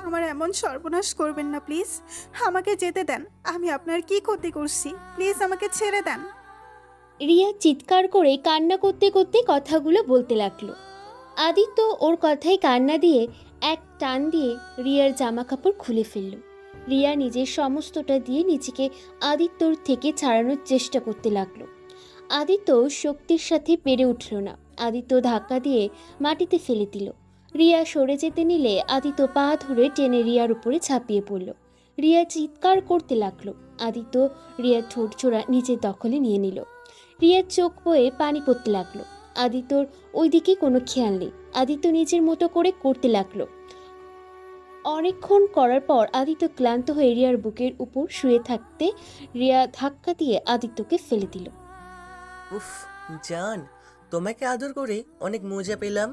আমার এমন সর্বনাশ করবেন না প্লিজ। আমাকে যেতে দেন। আমি আপনার কি ক্ষতি করছি? প্লিজ আমাকে ছেড়ে দেন। রিয়া চিৎকার করে কান্না করতে করতে কথাগুলো বলতে লাগলো। আদিত্য ওর কথায় কান্না দিয়ে এক টান দিয়ে রিয়ার জামা কাপড় খুলে ফেলল। রিয়া নিজের সমস্তটা দিয়ে নিজেকে আদিত্যর থেকে ছাড়ানোর চেষ্টা করতে লাগলো। আদিত্য শক্তির সাথে পেরে উঠল না। আদিত্য ধাক্কা দিয়ে মাটিতে ফেলে দিল। রিয়া সরে যেতে নিলে আদিত্য পা ধরে টেনে রিয়ার উপরে ঝাঁপিয়ে পড়ল। রিয়া চিৎকার করতে লাগলো। আদিত্য রিয়ার ঠোঁট জোড়া নিজের দখলে নিয়ে নিল। রিয়ার চোখ বয়ে পানি পড়তে লাগলো। আদিত্যর ওইদিকে কোনো খেয়াল নেই। আদিত্য নিজের মতো করে করতে লাগলো। অনেকক্ষণ করার পর আদিত্য ক্লান্ত হয়ে রিয়ার বুকের উপর শুয়ে থাকতে রিয়া ধাক্কা দিয়ে আদিত্যকে ফেলে দিল। উফ, জান, তোমাকে আদর করে অনেক মজা পেলাম।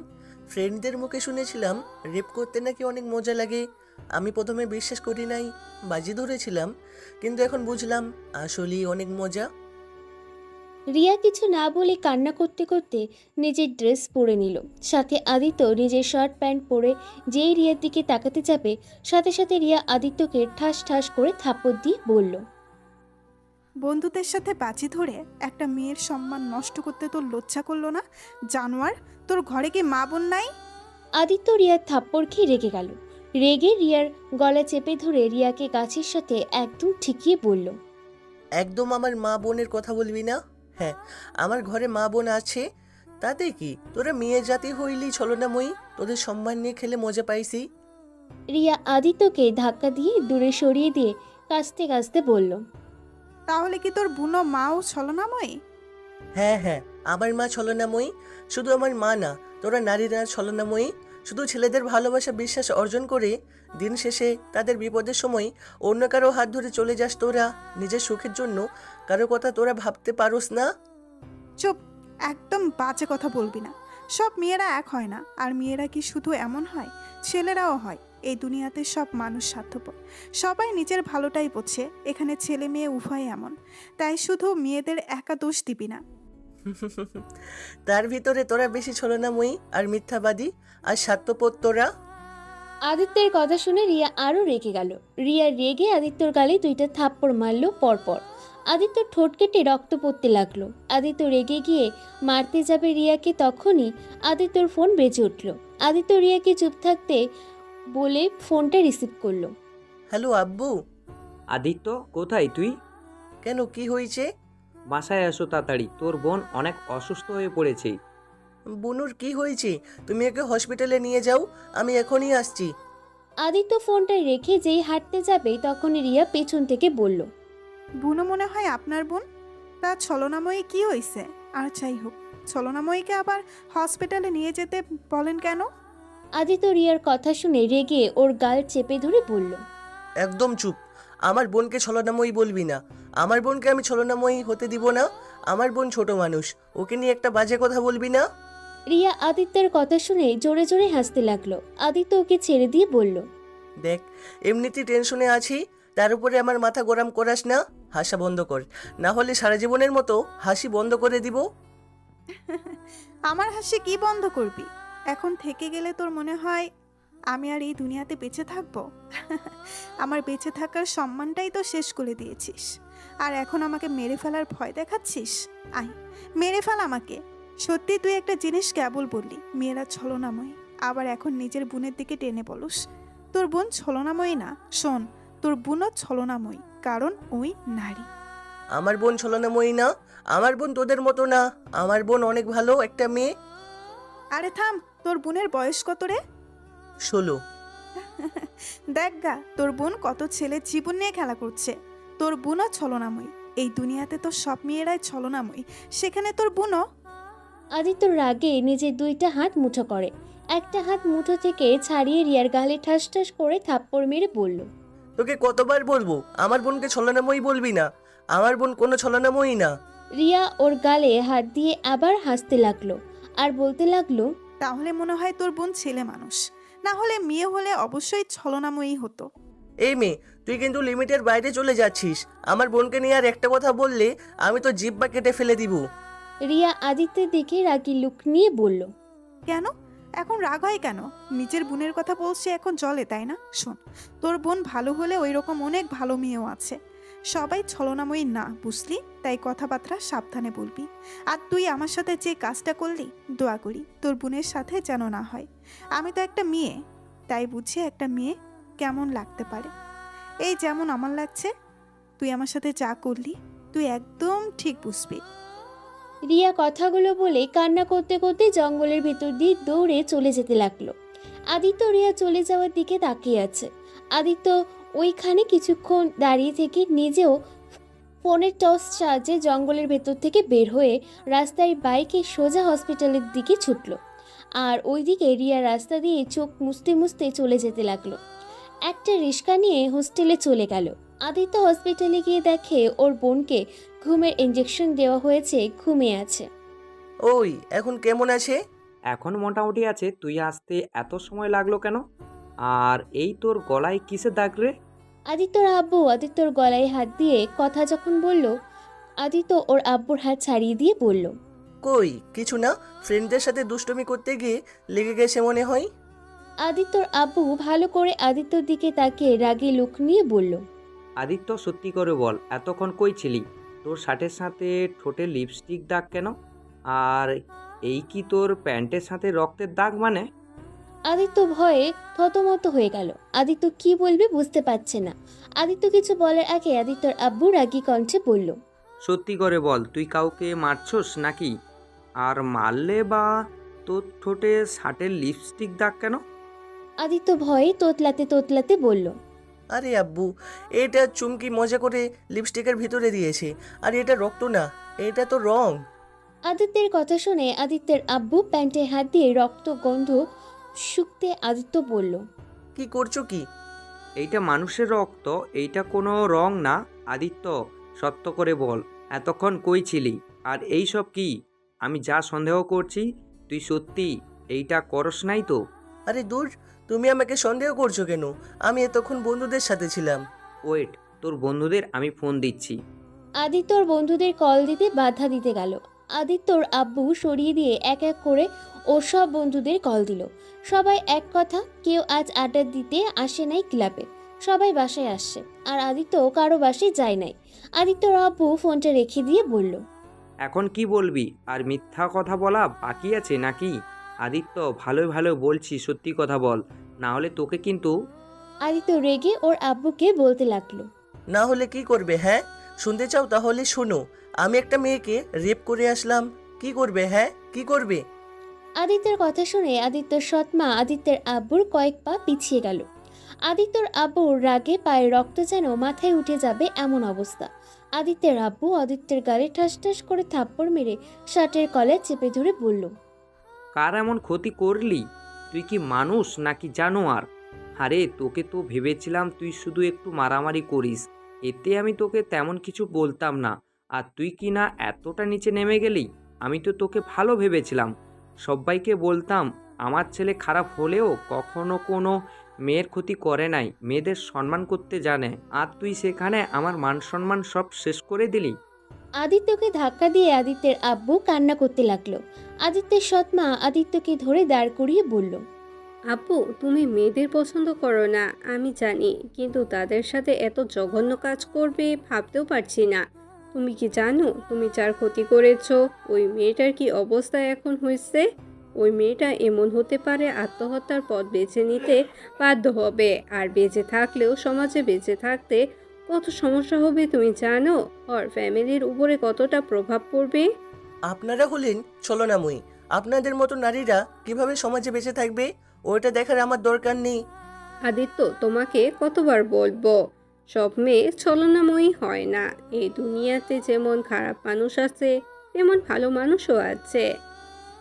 ফ্রেন্ডদের মুখে শুনেছিলাম রেপ করতে নাকি অনেক মজা লাগে। আমি প্রথমে বিশ্বাস করি নাই, বাজি ধরেছিলাম, কিন্তু এখন বুঝলাম আসলেই অনেক মজা। রিয়া কিছু না বলে কান্না করতে করতে নিজের ড্রেস পরে নিল। সাথে আদিত্য নিজের শার্ট প্যান্ট পরে যেই রিয়ার দিকে তাকাতে যাবে, সাথে সাথে রিয়া আদিত্যকে ঠাস ঠাস করে থাপ্পড় দিয়ে বলল, বন্ধুদের সাথে বাজি ধরে একটা মেয়ের সম্মান নষ্ট করতে তোর লজ্জা করলো না? জানোয়ার, তোর ঘরে কি মা বোন নাই? আদিত্য রিয়ার থাপ্পড় খেয়ে রেগে গেল। রেগে রিয়ার গলা চেপে ধরে রিয়াকে গাছের সাথে একদম ঠেকিয়ে বলল, একদম আমার মা বোনের কথা বলবি না। হ্যাঁ, আমার ঘরে মা বোন আছে, তাতে কি? তোরা মেয়ে জাতি হইলি ছলনাময়ী, তোদের সম্মান নিয়ে খেলে মজা পাইছি। রিয়া আদিত্যকে ধাক্কা দিয়ে দূরে সরিয়ে দিয়ে কাঁচতে কাঁচতে বলল, তাহলে কি তোর বুনো মাও ছলনাময়ী? হ্যাঁ হ্যাঁ, আমার মা ছলনাময়ী। শুধু আমার মা না, তোরা নারীরা ছলনাময়ী। শুধু ছেলেদের ভালোবাসা বিশ্বাস অর্জন করে দিন শেষে তাদের বিপদের সময় অন্য কারো হাত ধরে চলে যাস তোরা, নিজের সুখের জন্য। কারো কথা তোরা ভাবতে পারোস না। চুপ, একদম বাজে কথা বলবি না। সব মেয়েরা এক হয় না। আর মেয়েরা কি শুধু এমন হয়? ছেলেরাও হয়। এই দুনিয়াতে সব মানুষ স্বার্থপর। সবাই নিজের ভালোটাই বোঝে। এখানে ছেলে মেয়ে উভয় এমন। তাই শুধু মেয়েদের একা দোষ দিবি না। তার ভিতরে তোরা বেশি ছলনাময়ী আর মিথ্যাবাদী আর স্বার্থপর তোরা। আদিত্যের কথা শুনে রিয়া আরো রেগে গেল। রিয়া রেগে আদিত্যর গালে দুইটা থাপ্পড় মারল পরপর। আদিত্যর ঠোঁট কেটে রক্ত পড়তে লাগলো। আদিত্য রেগে গিয়ে মারতে যাবে রিয়াকে, তখনই আদিত্যর ফোন বেজে উঠল। আদিত্য রিয়াকে চুপ থাকতে বলে ফোনটা রিসিভ করলো। হ্যালো আব্বু। আদিত্য, কোথায় তুই? কেন, কি হয়েছে? বাসায় আসো তাড়াতাড়ি, তোর বোন অনেক অসুস্থ হয়ে পড়েছে। বুনুর কি হয়েছে? তুমি একে হসপিটালে নিয়ে যাও, আমি এখনই আসছি। আদিত্য ফোনটা রেখে যেই হাঁটতে যাবে তখন রিয়া পেছন থেকে বলল, বুনো মনে হয় আপনার বোন? তা ছলনাময়ী কি হয়েছে? আর যাই হোক, ছলনাময়ীকে আবার হসপিটালে নিয়ে যেতে বলেন কেন? আদিত্য রিয়ার কথা শুনে রেগে ওর গাল চেপে ধরে বলল, একদম চুপ। আমার বোনকে ছলনাময়ী বলবি না। আমার বোনকে আমি ছলনাময়ী হতে দিব না। আমার বোন ছোট মানুষ, ওকে নিয়ে একটা বাজে কথা বলবি না। রিয়া আদিত্যের কথা শুনে জোরে জোরে হাসতে লাগলো। আদিত্য ওকে ছেড়ে দিয়ে বলল, দেখ, এমনিতেই টেনশনে আছি, তার উপরে আমার মাথা গরম করাস না। হাসা বন্ধ কর, না হলে সারা জীবনের মতো হাসি বন্ধ করে দিব। আমার হাসি কি বন্ধ করবি? এখন থেকে গেলে তোর মনে হয় আমি আর এই দুনিয়াতে বেঁচে থাকবো? আমার বেঁচে থাকার সম্মানটাই তো শেষ করে দিয়েছিস। আর এখন আমাকে মেরে ফেলার ভয় দেখাচ্ছিস? আয়, মেরে ফেল আমাকে। সত্যি তুই একটা জিনিস কেবল বললি, মেয়েরা ছলনাময়ী। আবার এখন নিজের বোনের দিকে টেনে বলস। তোর বোন ছলনাময়ী না। শোন, তোর বোনও ছলনাময়ী, কারণ ওই নারী। আমার বোন ছলনাময়ী না, আমার বোন তোদের মতো না। আমার বোন অনেক ভালো একটা মেয়ে। আরে থাম, তোর বোনের বয়স কত রে? 16। দেখ গা, তোর বোন কত ছেলের জীবন নিয়ে খেলা করছে। তোর বোনও ছলনাময়ী। এই দুনিয়াতে তো সব মেয়েরাই ছলনাময়ী, সেখানে তোর বোনও। আদিত্য রাগে নিজের দুইটা হাত মুঠো করে। একটা হাত মুঠো থেকে ছাড়িয়ে রিয়ার গালে ঠাস ঠাস করে থাপ্পড় মেরে বলল, তোকে কতবার বলবো আমার বোনকে ছলনাময়ী বলবি না? আমার বোন কোনো ছলনাময়ী না। রিয়া ওর গালে হাত দিয়ে আবার হাসতে লাগলো আর বলতে লাগলো, তাহলে মনে হয় তোর বোন ছেলে মানুষ। না হলে মেয়ে হলে অবশ্যই ছলনাময়ী হতো। এই মেয়ে, তুই কিন্তু লিমিটের বাইরে চলে যাচ্ছিস। আমার বোনকে নিয়ে আর একটা কথা বললে আমি তো জিহ্বা কেটে ফেলে দিব। রিয়া আদিত্যের দিকে রাগী লুক নিয়ে বলল, কেন? এখন রাগ হয় কেন? নিজের বোনের কথা বলছে, এখন জলে, তাই না? শোন, তোর বোন ভালো হলে ওই রকম অনেক ভালো মেয়েও আছে। সবাই ছলনাময়ী না, বুঝলি? তাই কথাবার্তা সাবধানে বলবি। আর তুই আমার সাথে যে কাজটা করলি, দোয়া করি তোর বোনের সাথে যেন না হয়। আমি তো একটা মেয়ে, তাই বুঝি একটা মেয়ে কেমন লাগতে পারে। এই যেমন আমার লাগছে, তুই আমার সাথে যা করলি, তুই একদম ঠিক বুঝবি। রিয়া কথাগুলো বলে কান্না করতে করতে জঙ্গলের ভেতর দিয়ে দৌড়ে চলে যেতে লাগলো। আদিত্য রিয়া চলে যাওয়ার দিকে তাকিয়ে আছে। আদিত্য ওইখানে কিছুক্ষণ দাঁড়িয়ে থেকে নিজেও ফোনের টর্চ সাহায্যে জঙ্গলের ভেতর থেকে বের হয়ে রাস্তায় বাইকে সোজা হসপিটালের দিকে ছুটল। আর ওইদিকে রিয়া রাস্তা দিয়ে চোখ মুছতে মুছতে চলে যেতে লাগলো। একটা রিক্সা নিয়ে হোস্টেলে চলে গেল। আদিত্য হসপিটালে গিয়ে দেখে ওর বোনকে ঘুমের ইঞ্জেকশন দেওয়া হয়েছে, ঘুমিয়ে আছে। ওই এখন কেমন আছে? এখন মোটামুটি আছে। তুই আসতে এত সময় লাগলো কেন? আর এই তোর গলায় কিসের দাগ রে? আদিত্যর আব্বু আদিত্যর গলায় হাত দিয়ে কথা যখন বলল, আদিত্য ওর আব্বুর হাত ছাড়িয়ে দিয়ে বলল, কই কিছু না, ফ্রেন্ডদের সাথে দুষ্টুমি করতে গিয়ে লেগে গেছে মনে হয়। আদিত্যর আব্বু ভালো করে আদিত্যর দিকে তাকিয়ে রাগী লুক নিয়ে বলল, আদিত্য, সত্যি করে বল, এতক্ষণ কই ছিলি? তোর শার্টের সাথে ঠোঁটে লিপস্টিক দাগ কেন? আর এই কি তোর প্যান্টের সাথে রক্তের দাগ মানে? আদিত্য ভয়ে থতমত হয়ে গেল। আদিত্য কি বলবে বুঝতে পারছে না। আদিত্য কিছু বলার আগে আদিত্যর আব্বু রাগী কণ্ঠে বলল, সত্যি করে বল, তুই কাউকে মারছস নাকি? আর মারলে বা তোর ঠোঁটে শার্টের লিপস্টিক দাগ কেন? আদিত্য ভয়ে তোতলাতে তোতলাতে বলল, আরে আব্বু, এটা চুমকি মজা করে লিপস্টিকের ভিতরে দিয়েছে, আর এটা রক্ত না, এটা তো রং। আদিত্যের কথা শুনে আদিত্যের আব্বু প্যান্টে হাত দিয়ে রক্ত গন্ধ শুকতে আদিত্য বলল, কি করছো কি? এইটা মানুষের রক্ত, এইটা কোনো রং না। আদিত্য, সত্য করে বল, এতক্ষণ কই ছিলি? আর এই সব কি? আমি যা সন্দেহ করছি, তুই সত্যি এইটা করস নাই তো? আরে দূর, তুমি আমাকে সন্দেহ করছো কেন? আমি এতক্ষণ বন্ধুদের সাথে ছিলাম। ওয়েট, তোর বন্ধুদের আমি ফোন দিচ্ছি। আদিত্যর বন্ধুদের কল দিতে বাধা দিতে গেল। আদিত্যর আব্বু সরিয়ে দিয়ে এক এক করে ওর সব বন্ধুদের কল দিল। সবাই এক কথা, কেউ আজ আড্ডা দিতে আসে নাই ক্লাবে, সবাই বাসায় আসছে। আর আদিত্য কারো বাসায় যায় নাই। আদিত্যর আব্বু ফোনটা রেখে দিয়ে বলল, এখন কি বলবি? আর মিথ্যা কথা বলা বাকি আছে নাকি? আদিত্য, ভালো ভালো বলছি, সত্যি কথা বল, না হলে তোকে কিন্তু। আদিত্য রেগে ওর আব্বুকে বলতে লাগলো, না হলে কি করবে? হ্যাঁ, শুনতে চাও? তাহলে শোনো, আমি একটা মেয়েকে রেপ করে আসলাম। কি করবে? হ্যাঁ, কি করবে? আদিত্যের কথা শুনে আদিত্যর সৎমা আদিত্যের আব্বুর কয়েক পা পিছিয়ে গেল। আদিত্যর আব্বুর রাগে পায়ে রক্ত যেন মাথায় উঠে যাবে এমন অবস্থা। আদিত্যের আব্বু আদিত্যের গালে ঠাস ঠাস করে থাপ্পড় মেরে শার্টের কলার চেপে ধরে বলল, কার এমন ক্ষতি করলি? তুই কি মানুষ নাকি জানোয়ার? আরে তোকে তো ভেবেছিলাম তুই শুধু একটু মারামারি করিস, এতে আমি তোকে তেমন কিছু বলতাম না। আর তুই কি না এতটা নিচে নেমে গেলি? আমি তো তোকে ভালো ভেবেছিলাম। সবাইকে বলতাম আমার ছেলে খারাপ হলেও কখনো কোনো মেয়ের ক্ষতি করে নাই, মেয়েদের সম্মান করতে জানে। আর তুই সেখানে আমার মান সম্মান সব শেষ করে দিলি। আদিত্যকে ধাক্কা দিয়ে আদিত্যের আব্বু কান্না করতে লাগলো। আদিত্যের সৎমা আদিত্যকে ধরে দাঁড় করিয়ে বলল, আপু, তুমি মেয়েদের পছন্দ করো না আমি জানি, কিন্তু তাদের সাথে এত জঘন্য কাজ করবে ভাবতেও পারছি না। তুমি কি জানো তুমি যার ক্ষতি করেছো ওই মেয়েটার কি অবস্থা এখন হয়েছে? ওই মেয়েটা এমন হতে পারে আত্মহত্যার পথ বেছে নিতে বাধ্য হবে, আর বেঁচে থাকলেও সমাজে বেঁচে থাকতে কত সমস্যা হবে তুমি জানো? ওর ফ্যামিলির উপরে কতটা প্রভাব পড়বে। আপনারা হলেন ছলনাময়ী। আপনাদের মতো নারীরা কিভাবে সমাজে বেঁচে থাকবে ওটা দেখার আমার দরকার নেই। আদিত্য, তোমাকে কতবার বলবো, সব মেয়ে ছলনাময়ী হয় না। এই দুনিয়াতে যেমন খারাপ মানুষ আছে তেমন ভালো মানুষও আছে।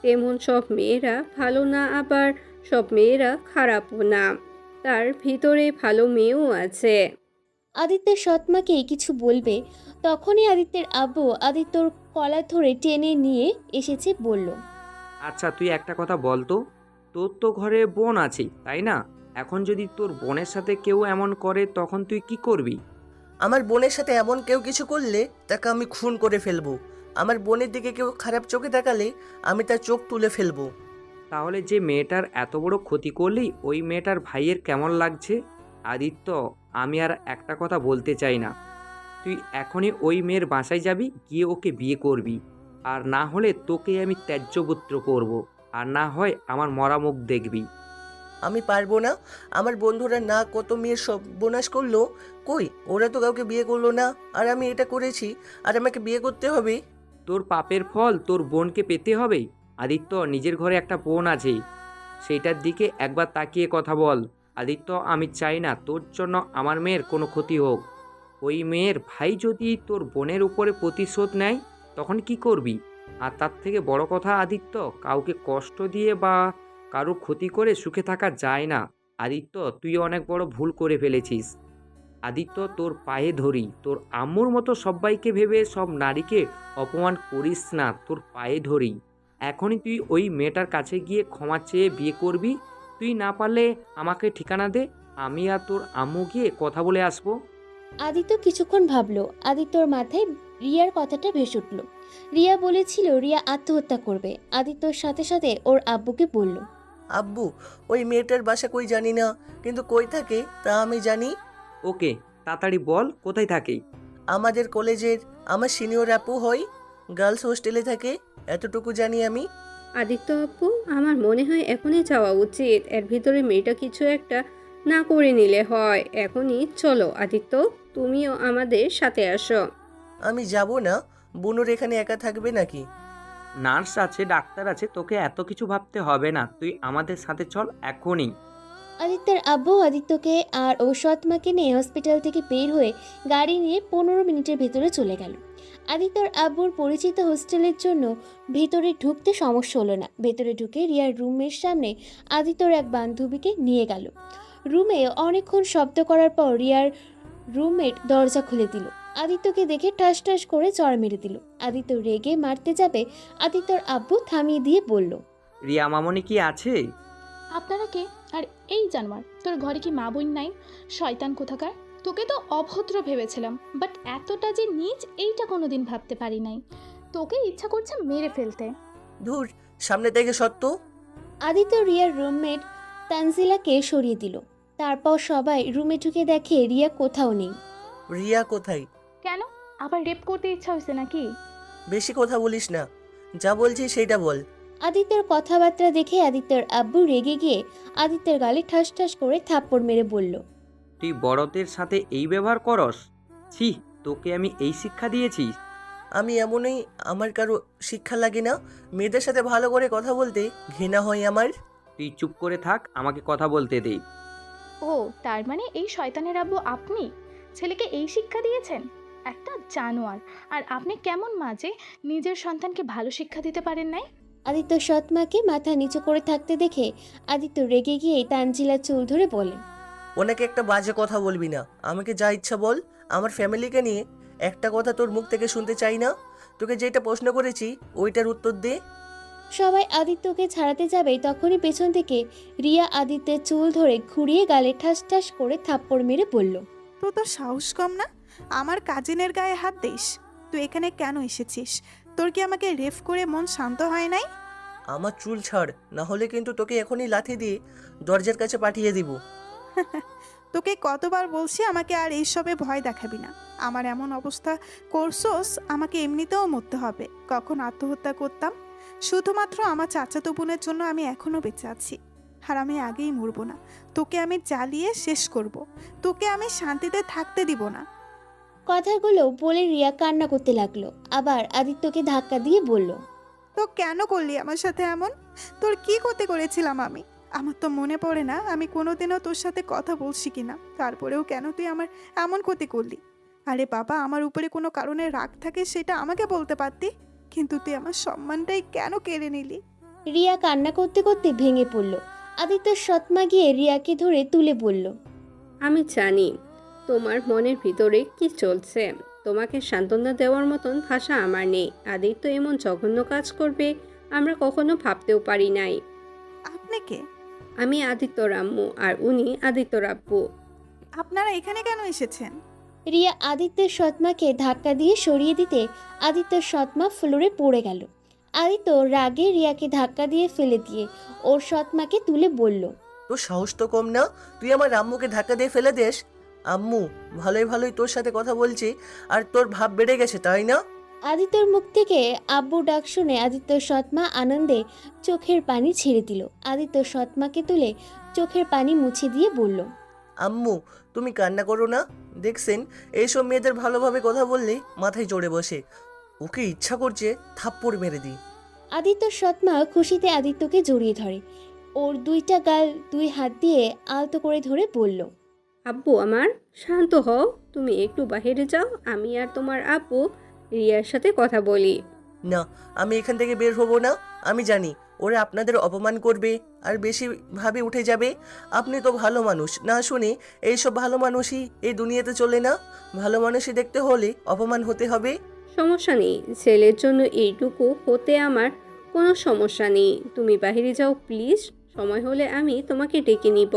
তেমন সব মেয়েরা ভালো না, আবার সব মেয়েরা খারাপও না। তার ভিতরে ভালো মেয়েও আছে। আদিত্যের সৎমাকে কিছু বলবে, তখনই আদিত্যের আব্বু আদিত্যর কলার ধরে টেনে নিয়ে এসেছে বলল, আচ্ছা তুই একটা কথা বল তো, তোর তো ঘরে বোন আছে তাই না? এখন যদি তোর বোনের সাথে কেউ এমন করে তখন তুই কি করবি? আমার বোনের সাথে এমন কেউ কিছু করলে তাকে আমি খুন করে ফেলবো। আমার বোনের দিকে কেউ খারাপ চোখে তাকালে আমি তার চোখ তুলে ফেলবো। তাহলে যে মেয়েটার এত বড় ক্ষতি করলি ওই মেয়েটার ভাইয়ের কেমন লাগছে? আদিত্য, আমি আর একটা কথা বলতে চাই না। তুই এখনই ওই মেয়ের বাসায় যাবি, গিয়ে ওকে বিয়ে করবি। আর না হলে তোকে আমি ত্যায্যপুত্র করব। আর না হয় আমার মরা মুখ দেখবি। আমি পারবো না। আমার বন্ধুরা না কত মেয়ের সর্বনাশ করলো, কই ওরা তো কাউকে বিয়ে করলো না, আর আমি এটা করেছি, আর আমাকে বিয়ে করতে হবে? তোর পাপের ফল তোর বোনকে পেতে হবে। আদিত্য, নিজের ঘরে একটা বোন আছে, সেইটার দিকে একবার তাকিয়ে কথা বল। আদিত্য, আমি চাই না তোর জন্য আমার মেয়ের কোনো ক্ষতি হোক। ওই মেয়ের ভাই যদি তোর বোনের উপরে প্রতিশোধ নেয় তখন কি করবি? আর তার থেকে বড় কথা আদিত্য, কাউকে কষ্ট দিয়ে বা কারো ক্ষতি করে সুখে থাকা যায় না। আদিত্য, তুই অনেক বড় ভুল করে ফেলেছিস। আদিত্য, তোর পায়ে ধরি, তোর আম্মুর মতো সবাইকে ভেবে সব নারীকে অপমান করিস না, তোর পায়ে ধরি। এখনই তুই ওই মেয়েটার কাছে গিয়ে ক্ষমা চেয়ে বিয়ে করবি। তুই না পারলে আমাকে ঠিকানা দে, আমি আর তোর আম্মু গিয়ে কথা বলে আসবো। আদিত্য কিছুক্ষণ ভাবলো। আদিত্যর মাথায় রিয়ার কথাটা ভেসে উঠল। রিয়া বলেছিল রিয়া আত্মহত্যা করবে। আদিত্যর সাথে সাথে ওর আব্বুকে বলল, আব্বু, ওই মেয়েটার বাসা কই জানি না, কিন্তু কই থাকে তা আমি জানি। ওকে, তাড়াতাড়ি বল কোথায় থাকে। আমাদের কলেজের আমার সিনিয়র আপু হয়, গার্লস হোস্টেলে থাকে, এতটুকু জানি আমি। আদিত্য আপু, আমার মনে হয় এখনই যাওয়া উচিত। এর ভিতরে মেয়েটা কিছু একটা না করে নিলে হয়। এখনই চলো আদিত্য, তুমিও আমাদের সাথে আসো। আমি যাব না। বুনুর এখানে একা থাকবে নাকি? নার্স আছে, ডাক্তার আছে, তোকে এত কিছু ভাবতে হবে না। তুই আমাদের সাথে চল এখনই। আদিত্যের আব্বু আদিত্যকে আর ও সৎমাকে নিয়ে হসপিটাল থেকে বের হয়ে গাড়ি নিয়ে 15 মিনিটের ভেতরে চলে গেল। আদিত্যর আব্বুর পরিচিত হোস্টেলের জন্য ভেতরে ঢুকতে সমস্যা হলো না। ভেতরে ঢুকে রিয়ার রুমের সামনে আদিত্যর এক বান্ধবীকে নিয়ে গেল। রুমে অনেকক্ষণ শব্দ করার পর রিয়ার রুমমেট দরজা খুলে দিল। আদিত্যকে দেখে ঠাস ঠাস করে চড় মেরে দিল। আদিত্য রেগে মারতে যাবে, আদিত্যর আব্বু থামিয়ে দিয়ে বলল, রিয়া মামনি কি আছে? আপনারা কে? আর এই জানোয়ার, তোর ঘরে কি মা বোন নাই? শয়তান কোথাকার! তোকে তো অভদ্র ভেবেছিলাম, বাট এতটা যে নীচ এইটা কোনোদিন ভাবতে পারি নাই। তোকে ইচ্ছা করছে মেরে ফেলতে। ধুর, সামনে থেকে সত্য। আদিত্য রিয়ার রুমমেট তানজিলাকে সরিয়ে দিল। তারপর সবাই রুমে ঢুকে দেখে রিয়া কোথাও নেই। রিয়া কোথায়? কেন? আবার রেপ করতে ইচ্ছা হয়েছে নাকি? বেশি কথা বলিস না, যা বলছি সেইটা বল। আদিত্যের কথাবার্তা দেখে আদিত্যর আব্বু রেগে গিয়ে আদিত্যের গালে ঠাস ঠাস করে থাপ্পড় মেরে বলল, তুই বড়দের সাথে এই ব্যবহার করস? ছি, তোকে আমি এই শিক্ষা দিয়েছি? আমি এমনই, আমার কারো শিক্ষা লাগে না। মেয়েদের সাথে ভালো করে কথা বলতে ঘৃণা হয় আমার। তুই চুপ করে থাক, আমাকে কথা বলতে দে। ও, তার মানে এই শয়তানের আব্বু আপনি? ছেলেকে এই শিক্ষা দিয়েছেন? একটা জানোয়ার! আর আপনি কেমন মা যে নিজের সন্তানকে ভালো শিক্ষা দিতে পারেন নাই? আদিত্য সৎমাকে মাথা নিচু করে থাকতে দেখে আদিত্য রেগে গিয়ে তানজিলার চুল ধরে বলে, ওনাকে একটা বাজে কথা বলবি না, আমাকে যা ইচ্ছা বল। আমার ফ্যামিলিকে নিয়ে একটা কথা তোর মুখ থেকে শুনতে চাই না। তোকে যেটা প্রশ্ন করেছি ওইটার উত্তর দে। সবাই আদিত্যকে ছাড়াতে যাবে তখনই পেছন থেকে রিয়া আদিত্যের চুল ধরে ঘুরিয়ে গালে ঠাস ঠাস করে থাপ্পড় মেরে বলল, তোর তো সাহস কম না, আমার কাজিনের গায়ে হাত দিস? তুই এখানে কেন এসেছিস? তোর কি আমাকে রেফ করে মন শান্ত হয় নাই? আমার চুল ছাড়, না হলে কিন্তু তোকে এখনই লাথি দিয়ে দরজার কাছে পাঠিয়ে দিব। তোকে কতবার বলছি আমাকে আর এইসবে ভয় দেখাবি না। আমার এমন অবস্থা করছোস, আমাকে এমনিতেও মরতে হবে। কখন আত্মহত্যা করতাম, শুধুমাত্র আমার চাচাতো বোনের জন্য আমি এখনো বেঁচে আছি। আর আমি আগেই মরবো না। তোকে আমি জ্বালিয়ে শেষ করব। তোকে আমি শান্তিতে থাকতে দিব না। কথাগুলো বলে রিয়া কান্না করতে লাগলো। আবার আদিত্যকে ধাক্কা দিয়ে বলল, তো কেন করলি আমার সাথে এমন? তোর কি ক্ষতি করেছিলাম আমি? আমার তো মনে পড়ে না আমি কোনোদিনও তোর সাথে কথা বলছি কিনা। তারপরেও কেন তুই আমার এমন ক্ষতি করলি? আরে বাবা, আমার উপরে কোনো কারণে রাগ থাকে সেটা আমাকে বলতে পারতি, কিন্তু তুই আমার সম্মানটাই কেন কেড়ে নিলি? রিয়া কান্না করতে করতে ভেঙে পড়ল। আদিত্যর সৎমা গিয়ে রিয়াকে ধরে তুলে বলল, আমি জানি তোমার মনের ভিতরে কি চলছে। তোমাকে সান্ত্বনা দেওয়ার মতন ভাষা আমার নেই। আদিত্য এমন জঘন্য কাজ করবে আমরা কখনো ভাবতেও পারি নাই। আপনি কে? আমি আদিত্যর আম্মু, আর উনি আদিত্যর আব্বু। আপনারা এখানে কেন এসেছেন? রিয়া আদিত্যের সৎমাকে ধাক্কা দিয়ে সরিয়ে দিতে আদিত্যর সৎমা ফ্লোরে পড়ে গেল। আদিত্য রাগে রিয়াকে ধাক্কা দিয়ে ফেলে দিয়ে ওর সৎমাকে তুলে বলল, তোর সাহস তো কম না, তুই আমার আম্মুকে ধাক্কা দিয়ে ফেলে দেস। আম্মু, ভালোই ভালোই তোর সাথে কথা বলছি আর তোর ভাব বেড়ে গেছে, তাই না? আদিত্যর মুখ থেকে আব্বু ডাক শুনে আদিত্যর সৎমা আনন্দে চোখের পানি ছেড়ে দিল। আদিত্য সৎমাকে তুলে চোখের পানি মুছে দিয়ে বলল, আম্মু, তুমি কান্না করো না। দেখছেন, এইসব মেয়েদের ভালোভাবে কথা বললে মাথায় চড়ে বসে। ওকে ইচ্ছা করছে থাপ্পড় মেরে দিই। আদিত্যর সৎমা খুশিতে আদিত্যকে জড়িয়ে ধরে। ওর দুইটা গাল দুই হাত দিয়ে আলতো করে ধরে বলল, আব্বু আমার, শান্ত হও, তুমি একটু বাইরে যাও, আমি আর তোমার আব্বু রিয়ার সাথে কথা বলি। না, আমি এখান থেকে বের হব না। আমি জানি ওরা আপনাদের অপমান করবে আর বেশি ভাবে উঠে যাবে। আপনি তো ভালো মানুষ, না শুনে এইসব ভালো মানুষই এই দুনিয়াতে চলে না। ভালো মানুষই দেখতে হলে অপমান হতে হবে। সমস্যা নেই, ছেলের জন্য এইটুকু হতে আমার কোনো সমস্যা নেই। তুমি বাইরে যাও প্লিজ, সময় হলে আমি তোমাকে ডেকে নিব।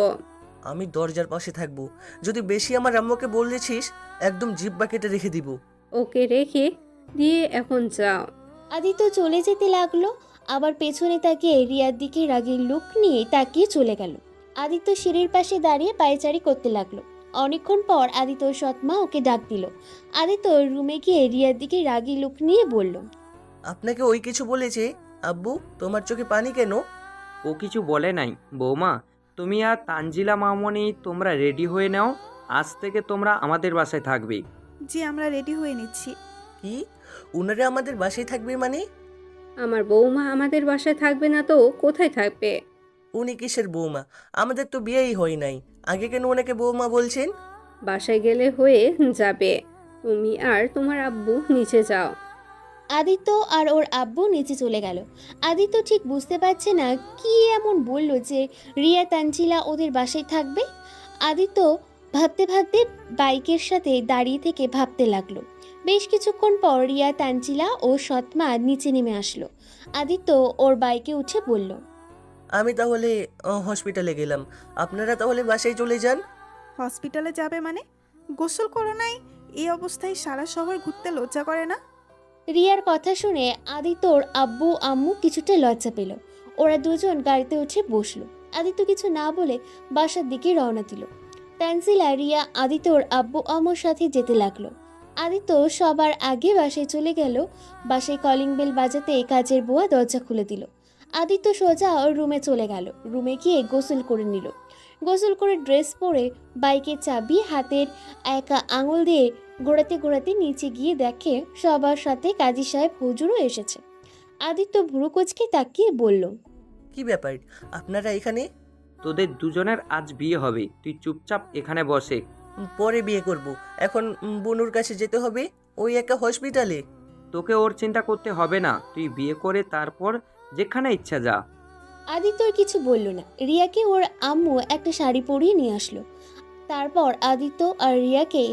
আমি দরজার পাশে থাকবো। যদি বেশি আমার আম্মুকে বলেছিস, একদম জিব্বা কেটে রেখে দিব। ওকে রেখে দিয়ে এখন যাও। আদিত্য চলে যেতে লাগলো। আবার পেছনে তাকিয়ে রিয়ার দিকে রাগের লুক নিয়ে তাকিয়ে চলে গেল। আদিত্য সিঁড়ির পাশে দাঁড়িয়ে পায়চারি করতে লাগলো। অনেকক্ষণ পর আদিত্য সৎমা ওকে ডাক দিল। আদিত্য রুমে গিয়ে রিয়ার দিকে রাগী লুক নিয়ে বলল, আপনাকে ওই কিছু বলেছে? আব্বু, তোমার চোখে পানি কেন? ও কিছু বলে নাই বৌমা। তুমি আর তানজিলা মামনি তোমরা রেডি হয়ে নাও, আজ থেকে তোমরা আমাদের বাসায় থাকবে। জি, আমরা রেডি হয়ে নিচ্ছি। কি, ওনারা আমাদের বাসায় থাকবে মানে? আমার বৌমা আমাদের বাসায় থাকবে না তো কোথায় থাকবে? উনি কিসের বৌমা? আমাদের তো বিয়েই হয় নাই, আগে কেন ওনাকে বৌমা বলছেন? বাসায় গেলে হয়ে যাবে। তুমি আর তোমার আব্বু নিচে যাও। আদিত্য আর ওর আব্বু নিচে চলে গেল। আদিত্য ঠিক বুঝতে পারছে না কি এমন বলল যে রিয়া তানজিলা ওদের বাসায় থাকবে। আদিত্য ভাবতে ভাবতে বাইকের সাথে দাঁড়িয়ে থেকে ভাবতে লাগলো। বেশ কিছুক্ষণ পর রিয়া তানজিলা ও সৎমা নিচে নেমে আসলো। আদিত্য ওর বাইকে উঠে বলল, আমি তাহলে হসপিটালে গেলাম, আপনারা তাহলে বাসায় চলে যান। হসপিটালে যাবে মানে? গোসল করো নাই? এই অবস্থায় সারা শহর ঘুরতে লজ্জা করে না? রিয়ার কথা শুনে আদিত্যর আব্বু আম্মু কিছুটা লজ্জা পেল। ওরা দুজন গাড়িতে উঠে বসলো। আদিত্য কিছু না বলে বাসার দিকে রওনা দিল। তানজিলা রিয়া আদিত্যর আব্বু আম্মুর সাথে যেতে লাগলো। আদিত্য সবার আগে বাসায় চলে গেল। বাসায় কলিং বেল বাজাতে কাজের বুয়া দরজা খুলে দিল। আদিত্য সোজা ওর রুমে চলে গেল। রুমে গিয়ে গোসল করে নিল। গোসল করে ড্রেস পরে বাইকের চাবি হাতের একা আঙুল দিয়ে ঘোরাতে ঘোরাতে নিচে গিয়ে দেখে সবার সাথে কাজী সাহেব হুজুরও এসেছে। আদিত্য ভুরু কুঁচকে তাকিয়ে বলল, কি ব্যাপার, আপনারা এখানে? তোদের দুজনের আজ বিয়ে হবে, তুই চুপচাপ এখানে বসে। পরে বিয়ে করব, এখন বনুর কাছে যেতে হবে, ওই একা হসপিটালে। তোকে ওর চিন্তা করতে হবে না, তুই বিয়ে করে তারপর যেখানে ইচ্ছা যা। আদিত্যর কিছু বলল না। রিয়াকে ওর আম্মু একটা শাড়ি পরিয়ে নিয়ে আসলো। তারপর আদিত্য আর রিয়াকে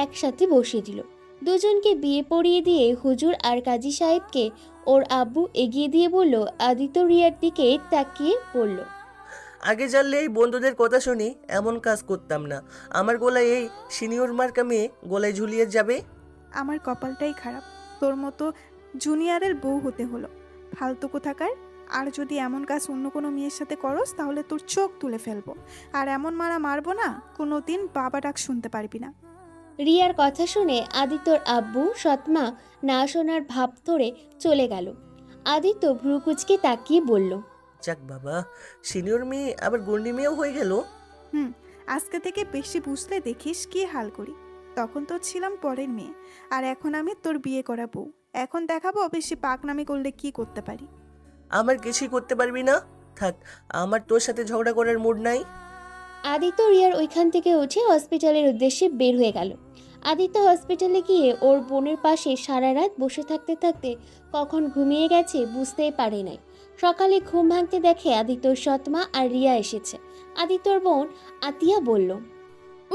একসাথে বসিয়ে দিল। দুজনকে বিয়ে পড়িয়ে দিয়ে হুজুর আর কাজী সাহেবকে ওর আব্বু এগিয়ে দিয়ে বলল। আদিত্য রিয়ার দিকে তাকিয়ে বলল, আগে জানলে এই বন্ধুদের কথা শুনি এমন কাজ করতাম না। আমার গলায় এই সিনিয়র মার্কা মেয়ে গলায় ঝুলিয়ে যাবে। আমার কপালটাই খারাপ, তোর মতো জুনিয়রের বউ হতে হলো। ফালতু কোথাকার। আর যদি এমন কাজ অন্য কোনো মেয়ের সাথে করস তাহলে তোর চোখ তুলে ফেলবো। আর এমন মারা মারবো না, কোনো দিন বাবা ডাক শুনতে পারবি না। রিয়ার কথা শুনে আদিত্যর আব্বু সৎমা না শোনার ভাব ধরে চলে গেল। আদিত্য ভ্রুকুচকে তাকিয়ে বলল, যাক বাবা, সিনিয়র মেয়ে আবার গন্ডি মেয়েও হয়ে গেল। আজকে থেকে বেশি বুঝলে দেখিস কি হাল করি। তখন তো ছিলাম পরের মেয়ে, আর এখন আমি তোর বিয়ে করা বউ। এখন দেখাবো বেশি পাকনামি করলে কি করতে পারি। আমার কিছুই করতে পারবি না। থাক, আমার তোর সাথে ঝগড়া করার মুড নাই। আদিত্য রিয়ার ওইখান থেকে উঠে হসপিটালের উদ্দেশ্যে বের হয়ে গেল। আদিত্য হসপিটালে গিয়ে ওর বোনের পাশে সারা রাত বসে থাকতে থাকতে কখন ঘুমিয়ে গেছে বুঝতেই পারে নাই। সকালে ঘুম ভাঙতে দেখে আদিত্যর সৎমা আর রিয়া এসেছে। আদিত্যর বোন আতিয়া বলল,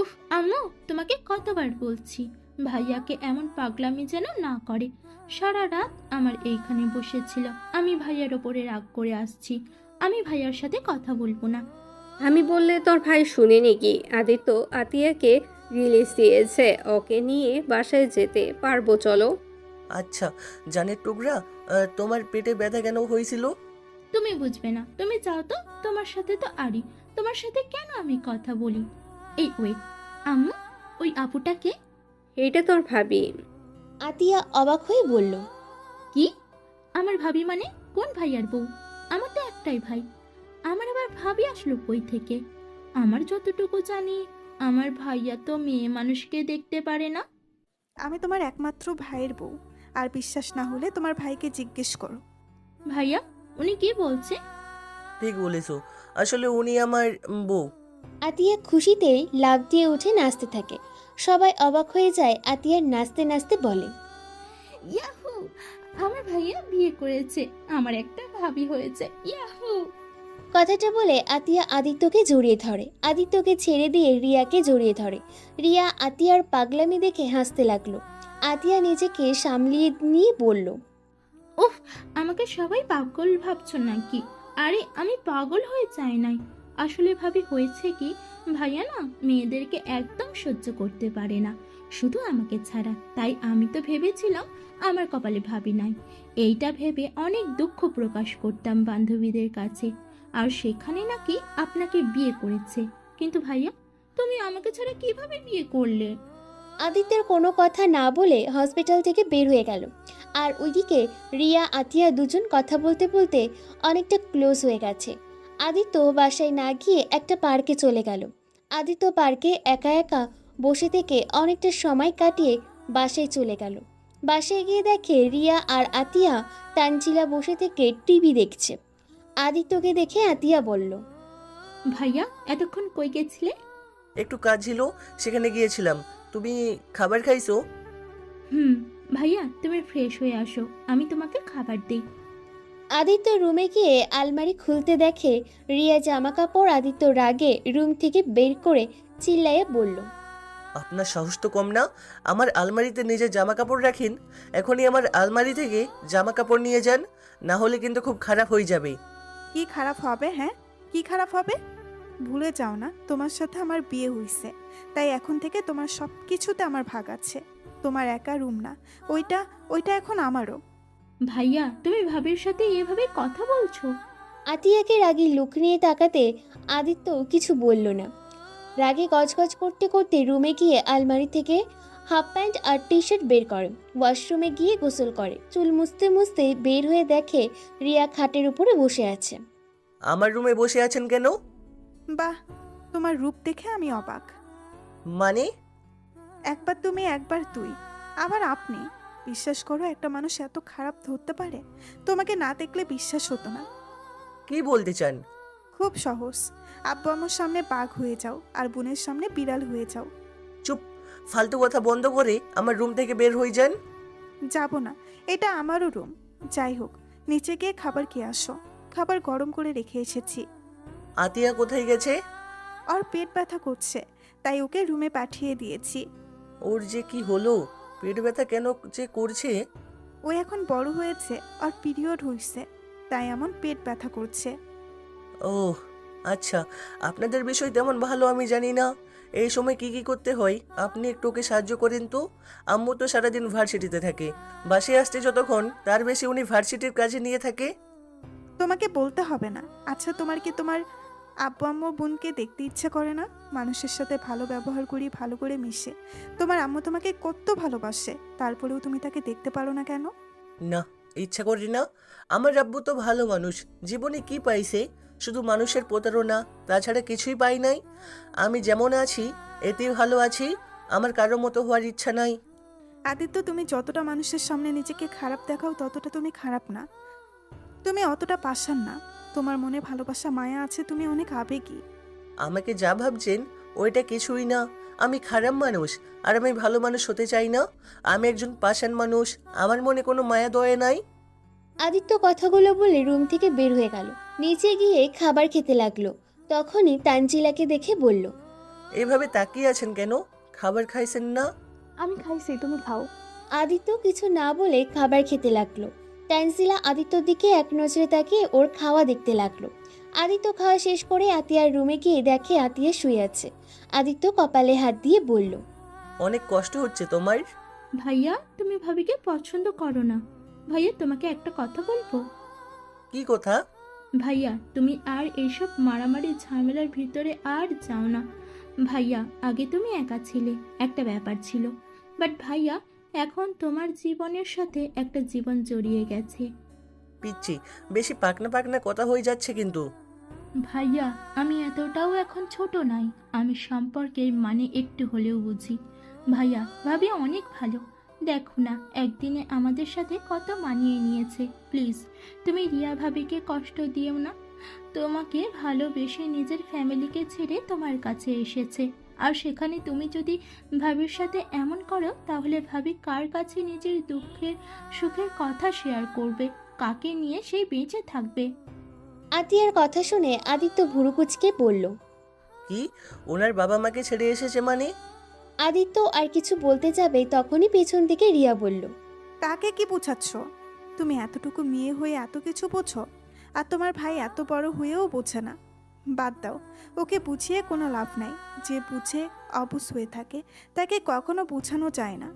উফ আম্মু, তোমাকে কতবার বলছি ভাইয়াকে এমন পাগলামি যেন না করে। সারা রাত আমার এইখানে বসেছিল, আমি ভাইয়ার ওপরে রাগ করে আসছি। আমি ভাইয়ার সাথে কথা বলবো না। আমি বললে তোর ভাই শুনে নাকি? আদিত্য আতিয়াকে রিলিজ দিয়েছে, ওকে নিয়ে বাসায় যেতে পারবো, চলো। আচ্ছা, জানের টুকরা, তোমার পেটে ব্যথা কেন হয়েছিল? তুমি বুঝবে না, তুমি চাও তো? তোমার সাথে তো আরি, তোমার সাথে কেন আমি কথা বলি? এই ওয়েট, আম্মু, ওই আপুটাকে? এটা তোর ভাবি। আতিয়া অবাক হয়ে বলল, কি? আমার ভাবি মানে? কোন ভাইয়ার বউ? আমার তো একটাই ভাই। আমার আবার ভাবি আসলো কই থেকে? আমার যতটুকু জানি, আমার ভাইয়া তো মেয়ে মানুষকে দেখতে পারে না। আমি তোমার একমাত্র ভাইয়ের বউ, আর বিশ্বাস না হলে তোমার ভাইকে জিজ্ঞেস করো। ভাইয়া, উনি কি বলছে? ঠিক বলেছো, আসলে উনি আমার বউ। আতিয়া খুশিতে লাফ দিয়ে উঠে নাচতে থাকে। সবাই অবাক হয়ে যায়। আতিয়ার নাচতে নাচতে বলে, ইয়াহু, আমার ভাইয়া বিয়ে করেছে, আমার একটা ভাবি হয়েছে, ইয়াহু। কথাটা বলে আতিয়া আদিত্যকে জড়িয়ে ধরে। আদিত্যকে ছেড়ে দিয়ে রিয়াকে জড়িয়ে ধরে। রিয়া আতিয়ার পাগলামি দেখে হাসতে লাগলো। আতিয়া নিজেকে সামলিয়ে নিয়ে বলল, উফ, আমাকে সবাই পাগল ভাবছো নাকি? আরে আমি পাগল হয়ে যাই নাই। আসলে ভাবি হয়েছে কি, ভাইয়া না মেয়েদেরকে একদম সহ্য করতে পারে না, শুধু আমাকে ছাড়া। তাই আমি তো ভেবেছিলাম আমার কপালে ভাবি নাই। এইটা ভেবে অনেক দুঃখ প্রকাশ করতাম বান্ধবীদের কাছে। আর সেখানে নাকি আপনাকে বিয়ে করেছে। কিন্তু ভাইয়া, তুমি আমাকে ছাড়া কিভাবে বিয়ে করলে? আদিত্যের কোনো কথা না বলে হসপিটাল থেকে বের হয়ে গেল। আর ওইদিকে রিয়া আতিয়া দুজন কথা বলতে বলতে অনেকটা ক্লোজ হয়ে গেছে। আদিত্য বাসায় না গিয়ে একটা পার্কে চলে গেল। আদিত্য পার্কে একা একা বসে থেকে অনেকটা সময় কাটিয়ে বাসায় চলে গেল। বাসায় গিয়ে দেখে রিয়া আর আতিয়া তানজিলা বসে থেকে টিভি দেখছে। আদিত্যকে দেখে আতিয়া বলল, ভাইয়া, এতক্ষণ কই গেছিলে? একটু কাজ ছিল, সেখানে গিয়েছিলাম। তুমি খাবার খাইছো? হুম। ভাইয়া, তুমি ফ্রেশ হয়ে আসো, আমি তোমাকে খাবার দিই। আদিত্য রুমে গিয়ে আলমারি খুলতে দেখে রিয়া জামা কাপড়। আদিত্য রাগে রুম থেকে বের করে চিল্লাইয়ে বলল, আপনার সাহস তো কম না, আমার আলমারিতে নিজের জামা কাপড় রাখেন। এখনই আমার আলমারি থেকে জামা কাপড় নিয়ে যান, না হলে কিন্তু খুব খারাপ হয়ে যাবে। কি খারাপ হবে? হ্যাঁ, কি খারাপ হবে? ভুলে যাও না, তোমার সাথে আমার বিয়ে হয়েছে, তাই এখন থেকে তোমার সব কিছুতে আমার ভাগ আছে। তোমার একা রুম না, ওইটা ওইটা এখন আমারও। ভাইয়া, তুমি ভাবির সাথে এভাবে কথা বলছো? আতিয়াকে রাগী লুক নিয়ে তাকাতে আদিত্য কিছু বলল না। রাগে গজগজ করতে করতে রুমে গিয়ে আলমারি থেকে হাফ প্যান্ট আর টি শার্ট বের করে। ওয়াশরুমে গিয়ে গোসল করে। চুল মুছতে মুছতে বের হয়ে দেখে রিয়া খাটের উপরে বসে আছে। আমার রুমে বসে আছেন কেন? বাহ, তোমার রূপ দেখে আমি অবাক। মানে? একবার তুমি, একবার তুই, আবার আপনি। বিশ্বাস করো, একটা মানুষ এত খারাপ ধরতে পারে? তোমাকে না দেখলে বিশ্বাস হতো না। কি বলতে চান? খুব সহজ। আব্বু আম্মুর সামনে বাঘ হয়ে যাও, আর বোনের সামনে বিড়াল হয়ে যাও। চুপ, ফালতু কথা বন্ধ করে আমার রুম থেকে বের হয়ে যান। যাব না, এটা আমারও রুম। যাই হোক, নিচে গিয়ে খাবার খেয়ে আসো। খাবার গরম করে রেখে এসেছি। আতিয়া কোথায় গেছে? ওর পেট ব্যথা করছে, তাই ওকে রুমে পাঠিয়ে দিয়েছি। ওর যে কি হলো, পেট ব্যথা কেন যে করছে? ও এখন বড় হয়েছে, আর পিরিয়ড হয়েছে, তাই এমন পেট ব্যথা করছে। ওহ আচ্ছা, আপনাদের বিষয় তেমন ভালো আমি জানি না। এই সময় কি কি করতে হয় আপনি একটু ওকে সাহায্য করেন তো। আম্মু তো সারাদিন ভার্সিটিতে থাকে, বাসে আসতে যতক্ষণ তার বেশি উনি ভার্সিটির কাজে নিয়ে থাকে। তোমাকে বলতে হবে না। আচ্ছা, তোমার কি তোমার আব্বু আম্মু বোনকে দেখতে ইচ্ছে করে না? মানুষের সাথে ভালো ব্যবহার করি, ভালো করে মিশে। তোমার আম্মু তোমাকে কত ভালোবাসে, তারপরেও তুমি তাকে দেখতে পারো না কেন? না, ইচ্ছা করি না। আমার আব্বু তো ভালো মানুষ, জীবনে কি পাইছে? শুধু মানুষের প্রতারণা, তাছাড়া কিছুই পাই নাই। আমি যেমন আছি এতেই ভালো আছি, আমার কারো মতো হওয়ার ইচ্ছা নাই। আদিত্য, তুমি যতটা মানুষের সামনে নিজেকে খারাপ দেখাও, ততটা তুমি খারাপ না। তুমি অতটা পাষাণ না। তোমার মনে ভালোবাসা, মায়া আছে, তুমি অনেক আবেগী। আমাকে যা ভাবছেন ওইটা কিছুই না। আমি খারাপ মানুষ, আর আমি ভালো মানুষ হতে চাই না। আমি একজন পাষাণ মানুষ, আমার মনে কোনো মায়া দয়া নাই। আদিত্য কথাগুলো বলে রুম থেকে বের হয়ে গেল। নিচে গিয়ে খাবার খেতে লাগলো। তখনই তানজিলাকে দেখে বলল, এভাবে তাকিয়ে আছেন কেন? খাবার খাইছেন না? আমি খাইছি, তুমি খাও। আদিত্য কিছু না বলে খাবার খেতে লাগলো। তানজিলা আদিত্যর দিকে এক নজরে তাকিয়ে ওর খাওয়া দেখতে লাগলো। আদিত্য খাওয়া শেষ করে আতিয়ার রুমে গিয়ে দেখে আতিয়া শুয়ে আছে। আদিত্য কপালে হাত দিয়ে বলল, অনেক কষ্ট হচ্ছে তোমার? ভাইয়া তুমি ভাবিকে পছন্দ করো না। ভাইয়া তোমাকে একটা কথা বলবো। কি কথা? ভাইয়া তুমি আর এইসব মারামারি ঝামেলার ভিতরে আর যাও না। ভাইয়া আগে তুমি একা ছিলে, একটা ব্যাপার ছিল, বাট ভাইয়া এখন তোমার জীবনের সাথে একটা জীবন জড়িয়ে গেছে। পিচ্ছি, বেশি পাকনা পাকনা কথা হয়ে যাচ্ছে কিন্তু। ভাইয়া আমি এতটাও এখন ছোট নাই, আমি সম্পর্কের মানে একটু হলেও বুঝি। ভাইয়া ভাবি অনেক ভালো, দেখো না একদিনে আমাদের সাথে কত মানিয়ে নিয়েছে। প্লিজ তুমি রিয়া ভাবিকে কষ্ট দিও না। তোমাকে ভালোবেসে নিজের ফ্যামিলিকে ছেড়ে তোমার কাছে এসেছে, আর সেখানে তুমি যদি ভাবির সাথে এমন করো তাহলে ভাবি কার কাছে নিজের দুঃখের সুখের কথা শেয়ার করবে, কাকে নিয়ে সেই বেঁচে থাকবে। আতিয়ার কথা শুনে আদিত্য ভুরু কুঁচকে বলল। কি, ওনার বাবা মাকে ছেড়ে এসেছে মানে? আদিত্য আর কিছু বলতে যাবে তখনই পেছন থেকে রিয়া বলল। তাকে কি বোঝাচ্ছ? তুমি এতটুকু মেয়ে হয়ে এত কিছু বোঝো, আর তোমার ভাই এত বড় হয়েও বোঝে না। বাদ দাও, ওকে বুঝিয়ে কোনো লাভ নাই। যে বুঝে অবুঝ হয়ে থাকে তাকে কখনো বোঝানো যায় না।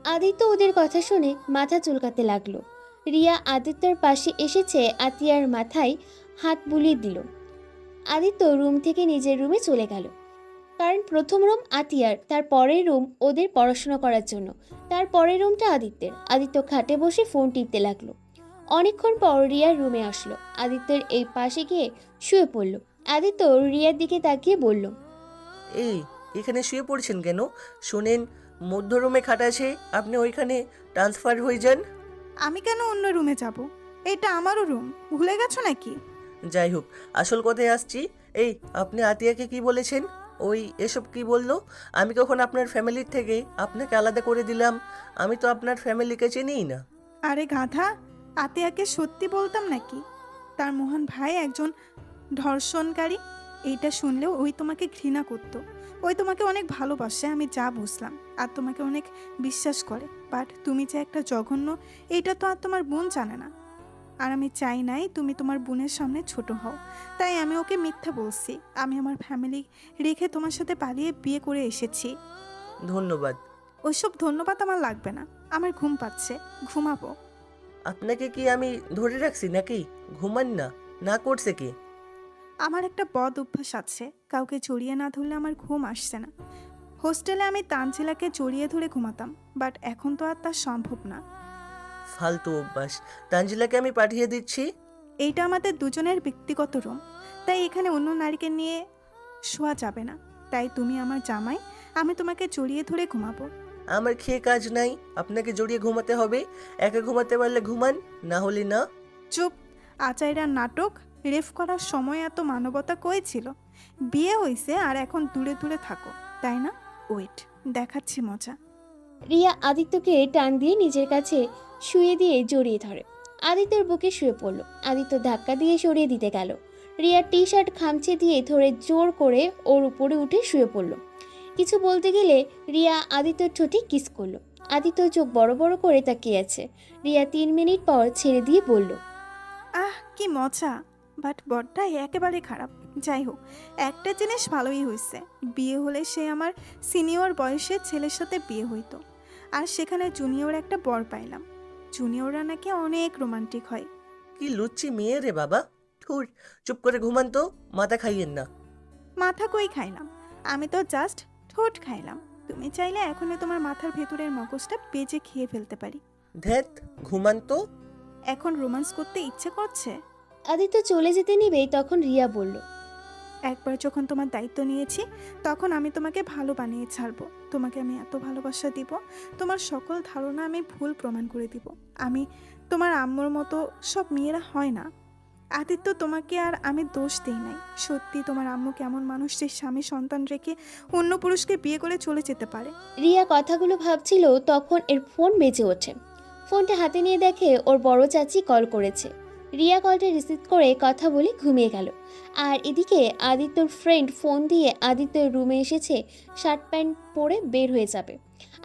আদিত্য ওদের কথা শুনে মাথা চুলকাতে লাগলো। রিয়া আদিত্যর পাশে এসেছে, আতিয়ার মাথায় হাত বুলিয়ে দিল। আদিত্য রুম থেকে নিজের রুমে চলে গেল, কারণ প্রথম রুম আতিয়ার, তার পরের রুম ওদের পড়াশোনা করার জন্য, তার পরের রুমটা আদিত্যের। আদিত্য খাটে বসে ফোন টিপতে লাগলো। অনেকক্ষণ পর রিয়ার রুমে আসলো, আদিত্যের এই পাশে গিয়ে শুয়ে পড়ল। আদিত্য রিয়ার দিকে তাকিয়ে বলল। এই, এখানে শুয়ে পড়ছেন কেন? শোনেন, মধ্য রুমে খাট আছে, আপনি ওইখানে ট্রান্সফার হয়ে যান। আমি কেন অন্য রুমে যাব? এটা আমারও রুম, ভুলে গেছো নাকি? যাই হোক, আসল কথায় আসছি। এই, আপনি আতিয়াকে কি বলেছেন? ওই এসব কি বললো? আমি কখন আপনার ফ্যামিলির থেকে আপনাকে আলাদা করে দিলাম? আমি তো আপনার ফ্যামিলিকে চিনিই না। আরে গাধা, আতিয়াকে সত্যি বলতাম নাকি? তার মহান ভাই একজন ধর্ষণকারী। এইটা শুনলেও ওই তোমাকে ঘৃণা করতো। ওই তোমাকে অনেক ভালোবাসে, আমি যা বুঝলাম, আর তোমাকে অনেক বিশ্বাস করে। বাট তুমি যে একটা জঘন্য, এইটা তো আর তোমার বোন জানে না। আর আমি চাই নাই তুমি তোমার বোনের সামনে ছোট হও, তাই আমি ওকে মিথ্যা বলছি। আমি আমার ফ্যামিলি রেখে তোমার সাথে পালিয়ে বিয়ে করে এসেছি। ধন্যবাদ। ওইসব ধন্যবাদ আমার লাগবে না, আমার ঘুম পাচ্ছে, ঘুমাবো। আপনাকে কি আমি ধরে রাখছি নাকি? ঘুমান না, না করছে কি? আমার একটা বদ অভ্যাস আছে, কাউকে জড়িয়ে না ধরলে আমার ঘুম আসছে না। হোস্টেলে আমি তানজিলাকে জড়িয়ে ধরে ঘুমাতাম, বাট এখন তো আর তা সম্ভব না। ফালতু অভ্যাস। তানজিলাকে আমি পাঠিয়ে দিচ্ছি। এইটা আমাদের দুজনের ব্যক্তিগত রুম, তাই এখানে অন্য নারীকে নিয়ে শোয়া যাবে না। তাই তুমি আমার জামাই, আমি তোমাকে জড়িয়ে ধরে ঘুমাবো। আমার খেয়ে কাজ নাই, আপনাকে জড়িয়ে ঘুমাতে হবে। একা ঘুমাতে পারলে ঘুমান, না হলে না। চুপ! আচাইরা নাটক রেফ করার সময় এত মানবতা কই ছিল? বিয়ে হয়েছে আর এখন দূরে দূরে থাকো, তাই না? ওয়েট, দেখাচ্ছি মজা। রিয়া আদিত্যকে টান দিয়ে নিজের কাছে শুয়ে দিয়ে জড়িয়ে ধরে। আদিত্যর বুকে শুয়ে পড়ল। আদিত্য ধাক্কা দিয়ে সরিয়ে দিতে গেল। রিয়ার টি শার্ট খামচে দিয়ে ধরে জোর করে ওর উপরে উঠে শুয়ে পড়ল। কিছু বলতে গেলে রিয়া আদিত্যর ঠোঁটে কিস করলো। আদিত্য চোখ বড় বড় করে তাকিয়ে আছে। রিয়া 3 মিনিট পর ছেড়ে দিয়ে বলল। আহ, কি মজা! বাট বরটা একেবারে খারাপ। যাই হোক, একটা জিনিস ভালোই হয়েছে, বিয়ে হলে সে আমার সিনিয়র বয়সের ছেলের সাথে বিয়ে হইতো, আর সেখানে জুনিয়র একটা বর পাইলাম। জুনিয়ররা নাকি অনেক রোমান্টিক হয়। কি লুচ্ছি মেয়ে রে বাবা! ধুর, চুপ করে ঘুমান তো, মাথা খাইয়েন না। মাথা কই খাইলাম, আমি তো জাস্ট ঠোঁট খাইলাম। তুমি চাইলে এখনই তোমার মাথার ভেতরের মগজটা বেজে খেয়ে ফেলতে পারি। ধ্যাত, ঘুমান তো। এখন রোমান্স করতে ইচ্ছে করছে? আদিত্য চলে যেতে নিবেই তখন রিয়া বলল। একবার যখন তোমার দায়িত্ব নিয়েছি, তখন আমি তোমাকে ভালো বানিয়ে ছাড়বো। তোমাকে আমি এত ভালোবাসা দিব, তোমার সকল ধারণা আমি ভুল প্রমাণ করে দিব। আমি তোমার আম্মুর মতো সব মেয়েরা হয় না। আদিত্য, তোমাকে আর আমি দোষ দিই নাই। সত্যি তোমার আম্মু কেমন মানুষ যে স্বামী সন্তান রেখে অন্য পুরুষকে বিয়ে করে চলে যেতে পারে? রিয়া কথাগুলো ভাবছিল, তখন এর ফোন বেজে ওঠে। ফোনটা হাতে নিয়ে দেখে ওর বড় চাচি কল করেছে। রিয়া কলটা রিসিভ করে কথা বলে ঘুমিয়ে গেল। আর এদিকে আদিত্যর ফ্রেন্ড ফোন দিয়ে আদিত্যর রুমে এসেছে শার্ট প্যান্ট পরে বের হয়ে যাবে।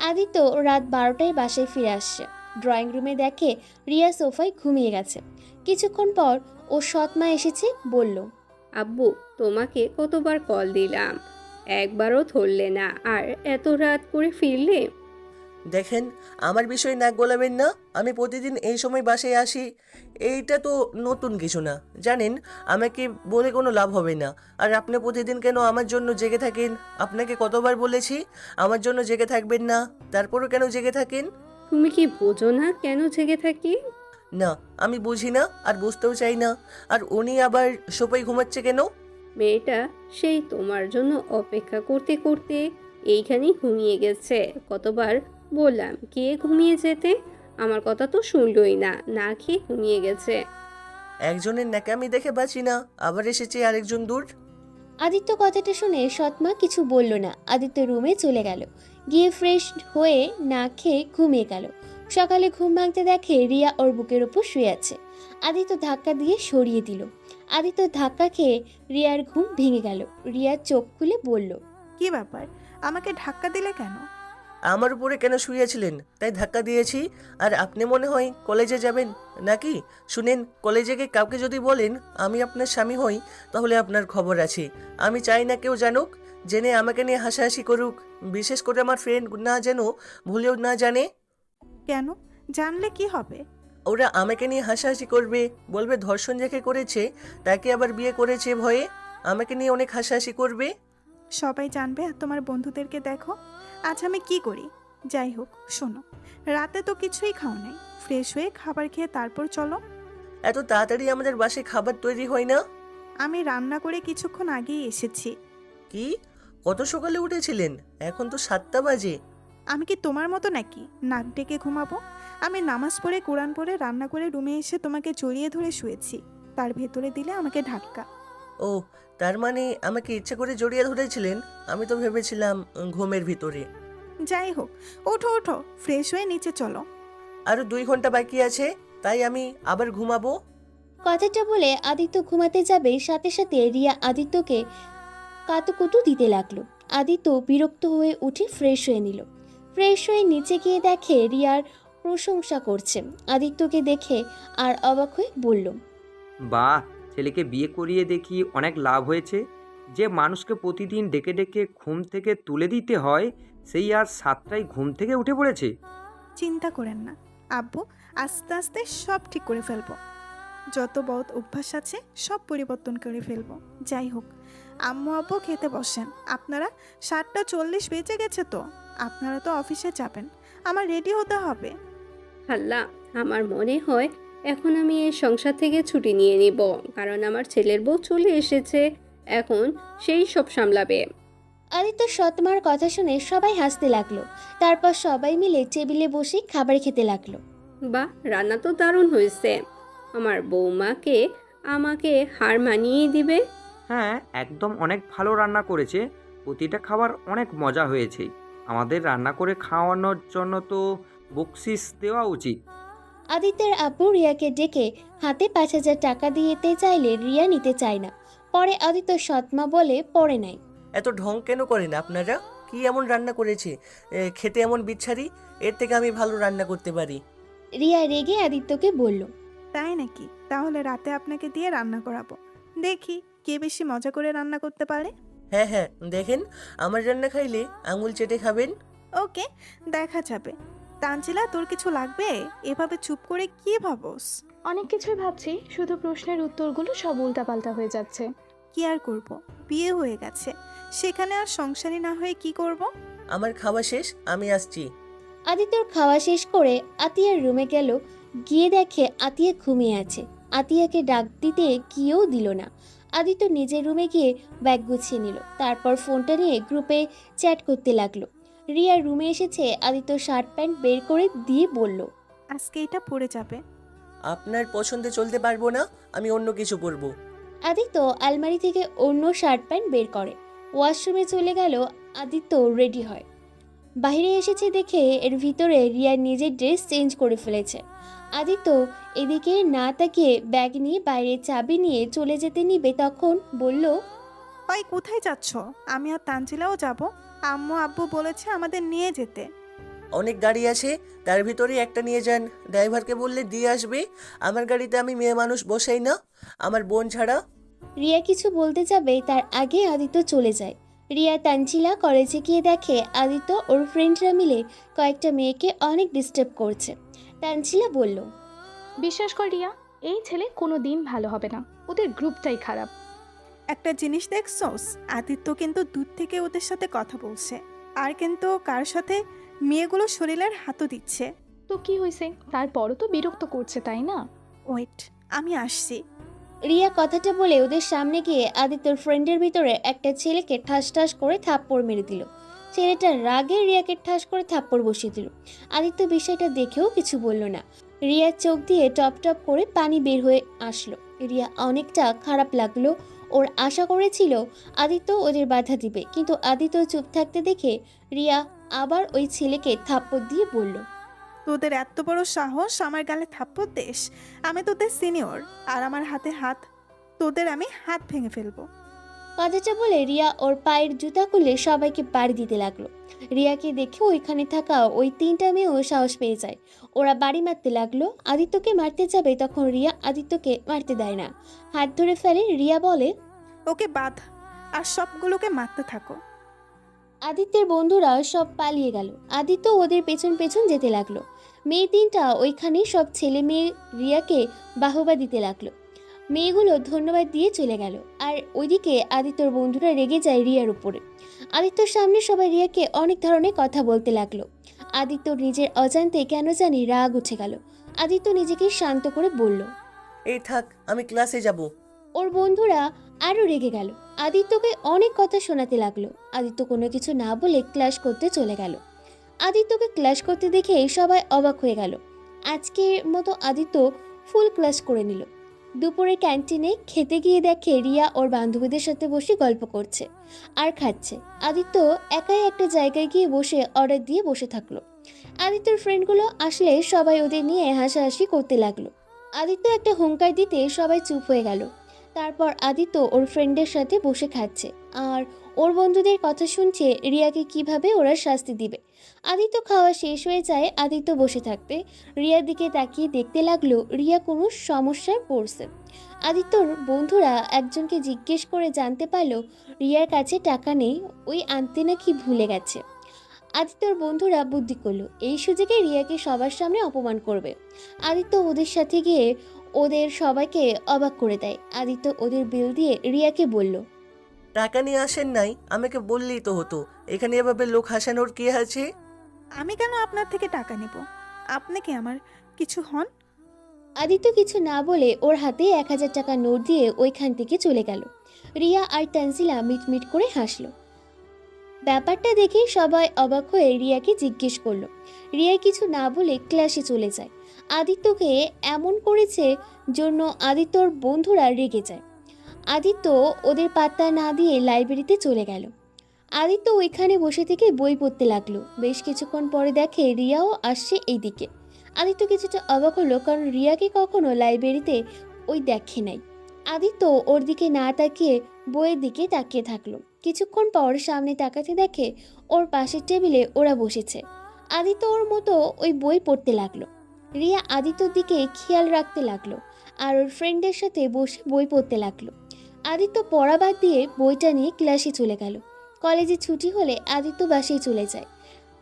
আদিত্য রাত 12টায় বাসায় ফিরে আসছে। ড্রয়িং রুমে দেখে রিয়া সোফায় ঘুমিয়ে গেছে। কিছুক্ষণ পর ও সৎমা এসেছে, বলল। আব্বু তোমাকে কতবার কল দিলাম, একবারও ধরলে না, আর এত রাত করে ফিরলে। দেখেন, আমার বিষয়ে নাক গলাবেন না। আমি প্রতিদিন এই সময় বাসায় আসি, এইটা তো নতুন কিছু না। জানেন, আমাকে বলে কোনো লাভ হবে না। আর আপনি প্রতিদিন কেন আমার জন্য জেগে থাকেন? আপনাকে কতবার বলেছি আমার জন্য জেগে থাকবেন না, তারপরও কেন জেগে থাকেন? তুমি কি বোঝো না কেন জেগে থাকি? না, আমি বুঝি না, আর বুঝতেও চাই না। আর উনি আবার সোফায় ঘুমাচ্ছে কেন? মেয়েটা সেই তোমার জন্য অপেক্ষা করতে করতে এইখানেই ঘুমিয়ে গেছে। কতবার বললাম কে ঘুমিয়ে যেতে, আমার কথা তো শুনলই না, না খেয়ে ঘুমিয়ে গেছে। একজনের ন্যাকামি দেখে বাঁচি না, আবার এসেছে আরেকজন দূর। আদিত্য কথাটা শুনে সৎমা কিছু বলল না। আদিত্য রুমে চলে গেল, গিয়ে ফ্রেশ হয়ে না খেয়ে ঘুমিয়ে গেল। সকালে ঘুম ভাঙতে দেখে রিয়া ওর বুকের ওপর শুয়ে আছে। আদিত্য ধাক্কা দিয়ে সরিয়ে দিল। আদিত্য ধাক্কা খেয়ে রিয়ার ঘুম ভেঙে গেল। রিয়া চোখ খুলে বলল, কি ব্যাপার, আমাকে ধাক্কা দিলে কেন? আমার উপরে কেন শুয়েছিলেন তাই ধাক্কা দিয়েছি। আর আপনি মনে হয় কলেজে যাবেন নাকি? শুনেন, কলেজে গিয়ে কাউকে যদি বলেন আমি আপনার স্বামী হই, তাহলে আপনার খবর আছে। আমি চাই না কেউ জানুক, জেনে আমাকে নিয়ে হাসাহাসি করুক। বিশেষ করে আমার ফ্রেন্ড না যেন ভুলেও না জানে। কেন? জানলে কি হবে? ওরা আমাকে নিয়ে হাসাহাসি করবে, বলবে ধর্ষণ যাকে করেছে তাকে আবার বিয়ে করেছে ভয়ে। আমাকে নিয়ে অনেক হাসাহাসি করবে। সবাই জানবে আর তোমার বন্ধুদেরকে দেখো। আজ আমি কি করি? যাই হোক, শোনো, রাতে তো কিছুই খাও নাই। ফ্রেশ হয়ে খাবার খেয়ে তারপর চলো। এত তাড়াতাড়ি আমাদের বাসায় খাবার তৈরি হয় না। আমি রান্না করে কিছুক্ষণ আগেই এসেছি। কি? কত সকালে উঠেছিলেন? এখন তো 7টা বাজে। আমি কি তোমার মতো নাকি নাক ডেকে ঘুমাবো? আমি নামাজ পড়ে কোরআন পড়ে রান্না করে রুমে এসে তোমাকে জড়িয়ে ধরে শুয়েছি, তার ভেতরে দিলে আমাকে ধাক্কা। ও, তার মানে আমাকে ইচ্ছে করে জড়িয়ে ধরেছিলেন? আমি তো ভেবেছিলাম ঘুমের ভিতরে। যাই হোক, ওঠো ওঠো, ফ্রেশ হয়ে নিচে চলো। আরো 2 ঘন্টা বাকি আছে, তাই আমি আবার ঘুমাবো। কথাটা বলে আদিত্য ঘুমাতে যাবে, সাথে সাথে রিয়া আদিত্যকে কাতুকুতু দিতে লাগলো। আদিত্য বিরক্ত হয়ে উঠে ফ্রেশ হয়ে নিল। ফ্রেশ হয়ে নিচে গিয়ে দেখে রিয়ার প্রশংসা করছে। আদিত্যকে দেখে আর অবাক হয়ে বলল, বাহ, ছেলেকে বিয়ে করিয়ে দেখি অনেক লাভ হয়েছে। যে মানুষকে প্রতিদিন ডেকে ডেকে ঘুম থেকে তুলে দিতে হয়, সেই আজ 7টায় ঘুম থেকে উঠে পড়েছে। চিন্তা করেন না আব্বু, আস্তে আস্তে সব ঠিক করে ফেলবো। যত বদ অভ্যাস আছে সব পরিবর্তন করে ফেলবো। যাই হোক, আম্মু আব্বু খেতে বসেন। আপনারা 7:40 বেজে গেছে তো, আপনারা তো অফিসে যাবেন, আমার রেডি হতে হবে। আল্লাহ, আমার মনে হয় এখন আমি এই সংসার থেকে ছুটি নিয়ে নিব, কারণ আমার ছেলের বউ চলে এসেছে, এখন সেই সব সামলাবে। আদিত্য সৎমার কথা শুনে সবাই হাসতে লাগলো। তারপর সবাই মিলে টেবিলে বসে খাবার খেতে লাগলো। বাহ, রান্না তো দারুণ হয়েছে। আমার বৌমাকে আমাকে হার মানিয়ে দিবে। হ্যাঁ, একদম অনেক ভালো রান্না করেছে। প্রতিটা খাবার অনেক মজা হয়েছে। আমাদের রান্না করে খাওয়ানোর জন্য তো বকশিস দেওয়া উচিত। আদিত্যের আব্বু রিয়াকে ডেকে হাতে 5,000 টাকা দিতে চাইলে রিয়া নিতে চায় না। পরে আদিত্য সৎমা বলে পড়ে নাই। এত ঢং কেন করেন আপনারা? কি এমন রান্না করেছে খেতে এমন বিচ্ছারি? এর থেকে আমি ভালো রান্না করতে পারি। রিয়া রেগে আদিত্যকে বলল, তাই নাকি? তাহলে রাতে আপনাকে দিয়ে রান্না করাবো, দেখি কে বেশি মজা করে রান্না করতে পারে। হ্যাঁ হ্যাঁ, দেখেন, আমার রান্না খাইলে আঙুল চেটে খাবেন। ওকে, দেখা যাবে। তানজিলা, তোর কিছু লাগবে? এভাবে চুপ করে কি ভাবস? অনেক কিছুই ভাবছি, শুধু প্রশ্নের উত্তরগুলো সব উল্টাপাল্টা হয়ে যাচ্ছে। কি আর করব, বিয়ে হয়ে গেছে, সেখানে আর সংসারী না হয়ে কি করব? আমার খাওয়া শেষ, আমি আসছি। আদিত্যর খাওয়া শেষ করে আতিয়ার রুমে গেল। গিয়ে দেখে আতিয়া ঘুমিয়ে আছে। আতিয়াকে ডাক দিতে গিয়েও দিল না। আদিত্য নিজের রুমে গিয়ে ব্যাগ গুছিয়ে নিল। তারপর ফোনটা নিয়ে গ্রুপে চ্যাট করতে লাগলো। রিয়া রুমে এসেছে, আদিত্য শার্ট প্যান্ট বের করে দিয়ে বলল, আজকে এটা পড়ে যাবে। আপনার পছন্দে চলতে পারবো না, আমি অন্য কিছু পরবো। আদিত্য আলমারি থেকে অন্য শার্ট প্যান্ট বের করে। ওয়াশরুমে চলে গেল। আদিত্য রেডি হয়। বাইরে এসেছে দেখে এর ভিতরে রিয়া নিজের ড্রেস চেঞ্জ করে ফেলেছে। আদিত্য এদিকে না তাকিয়ে ব্যাগ নিয়ে বাইরে চাবি নিয়ে চলে যেতে নিবে, তখন বলল, ওই কোথায় যাচ্ছ? আমি আর তানজিলাও যাব। আম্মু আব্বু বলেছে আমাদের নিয়ে যেতে। অনেক গাড়ি আছে, তার ভিতরে একটা নিয়ে যান। ড্রাইভারকে বললে দিয়ে আসবে। আমার গাড়িতে আমি মেয়ে মানুষ বসাই না, আমার বোন ছাড়া। রিয়া কিছু বলতে যাবে তার আগে আদিত্য চলে যায়। রিয়া তানজিলা কলেজে গিয়ে দেখে আদিত্য ওর ফ্রেন্ডরা মিলে কয়েকটা মেয়েকে অনেক ডিস্টার্ব করছে। তানজিলা বলল, বিশ্বাস কর রিয়া, এই ছেলে কোনো দিন ভালো হবে না, ওদের গ্রুপটাই খারাপ। একটা জিনিস দেখছোস, আদিত্য কিন্তু দূর থেকে ওদের সাথে কথা বলছে, আর কিন্তু কার সাথে মেয়েগুলো শরীরের হাতও দিচ্ছে। তো কি হয়েছে, তারপরও তো বিরক্ত করছে, তাই না? ওয়েট, আমি আসছি। রিয়া কথাটা বলে ওদের সামনে গিয়ে আদিত্যর ফ্রেন্ডের ভিতরে একটা ছেলেকে ঠাস ঠাস করে থাপ্পড় মেরে দিল। ছেলেটা রাগে রিয়াকে ঠাস করে থাপ্পড় বসিয়ে দিল। আদিত্য বিষয়টা দেখেও কিছু বলল না। রিয়ার চোখ দিয়ে টপ টপ করে পানি বের হয়ে আসলো। রিয়া অনেকটা খারাপ লাগলো। ওর আশা করেছিল আদিত্য ওদের বাধা দিবে, কিন্তু আদিত্য চুপ থাকতে দেখে রিয়া আবার ওই ছেলেকে থাপ্পড় দিয়ে বলল, তোদের এত বড় সাহস আমার গালে থাপ্পড় দেশ? আমি তোদের সিনিয়র, আর আমার হাতে হাত, তোদের আমি হাত ভেঙে ফেলবো। কথাটা বলে রিয়া ওর পায়ের জুতা খুলে সবাইকে বাড়ি দিতে লাগলো। রিয়াকে দেখে ওইখানে থাকা ওই 3টা মেয়েও সাহস পেয়ে যায়। ওরা বাড়ি মারতে লাগলো। আদিত্যকে মারতে যাবে, তখন রিয়া আদিত্যকে মারতে দেয় না, হাত ধরে ফেলে। রিয়া বলে, ওকে বাধ, আর সবগুলোকে মারতে থাকো। আদিত্যের বন্ধুরা সব পালিয়ে গেল। আদিত্য ওদের পেছন পেছন যেতে লাগলো। মেয়ে 3টা ওইখানে সব ছেলে মেয়ে রিয়াকে বাহবা দিতে লাগলো। মেয়েগুলো ধন্যবাদ দিয়ে চলে গেল। আর ওইদিকে আদিত্যর বন্ধুরা রেগে যায় রিয়ার উপরে। আদিত্যর সামনে সবাই রিয়াকে অনেক ধরনের কথা বলতে লাগলো। আদিত্য নিজের অজান্তে কেন জানি রাগ উঠে গেল। আদিত্য নিজেকে শান্ত করে বলল, এই থাক, আমি ক্লাসে যাব। ওর বন্ধুরা আরও রেগে গেল। আদিত্যকে অনেক কথা শোনাতে লাগলো। আদিত্য কোনো কিছু না বলে ক্লাস করতে চলে গেল। আদিত্যকে ক্লাস করতে দেখে সবাই অবাক হয়ে গেল। আজকের মতো আদিত্য ফুল ক্লাস করে নিল। দুপুরে ক্যান্টিনে খেতে গিয়ে দেখে রিয়া ওর বান্ধবীদের সাথে বসে গল্প করছে আর খাচ্ছে। আদিত্য একাই একটা জায়গায় গিয়ে বসে অর্ডার দিয়ে বসে থাকলো। আদিত্যর ফ্রেন্ডগুলো আসলে সবাই ওদের নিয়ে হাসাহাসি করতে লাগলো। আদিত্য একটা হুঙ্কার দিতে সবাই চুপ হয়ে গেল। তারপর আদিত্য ওর ফ্রেন্ডের সাথে বসে খাচ্ছে আর ওর বন্ধুদের কথা শুনছে রিয়াকে কিভাবে ওরা শাস্তি দিবে। আদিত্য খাওয়া শেষ হয়ে যায়। আদিত্য বসে থাকতে রিয়ার দিকে তাকিয়ে দেখতে লাগলো রিয়া কোনো সমস্যায় পড়ছে। আদিত্যর বন্ধুরা একজনকে জিজ্ঞেস করে জানতে পারলো রিয়ার কাছে টাকা নেই, ওই আনতে নাকি ভুলে গেছে। আদিত্যর বন্ধুরা বুদ্ধি করলো এই সুযোগে রিয়াকে সবার সামনে অপমান করবে। আদিত্য ওদের সাথে গিয়ে ওদের সবাইকে অবাক করে দেয়। আদিত্য ওদের বিল দিয়ে রিয়াকে বলল, টাকা নিয়ে আসেন নাই, আমাকে বললেই তো হতো। এখানে এভাবে লোক হাসানোর কি আছে? আমি কেন আপনার থেকে টাকা নেব? আপনি কি আমার কিছু হন? আদিত্য কিছু না বলে ওর হাতে 1000 টাকা নোট দিয়ে ওইখান থেকে চলে গেল। রিয়া আর তানজিলা মিটমিট করে হাসলো। ব্যাপারটা দেখে সবাই অবাক হয়ে রিয়াকে জিজ্ঞেস করলো। রিয়া কিছু না বলে ক্লাসে চলে যায়। আদিত্যকে এমন করেছে জন্য আদিত্যর বন্ধুরা রেগে যায়। আদিত্য ওদের পাত্তা না দিয়ে লাইব্রেরিতে চলে গেল। আদিত্য ওইখানে বসে থেকে বই পড়তে লাগলো। বেশ কিছুক্ষণ পরে দেখে রিয়াও আসছে এইদিকে। আদিত্য কিছুটা অবাক হলো, কারণ রিয়াকে কখনো লাইব্রেরিতে ওই দেখে নাই। আদিত্য ওর দিকে না তাকিয়ে বইয়ের দিকে তাকিয়ে থাকলো। কিছুক্ষণ পর সামনে তাকাতে দেখে ওর পাশের টেবিলে ওরা বসেছে। আদিত্য ওর মতো ওই বই পড়তে লাগলো। রিয়া আদিত্যর দিকে খেয়াল রাখতে লাগলো আর ওর ফ্রেন্ডের সাথে বসে বই পড়তে লাগলো। আদিত্য পড়া বাদ দিয়ে বইটা নিয়ে ক্লাসে চলে গেল। কলেজে ছুটি হলে আদিত্য বাসায় চলে যায়।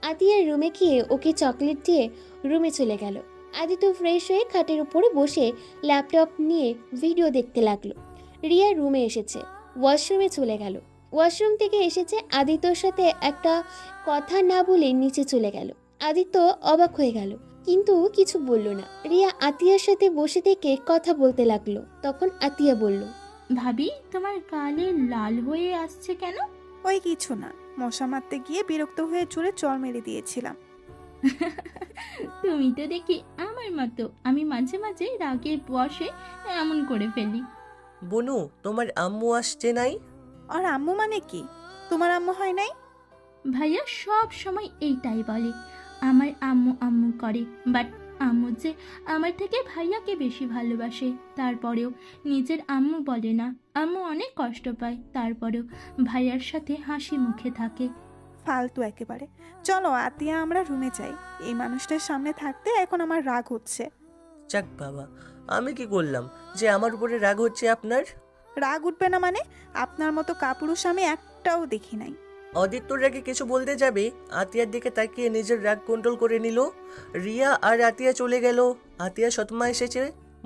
আতিয়ার রুমে গিয়ে ওকে চকলেট দিয়ে রুমে চলে গেল। আদিত্য ফ্রেশ হয়ে খাটের উপরে বসে ল্যাপটপ নিয়ে ভিডিও দেখতে লাগলো। রিয়া রুমে এসেছে, ওয়াশরুমে চলে গেল। ওয়াশরুম থেকে এসেছে, আদিত্যর সাথে একটা কথা না বলে নিচে চলে গেল। আদিত্য অবাক হয়ে গেল, কিন্তু কিছু বলল না। রিয়া আতিয়ার সাথে বসে থেকে কথা বলতে লাগলো। তখন আতিয়া বলল, ভাবি, তোমার গালে লাল হয়ে আসছে কেন? ওই কিছু না, মশা মারতে গিয়ে বিরক্ত হয়ে চুলে চড় মেরে দিয়েছিলাম। তুমি তো দেখি আমার মতো, আমি মাঝে মাঝে রাগের বশে এমন করে ফেলি। বনু, তোমার আম্মু আসছে নাই? আর আম্মু মানে কি? তোমার আম্মু হয় নাই? ভাইয়া সব সময় এইটাই বলে, আমার আম্মু আম্মু করে, বাট আম্মু যে আমার থেকে ভাইয়াকে বেশি ভালোবাসে, তারপরেও নিজের আম্মু বলে না। আম্মু অনেক কষ্ট পায়, তারপরেও ভাইয়ার সাথে হাসি মুখে থাকে। ফালতু একেবারে। চলো আতিয়া, আমরা রুমে যাই। এই মানুষটার সামনে থাকতে এখন আমার রাগ হচ্ছে। যাক বাবা, আমি কি করলাম যে আমার উপরে রাগ হচ্ছে আপনার? রাগ উঠবে না মানে? আপনার মতো কাপুরুষ আমি এক একটাও দেখি নাই। অদিত্যর রাগে কিছু বলতে যাবে, আতিয়ার দিকে তাকিয়ে নিজের রাগ কন্ট্রোল করে নিল। রিয়া আর আতিয়া চলে গেল। আতিয়া সৎমা এসেছে,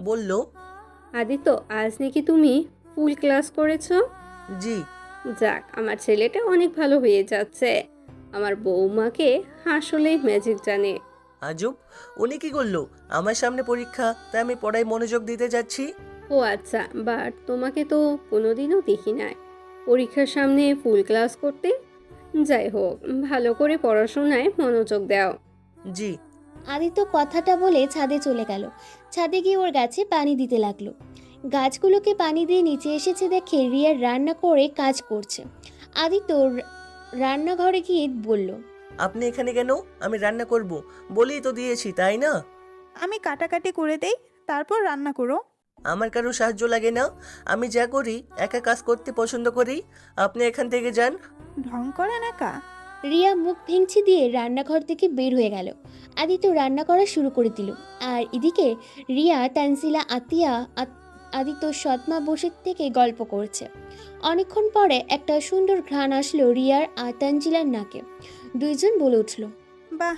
বলল, আদিত্য, আজ নাকি তুমি ফুল ক্লাস করেছো? জি। যাক, আমার ছেলেটা অনেক ভালো হয়ে যাচ্ছে। আমার বৌমাকে আসলেই ম্যাজিক জানে। আজব, উনি কি করলো? আমার সামনে পরীক্ষা, তাই আমি পড়ায় মনোযোগ দিতে যাচ্ছি। ও আচ্ছা, বাট তোমাকে তো কোনোদিনও দেখি নাই পরীক্ষার সামনে ফুল ক্লাস করতে। যাই হোক, ভালো করে পড়াশোনায় মনোযোগ দাও। জি। আদিত্য কথাটা বলে ছাদে চলে গেল। ছাদে গিয়ে ওর গাছে পানি দিতে লাগলো। গাছগুলোকে পানি দিয়ে নিচে এসেছে দেখে রিয়া রান্না করে কাজ করছে। আদিত্য রান্নাঘরে গিয়ে বলল, আপনি এখানে কেন? আমি রান্না করব বলেই তো দিয়েছি, তাই না? আমি কাটাকাটি করে দেই, তারপর রান্না করো। আমার কারো সাহায্য লাগে না। আমি যা করি একা কাজ করতে পছন্দ করি। আপনি এখান থেকে যান। ঢং করেন একা। রিয়া মুখ ভেঙচি দিয়ে রান্নাঘর থেকে বের হয়ে গেল। আদিত্য রান্না করা শুরু করে দিল। আর এদিকে রিয়া, তানজিলা, আদিত্য সৎমা বসে থেকে গল্প করছে। অনেকক্ষণ পরে একটা সুন্দর ঘ্রাণ আসলো রিয়ার আর তানজিলার নাকে। দুইজন বলে উঠল, বাহ,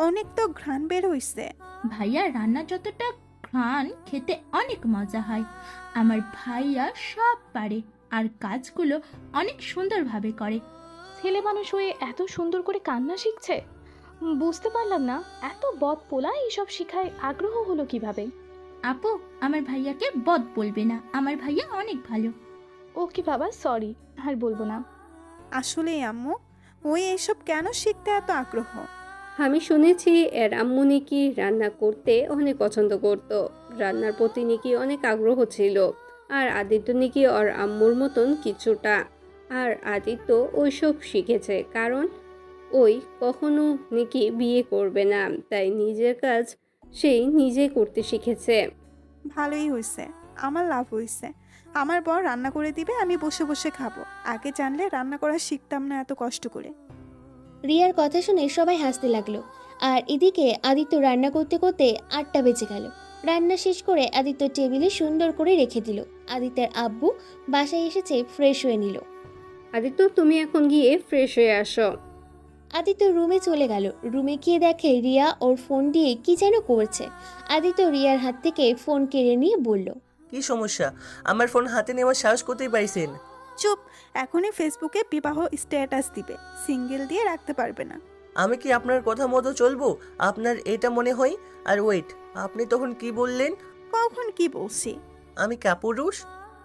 অনেক তো ঘ্রাণ বের হইছে। ভাইয়া রান্না যতটা ঘ্রাণ, খেতে অনেক মজা হয়। আমার ভাইয়া সব পারে আর কাজগুলো অনেক সুন্দরভাবে করে। ছেলে মানুষ হয়ে এত সুন্দর করে কান্না শিখছে, বুঝতে পারলাম না এত বদ পোলা এইসব শিখায় আগ্রহ হলো কিভাবে। আপু, আমার ভাইয়াকে বদ বলবে না, আমার ভাইয়া অনেক ভালো। ওকে বাবা, সরি, আর বলবো না। আসলেই আম্মু, ওই এসব কেন শিখতে এত আগ্রহ? আমি শুনেছি এর আম্মু নাকি রান্না করতে অনেক পছন্দ করত। রান্নার প্রতি নাকি অনেক আগ্রহ ছিল। আর আদিত্য নাকি ওর আম্মুর মতন কিছুটা। আর আদিত্য ওইসব শিখেছে কারণ ওই কখনো নাকি বিয়ে করবে না, তাই নিজের কাজ সেই নিজে করতে শিখেছে। ভালোই হয়েছে, আমার লাভ হয়েছে। আমার বর রান্না করে দিবে, আমি বসে বসে খাবো। আগে জানলে রান্না করা শিখতাম না এত কষ্ট করে। রিয়ার কথা শুনে সবাই হাসতে লাগলো। আর এদিকে আদিত্য রান্না করতে করতে 8টা বেজে গেল। রান্না শেষ করে আদিত্য টেবিলে সুন্দর করে রেখে দিল। আদিত্যের আব্বু বাসায় এসেছে, ফ্রেশ হয়ে নিল। আদিত্য, তুমি এখন গিয়ে ফ্রেশ হয়ে আসো। আদিত্য রুমে চলে গেল। রুমে গিয়ে দেখে রিয়া ওর ফোন দিয়ে কি যেন করছে। আদিত্য রিয়ার হাত থেকে ফোন কেড়ে নিয়ে বলল, কি সমস্যা? আমার ফোন হাতে নেওয়ার সাহস কোথায় পাইছেন? চুপ, এখনই ফেসবুকে বিবাহ স্ট্যাটাস দিবে, সিঙ্গেল দিয়ে রাখতে পারবে না। আমি কি আপনার কথা মতো চলবো? আপনার এটা মনে হয়? আর ওয়েট, আপনি তখন কি বললেন? কখন কি বলছি? আমি কাপুরুষ?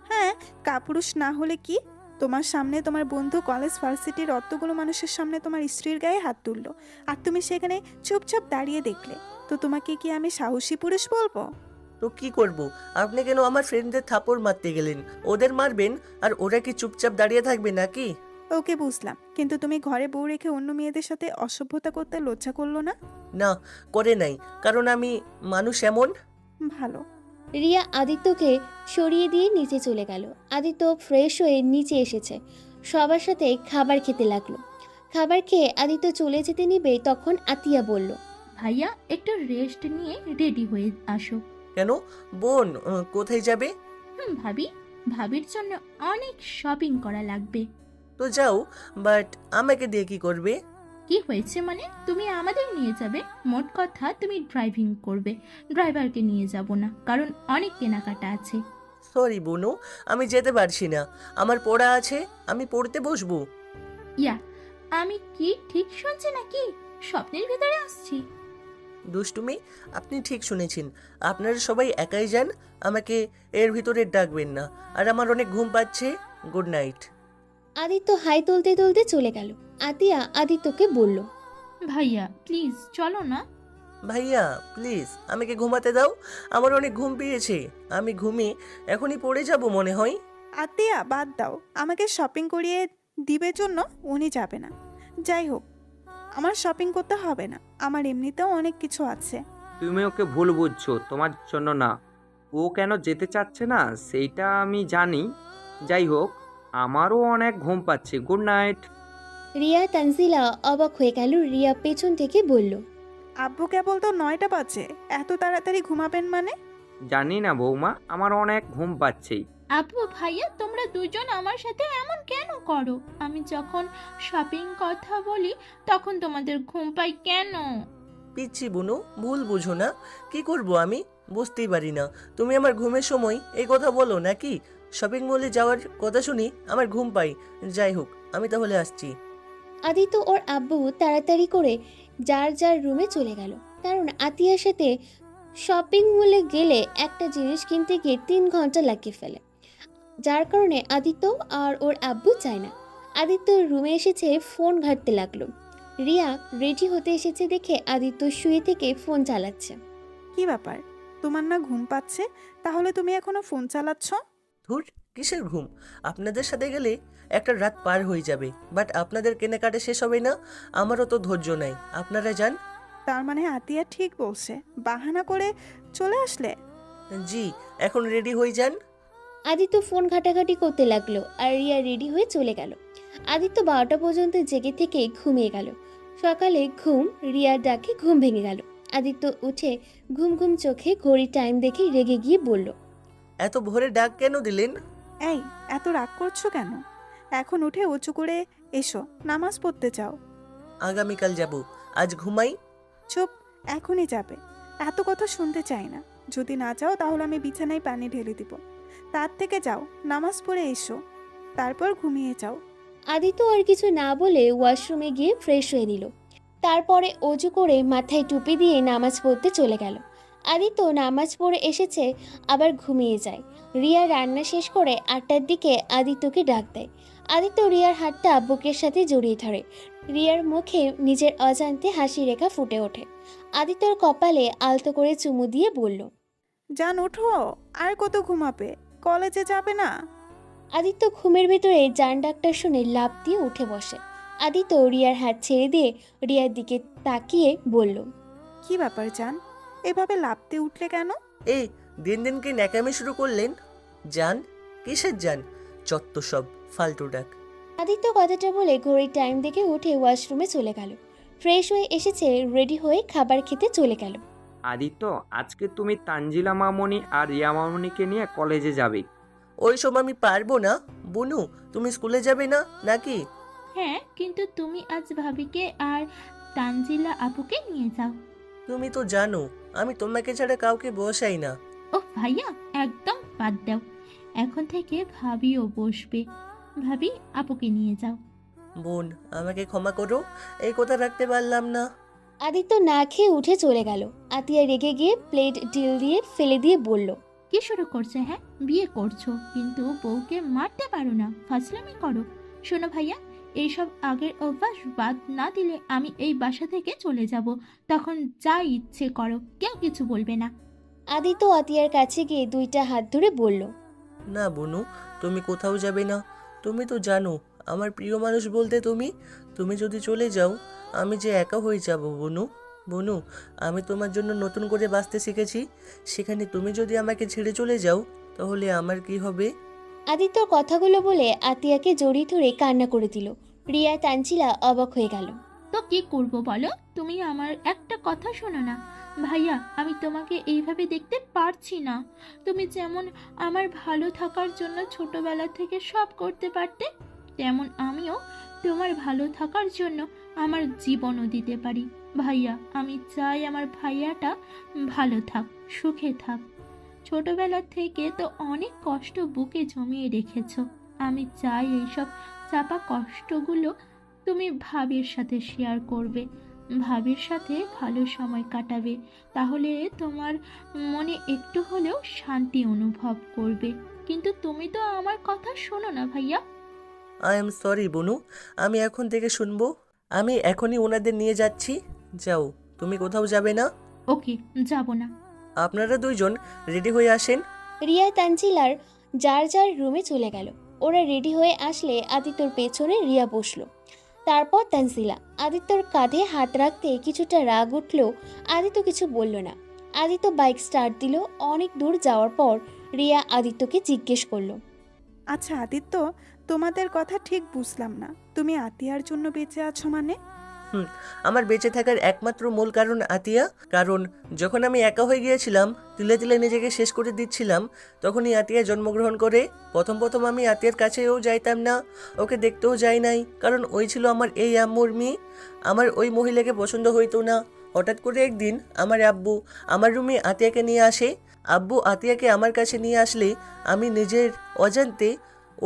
হ্যাঁ, কাপুরুষ না হলে কি? তোমার সামনে তোমার বন্ধু কলেজ ভার্সিটির অতগুলো মানুষের সামনে তোমার স্ত্রীর গায়ে হাত তুললো, আর তুমি সেখানে চুপচাপ দাঁড়িয়ে দেখলে, তো তোমাকে কি আমি সাহসী পুরুষ বলবো? তো কি করব? আপনি কেন আমার ফ্রেন্ডদের থাপড় মারতে গেলেন? ওদের মারবেন আর ওরা কি চুপচাপ দাঁড়িয়ে থাকবে নাকি? ওকে বুঝলাম, কিন্তু তুমি ঘরে বউ রেখে অন্য মেয়েদের সাথে অসভ্যতা করতে লজ্জা করলো না? না, করে নাই, কারণ আমি মানুষ এমন। ভালো। রিয়া আদিত্যকে সরিয়ে দিয়ে নিচে চলে গেল। আদিত্য ফ্রেশ হয়ে নিচে এসেছে, সবার সাথে খাবার খেতে লাগলো। খাবার খেয়ে আদিত্য চলে যেতে নিবে, তখন আতিয়া বলল, ভাইয়া একটু রেস্ট নিয়ে রেডি হয়ে আসো। কেন? বোন কোথায় যাবে? ভাবি, ভাবির জন্য অনেক শপিং করা লাগবে। তো যাও, বাট আমাকে দিয়ে কি করবে? কি হয়েছে মানে? তুমি আমাদের নিয়ে যাবে, মোট কথা তুমি ড্রাইভিং করবে। ড্রাইভারকে নিয়ে যাব না, কারণ অনেক কেনাকাটা আছে। সরি বোনু, আমি যেতে পারছি না। আমার পড়া আছে, আমি পড়তে বসবো। ইয়া, আমি কি ঠিক শুনছি নাকি স্বপ্নের ভিতরে আসছি? দুষ্টুমি, আপনি ঠিক শুনেছেন। আপনারা সবাই একাই যান, আমাকে এর ভিতরে ডাকবেন না। আর আমার অনেক ঘুম পাচ্ছে। Good night. আদিত্য হাই তুলতে তুলতে চলে গেল। আতিয়া আদিত্যকে বলল, ভাইয়া প্লিজ চলো না। ভাইয়া প্লিজ আমাকে ঘুমাতে দাও, আমার অনেক ঘুম পেয়েছে। আমি ঘুমিয়ে এখনই পড়ে যাব মনে হয়। আতিয়া বাদ দাও, আমাকে শপিং করিয়ে দিবে জন্য উনি যাবে না। যাই হোক, আমার শপিং করতে হবে না, আমার এমনিতেও অনেক কিছু আছে। তুমি ওকে ভুল বুঝছো, তোমার জন্য না। ও কেন যেতে চাচ্ছে না সেইটা আমি জানি। যাই হোক, আমারও অনেক ঘুম পাচ্ছে। Good night. রিয়া তানজিলা অবাক হয়ে গেল। রিয়া পেছন থেকে বলল, আব্বু কেবল তো 9টা বাজে, এত তাড়াতাড়ি ঘুমাবেন মানে? জানি না বৌমা, আমার অনেক ঘুম পাচ্ছেই। আপু ভাইয়া তোমরা দুজন আমার সাথে এমন কেন করো? আমি যখন শপিং কথা বলি তখন তোমাদের ঘুম পায় কেন? পিচ্ছি বুনু, ভুল বুঝো না। কি করব আমি বুঝতেই পারি না। তুমি আমার ঘুমের সময় এই কথা বলো নাকি? শপিং মলে যাওয়ার কথা শুনি আমার ঘুম পাই। যাই হোক, আমি তাহলে আসছি। আদিত্য ওর আব্বু তাড়াতাড়ি করে যার যার রুমে চলে গেল, কারণ আতিয়ার সাথে শপিং মলে গেলে একটা জিনিস কিনতে গিয়ে 3 ঘন্টা লাগিয়ে ফেলে, যার কারণে আদিত্য আর ওর আব্বু চায় না। আদিত্য রুমে এসেছে, ফোন ঘাঁটতে লাগলো। রিয়া রেডি হতে এসেছে দেখে আদিত্য শুয়ে থেকে ফোন চালাচ্ছে। কি ব্যাপার, তোমার না ঘুম পাচ্ছে? তাহলে তুমি এখনো ফোন চালাচ্ছ? ধুর, কিসের ঘুম? আপনাদের সাথে গেলে একটা রাত পার হয়ে যাবে, বাট আপনাদের কেনাকাটা শেষ হবে না। আমারও তো ধৈর্য নাই। আপনারা যান। তার মানে আতিয়া ঠিক বলছে, বাহানা করে চলে আসলে? জি, এখন রেডি হয়ে যান। আদিত্য ফোন ঘাটাঘাটি করতে লাগলো আর রিয়া রেডি হয়ে চলে গেল। আদিত্য 12টা পর্যন্ত জেগে থেকে ঘুমিয়ে গেল। সকালে রিয়ার ডাকে ঘুম ভেঙে গেল। আদিত্য উঠে ঘুম ঘুম চোখে ঘড়ি টাইম দেখে রেগে গিয়ে বলল, এত ভোরে ডাক কেন দিলেন? এই, এত রাগ করছো কেন? এখন উঠে উঁচু করে এসো, নামাজ পড়তে যাও। আগামীকাল যাব, আজ ঘুমাই। চুপ, এখনই যাবে? এত কথা শুনতে চাই না। যদি না যাও তাহলে আমি বিছানায় পানি ঢেলে দিব। তার থেকে যাও, নামাজ পড়ে এসো, তারপর ঘুমিয়ে যাও। আদিত্য আর কিছু না বলে ওয়াশরুমে গিয়ে ফ্রেশ হয়ে নিল। তারপরে অজু করে মাথায় টুপি দিয়ে নামাজ পড়তে চলে গেল। আদিত্য নামাজ পড়ে এসেছে, আবার ঘুমিয়ে যায়। রিয়া রান্না শেষ করে 8টার দিকে আদিত্যকে ডাক দেয়। আদিত্য রিয়ার হাতটা বুকের সাথে জড়িয়ে ধরে। রিয়ার মুখে নিজের অজান্তে হাসি রেখা ফুটে ওঠে। আদিত্যর কপালে আলতো করে চুমু দিয়ে বলল, জান ওঠো, আর কত ঘুমাবে? কলেজে যাবে না? আদিত্য ঘুমের ভেতরে জান ডাক্তার শুনে লাফ দিয়ে উঠে বসে। আদিত্য রিয়ার হাত ছেড়ে দিয়ে রিয়ার দিকে তাকিয়ে বলল, কি ব্যাপার জান, এভাবে লাফতে উঠলে কেন? এই দিন দিন কি ন্যাকামি শুরু করলেন? যান? কিসের যান? চত্ব সব ফালতু ডাক। আদিত্য কথাটা বলে ঘড়ির টাইম দেখে উঠে ওয়াশরুমে চলে গেল। ফ্রেশ হয়ে এসেছে, রেডি হয়ে খাবার খেতে চলে গেল। আদিত্য, আজকে তুমি তানজিলা মামনি আর রিয়া মামনিকে নিয়ে কলেজে যাবে। ওই সময় আমি পারবো না। বুনু, তুমি স্কুলে যাবে না নাকি? হ্যাঁ, কিন্তু তুমি আজ ভাবিকে আর তানজিলা আপুকে নিয়ে যাও। তুমি তো জানো আমি তোমাকে ছাড়া কাউকে বসাই না। ও ভাইয়া, একদম বাদ দাও। এখন থেকে ভাবিও বসবে। ভাবি, আপুকে নিয়ে যাও। বোন, আমাকে ক্ষমা করো, এই কথা রাখতে পারলাম না। আদিত্য না খেয়ে উঠে চলে গেল। আতিয়া রেগে গিয়ে প্লেট ডিল দিয়ে ফেলে দিয়ে বলল, কি শুরু করছে? হ্যাঁ, বিয়ে করছো কিন্তু বউকে মারতে পারো না, ফাজলামি করো। শোনো ভাইয়া, এইসব আগের অভ্যাস বাদ না দিলে আমি এই বাসা থেকে চলে যাব। তখন যা ইচ্ছে করো, কেউ কিছু বলবে না। আদিত্য আতিয়ার কাছে গিয়ে 2টা হাত ধরে বলল, না বুনু, তুমি কোথাও যাবে না। তুমি তো জানো আমার প্রিয় মানুষ বলতে তুমি। তুমি যদি চলে যাও আমি যে একা হয়ে যাব বুনু। বুনু, আমি তোমার জন্য নতুন করে বাঁচতে শিখেছি। সেখানে তুমি যদি আমাকে ছেড়ে চলে যাও তাহলে আমার কি হবে? আদিত্যর কথাগুলো বলে আতিয়াকে জড়িয়ে ধরে কান্না করে দিল। রিয়া তানজিলা অবাক হয়ে গেল। তো কি করব বলো? তুমি আমার একটা কথা শোনো না। ভাইয়া, আমি তোমাকে এইভাবে দেখতে পারছি না। তুমি যেমন আমার ভালো থাকার জন্য ছোটবেলা থেকে সব করতে পারতে, তেমন আমিও তোমার ভালো থাকার জন্য আমার জীবনও দিতে পারি। ভাইয়া, আমি চাই আমার ভাইয়াটা ভালো থাক, সুখে থাক। ছোটবেলা থেকে তো অনেক কষ্ট বুকে জমিয়ে রেখেছো। আমি চাই এইসব চাপা কষ্টগুলো তুমি ভাবির সাথে শেয়ার করবে, ভাবির সাথে ভালো সময় কাটাবে। তাহলে তোমার মনে একটু হলেও শান্তি অনুভব করবে। কিন্তু তুমি তো আমার কথা শোনো না ভাইয়া। আই এম সরি বুনু, আমি এখন থেকে শুনবো। আমি এখনই ওনাদের নিয়ে যাচ্ছি। যাও, তুমি কোথাও যাবে না। ওকে, যাব না। আপনারা দুইজন রেডি হয়ে আসেন। রিয়া তানজিলার যার যার রুমে চলে গেল। ওরা রেডি হয়ে আসলে আদিত্যর পেছনে রিয়া বসলো। তারপর তানজিলা আদিত্যর কাঁধে হাত রাখতে কিছুটা রাগ উঠলেও আদিত্য কিছু বলল না। আদিত্য বাইক স্টার্ট দিল। অনেক দূর যাওয়ার পর রিয়া আদিত্যকে জিজ্ঞেস করলো, আচ্ছা আদিত্য, তোমাদের কথা ঠিক বুঝলাম না। তুমি আতিয়ার জন্য বেঁচে আছো মানে? আমার বেঁচে থাকার একমাত্র মূল কারণ আতিয়া। কারণ যখন আমি একা হয়ে গিয়েছিলাম, তিলে তিলে নিজেকে শেষ করে দিচ্ছিলাম, তখনই আতিয়া জন্মগ্রহণ করে। প্রথম প্রথম আমি আতিয়ার কাছেও যাইতাম না, ওকে দেখতেও যাই নাই, কারণ ওই ছিল আমার এই আম্মুর মেয়ে। আমার ওই মহিলাকে পছন্দ হইতো না। হঠাৎ করে একদিন আমার আব্বু আমার রুমে আতিয়াকে নিয়ে আসে। আব্বু আতিয়াকে আমার কাছে নিয়ে আসলে আমি নিজের অজান্তে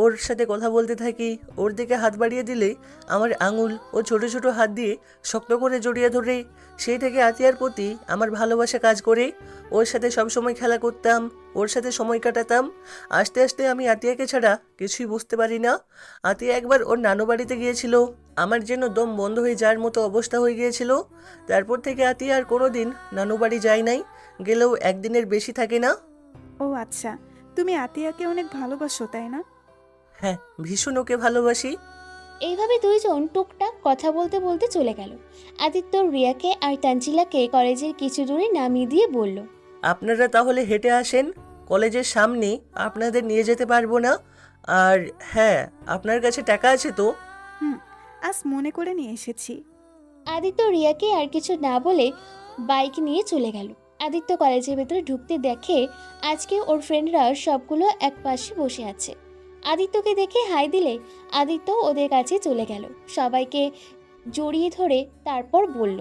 ওর সাথে কথা বলতে থাকি। ওর দিকে হাত বাড়িয়ে দিলে আমার আঙুল ও ছোট ছোট হাত দিয়ে শক্ত করে জড়িয়ে ধরে। সেই থেকে আতিয়ার প্রতি আমার ভালোবাসা কাজ করে। ওর সাথে সবসময় খেলা করতাম, ওর সাথে সময় কাটাতাম। আস্তে আস্তে আমি আতিয়াকে ছাড়া কিছুই বুঝতে পারি না। আতিয়া একবার ওর নানু বাড়িতে গিয়েছিল, আমার যেন দম বন্ধ হয়ে যাওয়ার মতো অবস্থা হয়ে গিয়েছিল। তারপর থেকে আতিয়া আর কোনো দিন নানু বাড়ি যায় নাই, গেলেও একদিনের বেশি থাকে না। ও আচ্ছা, তুমি আতিয়াকে অনেক ভালোবাসো তাই না? হ্যাঁ, ভীষণ ওকে ভালোবাসি। এইভাবে দুইজন টুকটাক কথা বলতে বলতে চলে গেল। আদিত্য রিয়াকে আর তানজিলাকে কলেজের কিছু দূরে নামিয়ে দিয়ে বলল, আপনারা তাহলে হেঁটে আসেন, কলেজের সামনে আপনাদের নিয়ে যেতে পারবো না। আর হ্যাঁ, আপনার কাছে টাকা আছে তো? আজ মনে করে নিয়ে এসেছি। আদিত্য রিয়াকে আর কিছু না বলে বাইক নিয়ে চলে গেল। আদিত্য কলেজের ভেতরে ঢুকতে দেখে আজকে ওর ফ্রেন্ডরা সবগুলো এক পাশে বসে আছে। আদিত্যকে দেখে হাই দিলে আদিত্য ওদের কাছে চলে গেল, সবাইকে জড়িয়ে ধরে তারপর বলল,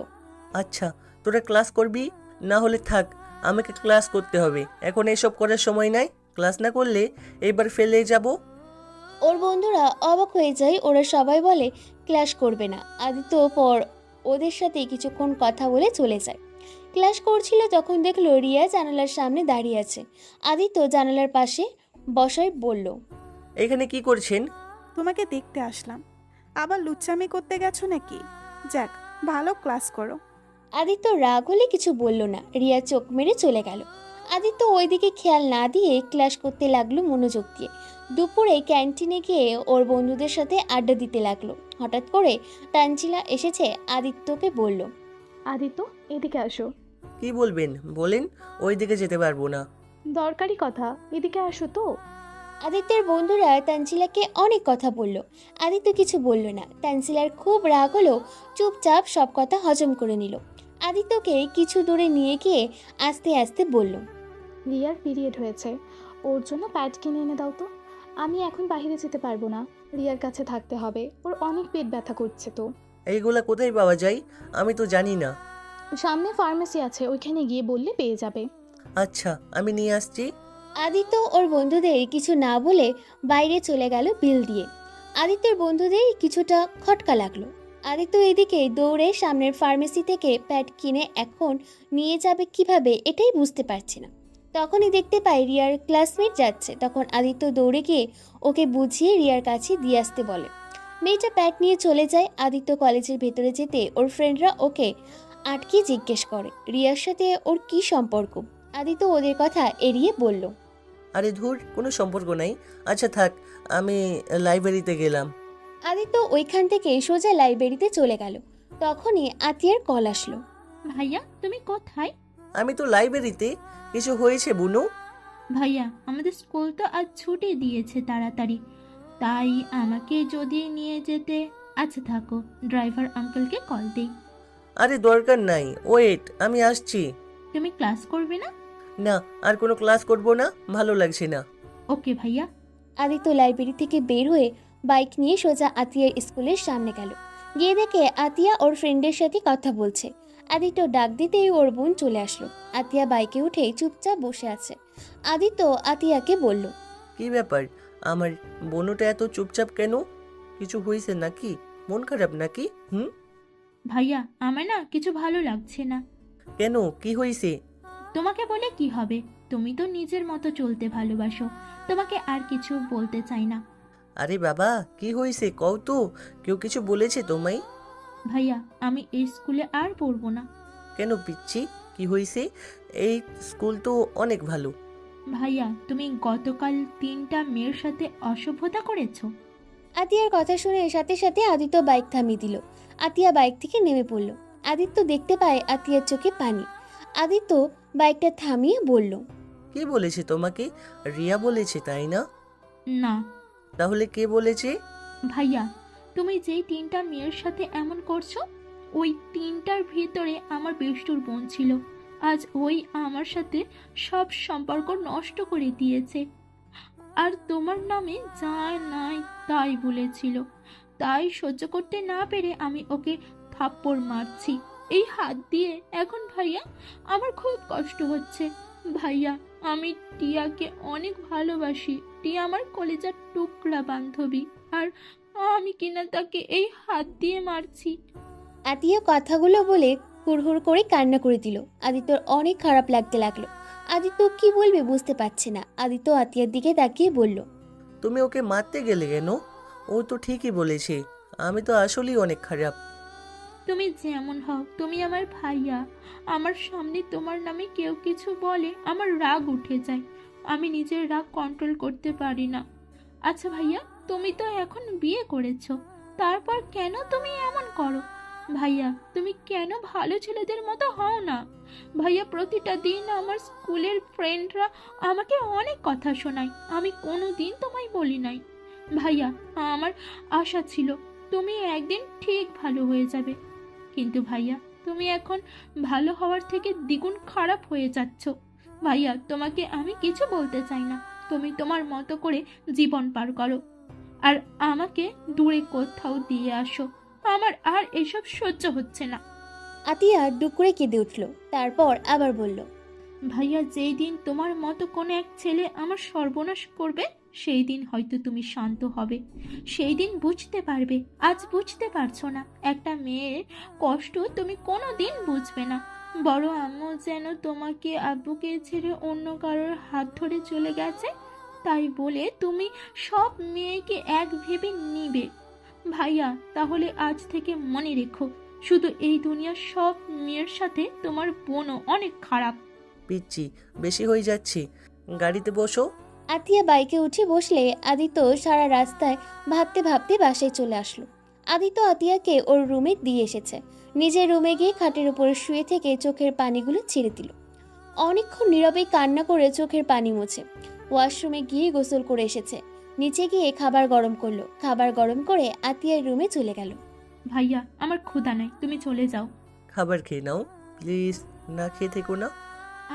আচ্ছা, তোরা ক্লাস করবি? না হলে থাক, আমাকে ক্লাস করতে হবে। এখন এসব করার সময় নাই, ক্লাস না করলে এইবার ফেলে যাব। ওর বন্ধুরা অবাক হয়ে যায়। ওরা সবাই বলে ক্লাস করবে না। আদিত্য পর ওদের সাথে কিছুক্ষণ কথা বলে চলে যায়। ক্লাস করছিল তখন দেখলো রিয়া জানালার সামনে দাঁড়িয়ে আছে। আদিত্য জানালার পাশে বসায় বলল, এখানে কি করছেন? তোমাকে দেখতে আসলাম। আবার লুচ্চামি করতে গেছো নাকি? যাক, ভালো ক্লাস করো। আদিত্য রাগ হলে কিছু বলল না। রিয়া চোখ মেরে চলে গেল। আদিত্য ওইদিকে খেয়াল না দিয়ে ক্লাস করতে লাগলো মনোযোগ দিয়ে। দুপুরে ক্যান্টিনে গিয়ে ওর বন্ধুদের সাথে আড্ডা দিতে লাগলো। হঠাৎ করে তানজিলা এসেছে, আদিত্যকে বলল, আদিত্য, এদিকে আসো। কি বলবেন বলেন, ওই দিকে যেতে পারবো না। দরকারি কথা, এদিকে আসো তো। আদিত্যের বন্ধুরা তানজিলাকে অনেক কথা বলল। আদিত্য কিছু বলল না। তানজিলার খুব রাগ হলো, চুপচাপ সব কথা হজম করে নিল। আদিত্যকে কিছু দূরে নিয়ে গিয়ে আস্তে আস্তে বলল, রিয়ার পিরিয়ড হয়েছে, ওর জন্য প্যাড কিনে এনে দাও তো। আমি এখন বাইরে যেতে পারবো না, রিয়ার কাছে থাকতে হবে, ওর অনেক পেট ব্যথা করছে তো। এইগুলা কোথায় পাওয়া যায়? আমি তো জানি না। সামনে ফার্মেসি আছে, ওইখানে গিয়ে বললে পেয়ে যাবে। আচ্ছা, আমি নিয়ে আসছি। আদিত্য ওর বন্ধুদের কিছু না বলে বাইরে চলে গেল বিল দিয়ে। আদিত্যের বন্ধুদের কিছুটা খটকা লাগলো। আদিত্য এদিকে দৌড়ে সামনের ফার্মেসি থেকে প্যাড কিনে এখন নিয়ে যাবে কিভাবে, এটাই বুঝতে পারছে না। তখনই দেখতে পায় রিয়ার ক্লাসমেট যাচ্ছে। তখন আদিত্য দৌড়ে গিয়ে ওকে বুঝিয়ে রিয়ার কাছে দিয়ে আসতে বলে। মেয়েটা প্যাড নিয়ে চলে যায়। আদিত্য কলেজের ভেতরে যেতে ওর ফ্রেন্ডরা ওকে আটকে জিজ্ঞেস করে রিয়ার সাথে ওর কি সম্পর্ক। আদিত্য ওদের কথা এড়িয়ে বলল, আরে ধুর, কোনো সম্পর্ক নাই। আচ্ছা থাক, আমি লাইব্রেরিতে গেলাম। আদিত্য ওইখান থেকে সোজা লাইব্রেরিতে চলে গেল। তখনই আতিয়ার কল আসলো। ভাইয়া তুমি কোথায়? আমি তো লাইব্রেরিতে। কিছু হয়েছে বুনু? ভাইয়া আমাদের স্কুল তো আজ ছুটি দিয়েছে তাড়াতাড়ি, তাই আমাকে যদি নিয়ে যেতে। আচ্ছা থাকো, ড্রাইভার আঙ্কেলকে কল দিই। আরে দরকার নাই, ওয়েট, আমি আসছি। তুমি ক্লাস করবে না? না, আর কোনো ক্লাস করব না, ভালো লাগছে না। ওকে ভাইয়া। আদিত্য লাইব্রেরি থেকে বের হয়ে বাইক নিয়ে সোজা আতিয়ার স্কুলের সামনে গেল। গিয়ে দেখে আতিয়া ওর ফ্রেন্ডের সাথে কথা বলছে। আদিত্য ডাক দিতেই ওর বোন চলে আসলো। আতিয়া বাইকে উঠে চুপচাপ বসে আছে। আদিত্য আতিয়াকে বলল, কি ব্যাপার, আমার বোনটা এত চুপচাপ কেন? কিছু হয়েছে নাকি? মন খারাপ নাকি? ভাইয়া আমার না কিছু ভালো লাগছে না। কেন, কি হয়েছে? তোমাকে বলে কি হবে, তুমি তো নিজের মতো চলতে ভালোবাসো, তোমাকে আর কিছু বলতে চাই না। আরে বাবা, কি হয়েছে কও তো, কেউ কিছু বলেছে তোমায়? ভাইয়া আমি এই স্কুলে আর পড়বো না। কেন পিচ্ছি, কি হয়েছে? এই স্কুল তো অনেক ভালো। ভাইয়া তুমি গতকাল 3টা মেয়ের সাথে অসভ্যতা করেছো। আতিয়ার কথা শুনে সাথে সাথে আদিত্য বাইক থামিয়ে দিল। আতিয়া বাইক থেকে নেমে পড়ল। আদিত্য দেখতে পায় আতিয়ার চোখে পানি। আদিত্য বাইকটা থামিয়ে বলল, কে বলেছে তোমাকে? রিয়া বলেছে তাই না? না তাহলে কে বলেছে? ভাইয়া, তুমি যেই 3টা মেয়ের সাথে এমন করছো, ওই তিনটার ভিতরে আমার বেষ্টুর বোন ছিল। আজ ওই আমার সাথে সব সম্পর্ক নষ্ট করে দিয়েছে, আর তোমার নামে যা নাই তাই বলেছিল। তাই সহ্য করতে না পেরে আমি ওকে থাপ্পড় মারছি এই হাত দিয়ে। এখন ভাইয়া আমার খুব কষ্ট হচ্ছে। ভাইয়া, আমি টিয়াকে অনেক ভালোবাসি। টিয়া আমার কলেজার টুকরা বান্ধবী, আর আমি কিনা তাকে এই হাত দিয়ে মারছি। আতিয়া কথাগুলো বলে হুড়হুড় করে কান্না করে দিল। আদিত্যর অনেক খারাপ লাগতে লাগলো। আদিত্য কি বলবে বুঝতে পারছে না। আদিত্য আতিয়ার দিকে তাকিয়ে বলল, তুমি ওকে মারতে গেলে কেন? ও তো ঠিকই বলেছে, আমি তো আসলেই অনেক খারাপ। তুমি যেমন হও, তুমি আমার ভাইয়া। আমার সামনে তোমার নামে কেউ কিছু বলে আমার রাগ উঠে যায়। আমি নিজের রাগ কন্ট্রোল করতে পারি না। আচ্ছা ভাইয়া, তুমি তো এখন বিয়ে করেছো, তারপর কেন তুমি এমন করো? ভাইয়া, তুমি কেন ভালো ছেলেদের মতো হও না? ভাইয়া, প্রতিটা দিন আমার স্কুলের ফ্রেন্ডরা আমাকে অনেক কথা শোনায়, আমি কোনো দিন তোমায় বলি নাই। ভাইয়া, আমার আশা ছিল তুমি একদিন ঠিক ভালো হয়ে যাবে, কিন্তু ভাইয়া তুমি এখন ভালো হওয়ার থেকে দ্বিগুণ খারাপ হয়ে যাচ্ছ। ভাইয়া, তোমাকে আমি কিছু বলতে চাই না, তুমি তোমার মতো করে জীবন পার করো, আর আমাকে দূরে কোথাও দিয়ে আসো। আমার আর এসব সহ্য হচ্ছে না। আতিয়া ডুক করে কেঁদে উঠল। তারপর আবার বলল, ভাইয়া, যেই দিন তোমার মতো কোনো এক ছেলে আমার সর্বনাশ করবে, সেই দিন হয়তো তুমি শান্ত হবে, সেই দিন বুঝতে পারবে। আজ বুঝতে পারছো না, একটা মেয়ের কষ্ট তুমি কোনো দিন বুঝবে না। বড় আম্মু যেন তোমাকে আব্বুকে ছেড়ে অন্য কারোর হাত ধরে চলে গেছে, তাই বলে তুমি সব মেয়েকে এক ভেবে নিবে। ভাইয়া, তাহলে আজ থেকে মনে রেখো, শুধু এই দুনিয়ার সব মেয়ের সাথে তোমার বোনও অনেক খারাপ। পিচ্ছি, বেশি হয়ে যাচ্ছি, গাড়িতে বসো। আতিয়া বাইকে উঠে বসলে আদিত্য সারা রাস্তায় ভাবতে ভাবতে বাসায় চলে আসলো। আদিত্য আতিয়াকে ওর রুমে দিয়ে এসেছে। নিজের রুমে গিয়ে খাটের উপরে শুয়ে থেকে চোখের পানিগুলো ছেড়ে দিল। অনেকক্ষণ নীরবে কান্না করে চোখের পানি মুছে ওয়াশরুমে গিয়ে গোসল করে এসেছে। নিচে গিয়ে খাবার গরম করলো। খাবার গরম করে আতিয়ার রুমে চলে গেল। ভাইয়া, আমার ক্ষুধা নাই, তুমি চলে যাও। খাবার খেয়ে নাও প্লিজ, না খেয়ে থেকো না।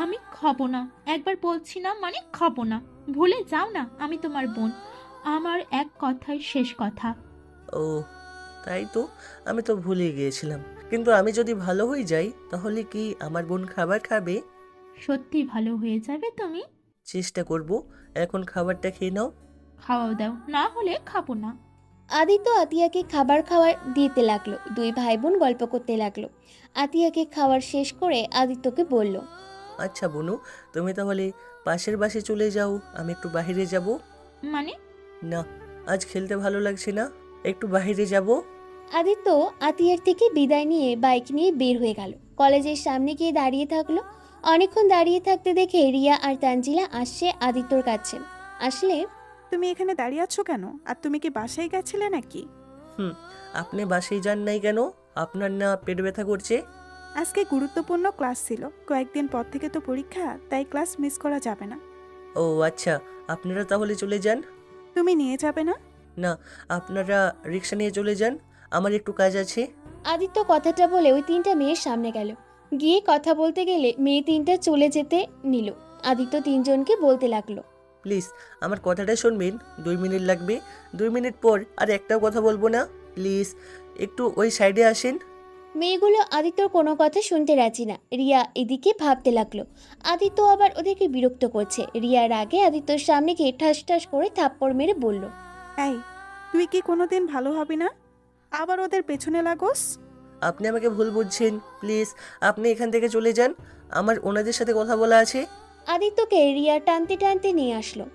আমি খাবো না, একবার বলছি না মানে খাবো না। ভুলে যাও না আমি তোমার বোন, আমার এক কথাই শেষ কথা। ও তাই তো, আমি তো ভুলে গিয়েছিলাম। কিন্তু আমি যদি ভালো হয়ে যাই তাহলে কি আমার বোন খাবার খাবে? সত্যি ভালো হয়ে যাবে তুমি? চেষ্টা করব। এখন খাবারটা খেয়ে নাও। খাওয়াও দাও, না হলে খাবো না। আদিত্য আতিয়াকে খাবার খাওয়ার দিতে লাগলো। দুই ভাই বোন গল্প করতে লাগলো। আতিয়াকে খাওয়ার শেষ করে আদিত্যকে বলল, আচ্ছা বনু, তুমি তাহলে পাশের বাসে চলে যাও, আমি একটু বাইরে যাব। মানে? না, আজ খেলতে ভালো লাগছে না, একটু বাইরে যাব। আদিত্য আতিয়ার থেকে বিদায় নিয়ে বাইক নিয়ে বের হয়ে গেল। কলেজের সামনে গিয়ে দাঁড়িয়ে থাকলো। অনেকক্ষণ দাঁড়িয়ে থাকতে দেখে রিয়া আর তানজিলা আসছে আদিত্যর কাছে। আসলে, তুমি এখানে দাঁড়িয়ে আছো কেন? আর তুমি কি বাসায় গেছিলে নাকি? আপনি বাসায় যান নাই কেন? আপনার না পেট ব্যথা করছে? আজকে গুরুত্বপূর্ণ ক্লাস ছিল, কয়েকদিন পর থেকে তো পরীক্ষা, তাই ক্লাস মিস করা যাবে না। ও আচ্ছা, আপনারা তাহলে চলে যান। তুমি নিয়ে যাবে না? না, আপনারা রিক্সা নিয়ে চলে যান, আমার একটু কাজ আছে। আদিত্য কথাটা বলে ওই তিনটা মেয়ের সামনে গেল। গিয়ে কথা বলতে গেলে মেয়ে তিনটা চলে যেতে নিল। আদিত্য তিনজনকে বলতে লাগলো, প্লিজ আমার কথাটা শুনবেন, 2 মিনিট লাগবে। 2 মিনিট পর আর একটাও কথা বলবো না, প্লিজ একটু ওই সাইডে আসেন। মেয়েগুলো আদিত্যর কোনো কথা শুনতে রাজি না। রিয়া এদিকে ভাবতে লাগলো আদিত্য আবার ওদেরকে বিরক্ত করছে। রিয়ার আগে আদিত্যর সামনে গিয়ে ঠাস ঠাস করে থাপ্পড় মেরে বলল, এই, তুই কি কোনোদিন ভালো হবি না? আবার ওদের পেছনে লাগোস। আপনি আমাকে ভুল বুঝছেন, প্লিজ আপনি এখান থেকে চলে যান, আমার ওনাদের সাথে কথা বলা আছে। আদিত্যকে রিয়া টানতে টানতে নিয়ে আসলো।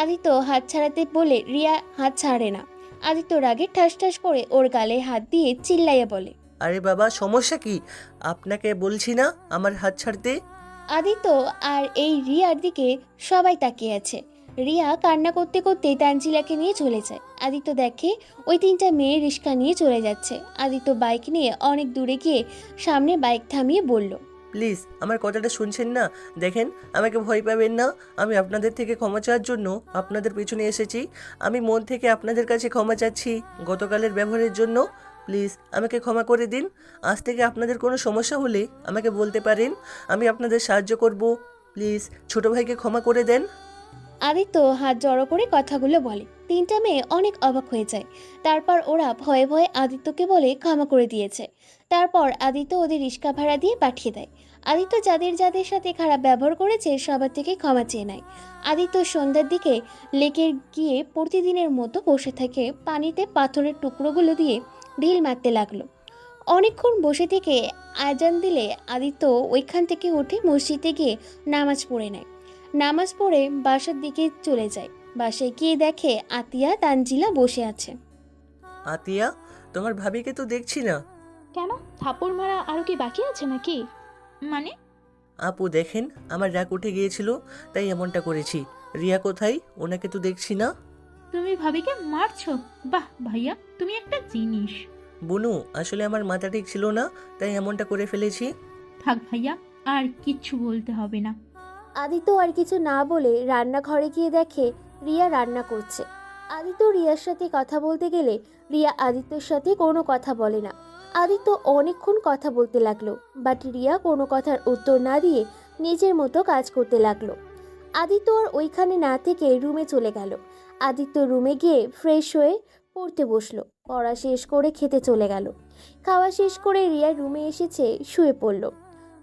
আদিত্য হাত ছাড়াতে বলে রিয়া হাত ছাড়ে না। আদিত্য রাগে ঠাস ঠাস করে ওর গালে হাত দিয়ে চিল্লাইয়া বলে, আরে বাবা, সমস্যা কি? আপনাকে বলছি না আমার হাত ছাড়তে। আদিত্য আর এই রিয়ার দিকে সবাই তাকিয়ে আছে। রিয়া কান্না করতে করতে তানজিলাকে নিয়ে চলে যায়। আদিত্য দেখে ওই তিনটা মেয়ে রিস্কা নিয়ে চলে যাচ্ছে। আদিত্য বাইক নিয়ে অনেক দূরে গিয়ে সামনে বাইক থামিয়ে বলল, প্লিজ আমার কথাটা শুনছেন না? দেখেন, আমাকে ভয় পাবেন না, আমি আপনাদের থেকে ক্ষমা চাওয়ার জন্য আপনাদের পেছনে এসেছি। আমি মন থেকে আপনাদের কাছে ক্ষমা চাচ্ছি গতকালের ব্যবহারের জন্য। প্লিজ আমাকে ক্ষমা করে দিন। আজ থেকে আপনাদের কোনো সমস্যা হলে আমাকে বলতে পারেন, আমি আপনাদের সাহায্য করব। প্লিজ ছোট ভাইকে ক্ষমা করে দেন। আদিত্য হাত জড়ো করে কথাগুলো বলে। তিনটা মেয়ে অনেক অবাক হয়ে যায়। তারপর ওরা ভয়ে ভয়ে আদিত্যকে বলে ক্ষমা করে দিয়েছে। তারপর আদিত্য ওদের রিক্সা ভাড়া দিয়ে পাঠিয়ে দেয়। আদিত্য যাদের যাদের সাথে খারাপ ব্যবহার করেছে সবার থেকে ক্ষমা চেয়ে নেয়। আদিত্য সন্ধ্যার দিকে লেকে গিয়ে প্রতিদিনের মতো বসে থেকে পানিতে পাথরের টুকরোগুলো দিয়ে ঢিল মারতে লাগলো। অনেকক্ষণ বসে থেকে আজান দিলে আদিত্য ওইখান থেকে উঠে মসজিদে গিয়ে নামাজ পড়ে নেয়। নামাজ পড়ে বাসার দিকে চলে যায়। বাসায় গিয়ে দেখে আতিয়া তানজিলা বসে আছে। আতিয়া, তোমার ভাবিকে তো দেখছি না। কেন, থাপড় মারা আরও কি বাকি আছে নাকি? মানে? আপু দেখেন, আমার রাগ উঠে গিয়েছিল তাই এমনটা করেছি। রিয়া কোথায়? ওনাকে তো দেখছি না। তুমি ভাবিকে মারছো? বাহ ভাইয়া, তুমি একটা জিনিস। বুনু, আসলে আমার মাথা ঠিক ছিল না তাই এমনটা করে ফেলেছি। থাক ভাইয়া, আর কিচ্ছু বলতে হবে না। আদিত্য আর কিছু না বলে রান্নাঘরে গিয়ে দেখে রিয়া রান্না করছে। আদিত্য রিয়ার সাথে কথা বলতে গেলে রিয়া আদিত্যর সাথে কোনো কথা বলে না। আদিত্য অনেকক্ষণ কথা বলতে লাগলো, বাট রিয়া কোনো কথার উত্তর না দিয়ে নিজের মতো কাজ করতে লাগলো। আদিত্য আর ওইখানে না থেকে রুমে চলে গেল। আদিত্য রুমে গিয়ে ফ্রেশ হয়ে পড়তে বসলো। পড়া শেষ করে খেতে চলে গেল। খাওয়া শেষ করে রিয়া রুমে এসেছে, শুয়ে পড়লো।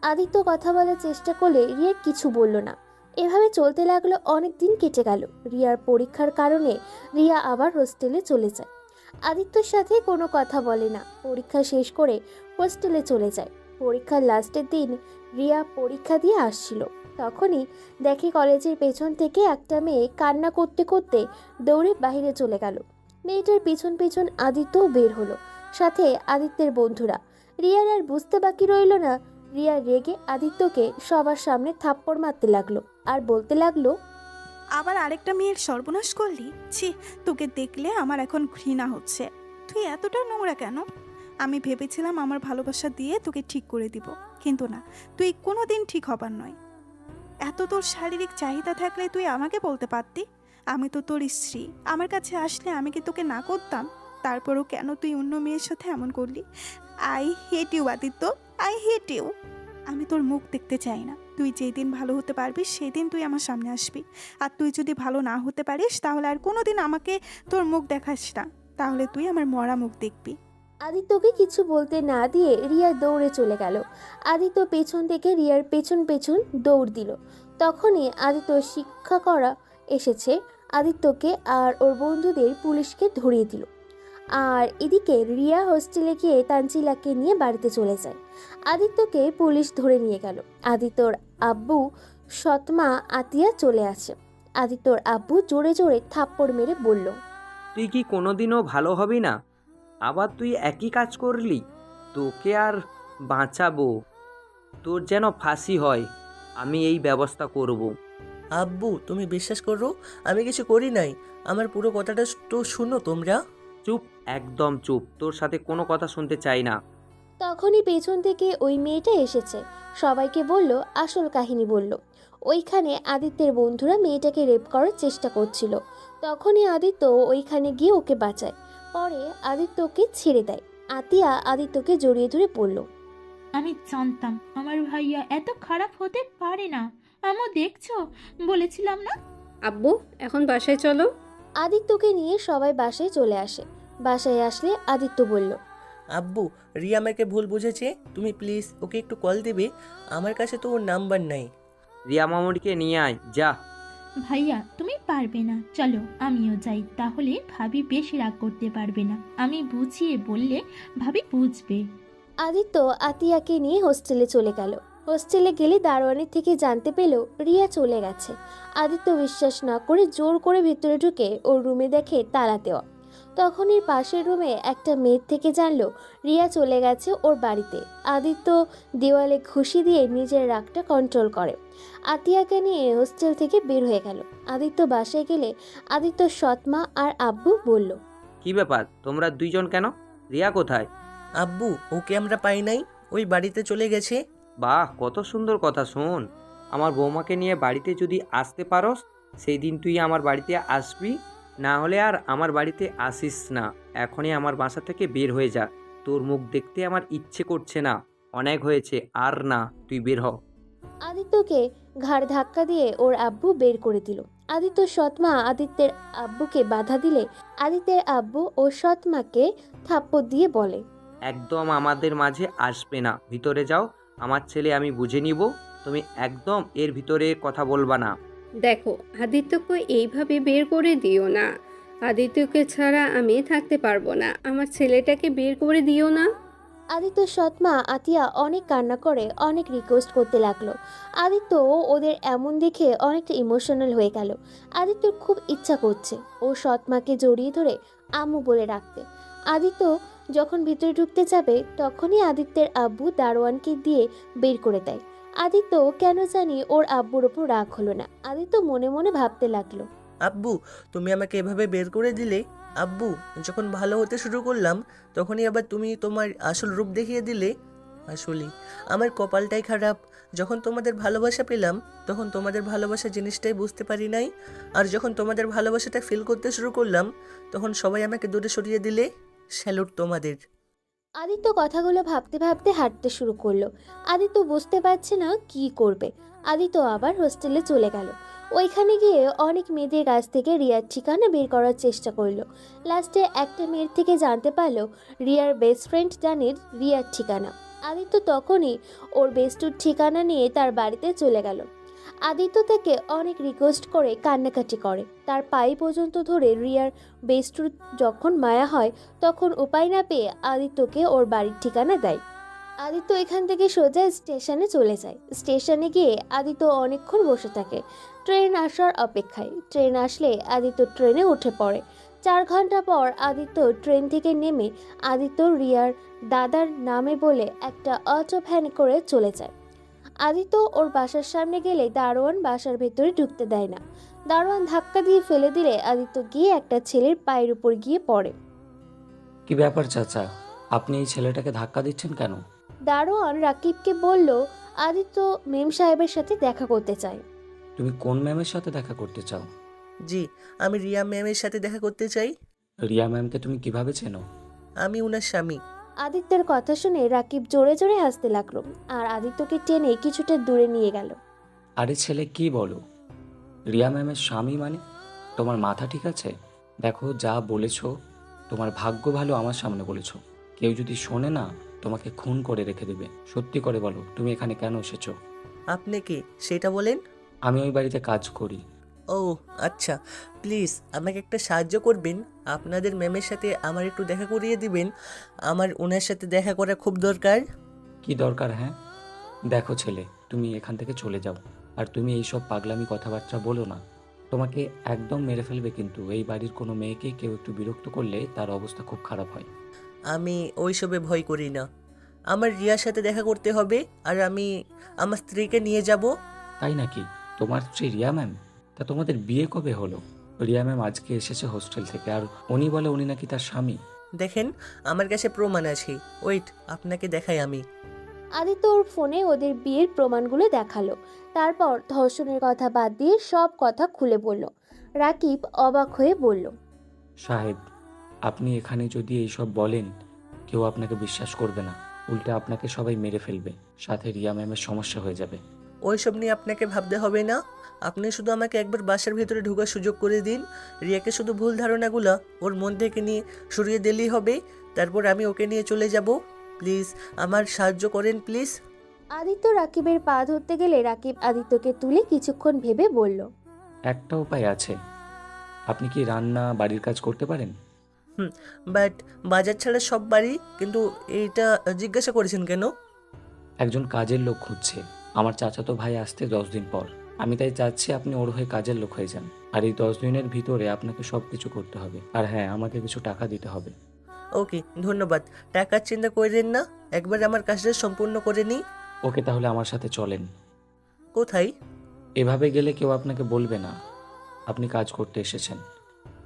আদিত্য কথা বলার চেষ্টা করলে রিয়া কিছু বলল না। এভাবে চলতে লাগলো, অনেক দিন কেটে গেল। রিয়ার পরীক্ষার কারণে রিয়া আবার হোস্টেলে চলে যায়। আদিত্যর সাথে কোনো কথা বলে না। পরীক্ষা শেষ করে হোস্টেলে চলে যায়। পরীক্ষার লাস্টের দিন রিয়া পরীক্ষা দিয়ে আসছিল। তখনই দেখে কলেজের পেছন থেকে একটা মেয়ে কান্না করতে করতে দৌড়ে বাইরে চলে গেল। মেয়েটার পিছন পিছন আদিত্যও বের হলো, সাথে আদিত্যের বন্ধুরা। রিয়ার আর বুঝতে বাকি রইল না। রিয়া রেগে আদিত্যকে সবার সামনে থাপ্পড় মারতে লাগলো আর বলতে লাগলো, আবার আরেকটা মেয়ের সর্বনাশ করলি। ছি, তোকে দেখলে আমার এখন ঘৃণা হচ্ছে। তুই এতটা নোংরা কেন? আমি ভেবেছিলাম আমার ভালোবাসা দিয়ে তোকে ঠিক করে দিব, কিন্তু না, তুই কোনো দিন ঠিক হবার নয়। এত তোর শারীরিক চাহিদা থাকলে তুই আমাকে বলতে পারতি। আমি তো তোর স্ত্রী, আমার কাছে আসলে আমি কি তোকে না করতাম? তারপরও কেন তুই অন্য মেয়ের সাথে এমন করলি? I hate you Aditya, I hate you. আমি তোর মুখ দেখতে চাই না। তুই যেই দিন ভালো হতে পারবি সেই দিন তুই আমার সামনে আসবি। আর তুই যদি ভালো না হতে পারিস তাহলে আর কোনো দিন আমাকে তোর মুখ দেখাস না। তাহলে তুই আমার মরা মুখ দেখবি। আদিত্যকে কিছু বলতে না দিয়ে রিয়া দৌড়ে চলে গেল। আদিত্য পেছন থেকে রিয়ার পেছন পেছন দৌড় দিল। তখনই আদিত্য শিক্ষা করা এসেছে। আদিত্যকে আর ওর বন্ধুদের পুলিশকে ধরিয়ে দিল। আর এদিকে রিয়া হোস্টেলে গিয়ে তানজিলাকে নিয়ে বাড়িতে চলে যায়। আদিত্যকে পুলিশ ধরে নিয়ে গেল। আদিত্যর আব্বু সৎমা আতিয়া চলে আসে। আদিত্যর আব্বু জোরে জোরে থাপ্পড় মেরে বলল, তুই কি কোনোদিনও ভালো হবি না? আবার তুই একই কাজ করলি। তোকে আর বাঁচাবো, তোর যেন ফাঁসি হয়। আমি এই ব্যবস্থা করব। আব্বু, তুমি বিশ্বাস করো আমি কিছু করি নাই। আমার পুরো কথাটা তো শুনো তোমরা। চুপ, একদম চুপ, তোর সাথে কোনো কথা শুনতে চাই না। তখনই পেছন থেকে ওই মেয়েটা এসেছে। সবাইকে বলল, আসল কাহিনী বলল। ওইখানে আদিত্যের বন্ধুরা মেয়েটাকে রেপ করার চেষ্টা করছিল। তখনই আদিত্য ওইখানে গিয়ে ওকে বাঁচায়। পরে আদিত্যকে ছেড়ে দেয়। আতিয়া আদিত্যকে জড়িয়ে ধরে পড়ল, আমি জানতাম আমার ভাইয়া এত খারাপ হতে পারে না। আম্মু দেখছো, বলেছিলাম না? আব্বু, এখন বাসায় চলো। আদিত্যকে নিয়ে সবাই বাসায় চলে আসে। বাসায় আসলে আদিত্য বলল, আব্বু, রিয়া আমাকে ভুল বুঝেছে। তুমি প্লিজ ওকে একটু কল দেবে? আমার কাছে তো ওর নাম্বার নাই। রিয়া মামুনিকে নিয়ে আয়, যা। ভাইয়া তুমি পারবে না, চলো আমিও যাই, তাহলে ভাবি বেশি রাগ করতে পারবে না। আমি বুঝিয়ে বললে ভাবি বুঝবে। আদিত্য আতিয়াকে নিয়ে হোস্টেলে চলে গেল। হোস্টেলে গেলে দারোয়ানের থেকে জানতে পেল রিয়া চলে গেছে। আদিত্য বিশ্বাস না করে জোর করে ভিতরে ঢুকে ওর রুমে দেখে তালা দেওয়া। তখনই পাশের রুমে একটা মেয়ের থেকে জানলো রিয়া চলে গেছে ওর বাড়িতে। আদিত্য দেওয়ালে ঘুষি দিয়ে নিজের রাগটা কন্ট্রোল করে আতিয়াকে নিয়ে হোস্টেল থেকে বের হয়ে গেল। আদিত্য বাসায় গেলে আদিত্য সৎমা আর আব্বু বলল, কি ব্যাপার, তোমরা দুইজন কেন? রিয়া কোথায়? আব্বু, ওকে আমরা পাই নাই, ওই বাড়িতে চলে গেছে। বাহ, কত সুন্দর কথা। শোন, আমার বৌমাকে নিয়ে বাড়িতে যদি আসতে পারস সেই দিন তুই আমার বাড়িতে আসবি, না হলে আর আমার বাড়িতে আসিস না। এখনই আমার বাসা থেকে বের হয়ে যা। তোর মুখ দেখতে আমার ইচ্ছে করছে না, অনেক হয়েছে, আর না, তুই বের হ। আদিত্যকে ঘাড় ধাক্কা দিয়ে ওর আব্বু বের করে দিল। আদিত্য সৎমা আদিত্যের আব্বুকে বাধা দিলে আদিত্যের আব্বু ও সৎমাকে থাপ্পড় দিয়ে বলে, একদম আমাদের মাঝে আসবে না, ভিতরে যাও, আমার ছেলে আমি বুঝে নিব, তুমি একদম এর ভিতরে কথা বলবা না। দেখো, আদিত্যকে এইভাবে বের করে দিও না। আদিত্যকে ছাড়া আমি থাকতে পারবো না। আমার ছেলেটাকে বের করে দিও না। আদিত্য সৎমা আতিয়া অনেক কান্না করে অনেক রিকোয়েস্ট করতে লাগলো। আদিত্য ওদের এমন দেখে অনেকটা ইমোশনাল হয়ে গেল। আদিত্যর খুব ইচ্ছা করছে ও সৎমাকে জড়িয়ে ধরে আম্মু বলে রাখতে। আদিত্য যখন ভিতরে ঢুকতে যাবে তখনই আদিত্যের আব্বু দারোয়ানকে দিয়ে বের করে দেয়। আদিত্য কেন জানি ওর আব্বুর ওপর রাগ হলো না। আদিত্য মনে মনে ভাবতে লাগলো, আব্বু, তুমি আমাকে এভাবে বের করে দিলে। আব্বু, যখন ভালো হতে শুরু করলাম তখনই আবার তুমি তোমার আসল রূপ দেখিয়ে দিলে। আসলে আমার কপালটাই খারাপ। যখন তোমাদের ভালোবাসা পেলাম তখন তোমাদের ভালোবাসা জিনিসটাই বুঝতে পারি নাই, আর যখন তোমাদের ভালোবাসাটা ফিল করতে শুরু করলাম তখন সবাই আমাকে দূরে সরিয়ে দিলে। স্যালুট তোমাদের। আদিত্য কথাগুলো ভাবতে ভাবতে হাঁটতে শুরু করলো। আদিত্য বুঝতে পারছে না কি করবে। আদিত্য আবার হোস্টেলে চলে গেল। ওইখানে গিয়ে অনেক মেয়েদের কাছ থেকে রিয়ার ঠিকানা বের করার চেষ্টা করলো। লাস্টে একটা মেয়ের থেকে জানতে পারলো রিয়ার বেস্ট ফ্রেন্ড জানে রিয়ার ঠিকানা। আদিত্য তখনই ওর বেস্টুর ঠিকানা নিয়ে তার বাড়িতে চলে গেল। আদিত্য তাকে অনেক রিকোয়েস্ট করে কান্নাকাটি করে। তার পায়ে পর্যন্ত ধরে রিয়ার বেস্টুর যখন মায়া হয় তখন উপায় না পেয়ে আদিত্যকে ওর বাড়ির ঠিকানা দেয়। আদিত্য এখান থেকে সোজা স্টেশনে চলে যায়। স্টেশনে গিয়ে আদিত্য অনেকক্ষণ বসে থাকে ট্রেন আসার অপেক্ষায়। ট্রেন আসলে আদিত্য ট্রেনে উঠে পড়ে। 4 ঘন্টা পর আদিত্য ট্রেন থেকে নেমে আদিত্য রিয়ার দাদার নামে বলে একটা অটো ভ্যান করে চলে যায়। আদিত্য ওর বাসার সামনে গেলে দারোয়ান বাসার ভেতরে ঢুকতে দেয় না। দারোয়ান ধাক্কা দিয়ে ফেলে দিলে আদিত্য গিয়ে একটা ছেলের পায়ের উপর গিয়ে পড়ে। কি ব্যাপার চাচা, আপনি এই ছেলেটাকে ধাক্কা দিচ্ছেন কেন? দারোয়ান রাকিবকে বলল আদিত্য মেম সাহেবের সাথে দেখা করতে চায়। তুমি কোন ম্যামের সাথে দেখা করতে চাও? জি, আমি রিয়া ম্যামের সাথে দেখা করতে চাই। রিয়া ম্যামকে তুমি কিভাবে চেনো? আমি উনার স্বামী। আদিত্যের কথা শুনে রাকিব জোরে জোরে হাসতে লাগলো আর আদিত্যকে টেনে কিছুটা দূরে নিয়ে গেল। আরে ছেলে, কি বলো? রিয়া ম্যামের স্বামী মানে? তোমার মাথা ঠিক আছে? দেখো, যা বলেছো তোমার ভাগ্য ভালো আমার সামনে বলেছো। কেউ যদি শোনে না, তোমাকে খুন করে রেখে দেবে। সত্যি করে বলো, তুমি এখানে কেন এসেছো? আপনি কে সেটা বলেন। আমি ওই বাড়িতে কাজ করি। ও আচ্ছা, প্লিজ আমাকে একটা সাহায্য করবেন। আপনাদের ম্যামের সাথে আমার একটু দেখা করিয়ে দিবেন। আমার ওনার সাথে দেখা করা খুব দরকার। কি দরকার? হ্যাঁ, দেখো ছেলে, তুমি এখান থেকে চলে যাও। আর তুমি এইসব পাগলামি কথাবার্তা বলো না। তোমাকে একদম মেরে ফেলবে কিন্তু। এই বাড়ির কোনো মেয়েকে কেউ একটু বিরক্ত করলে তার অবস্থা খুব খারাপ হয়। আমি ওইসবে ভয় করি না। আমার রিয়ার সাথে দেখা করতে হবে, আর আমি আমার স্ত্রীকে নিয়ে যাব। তাই নাকি? তোমার স্ত্রী রিয়া ম্যাম? তা তোমাদের বিয়ে কবে হলো? রিয়া ম্যাম আজকে এসেছে হোস্টেল থেকে, আর উনি বলে উনি নাকি তার স্বামী। দেখেন, আমার কাছে প্রমাণ আছে। ওয়েট, আপনাকে দেখাই আমি। আদিত্য ওর ফোনে ওদের বিয়ের প্রমাণগুলো দেখালো। তারপর ধর্ষণের কথা বাদ দিয়ে সব কথা খুলে বলল। রাকিব অবাক হয়ে বলল, সাহেব, আপনি এখানে যদি এইসব বলেন কেউ আপনাকে বিশ্বাস করবে না। উল্টে আপনাকে সবাই মেরে ফেলবে, সাথে রিয়া ম্যামের সমস্যা হয়ে যাবে। ওইসব নিয়ে আপনাকে ভাবতে হবে না। আপনি শুধু আমাকে একবার বাসার ভিতরে ঢোকার সুযোগ করে দিন। রিয়াকে শুধু ভুল ধারণাগুলো ওর মন থেকে নিয়ে সরিয়ে দিলেই হবে। তারপর আমি ওকে নিয়ে চলে যাব। প্লিজ আমার সাহায্য করেন, প্লিজ। আদিত্য রাকিবের পা ধরতে গেলে রাকিব আদিত্যকে তুলে কিছুক্ষণ ভেবে বলল, একটা উপায় আছে। আপনি কি রান্না, বাড়ির কাজ করতে পারেন? বাট বাজার ছাড়া সব বাড়ি, কিন্তু এইটা জিজ্ঞাসা করেছেন কেন? একজন কাজের লোক খুঁজছে। আমার চাচাতো ভাই আসতে 10 দিন পর। আমি তাই চাচ্ছি আপনি ওর হয়ে কাজের লোক হয়ে যান। আর এই 10 দিনের ভিতরে আপনাকে সব কিছু করতে হবে। আর হ্যাঁ, আমাকে কিছু টাকা দিতে হবে। ওকে, ধন্যবাদ। টাকার চিন্তা করেন না, একবার আমার কাজটা সম্পূর্ণ করে নিই। ওকে, তাহলে আমার সাথে চলেন। কোথায়? এভাবে গেলে কেউ আপনাকে বলবে না আপনি কাজ করতে এসেছেন।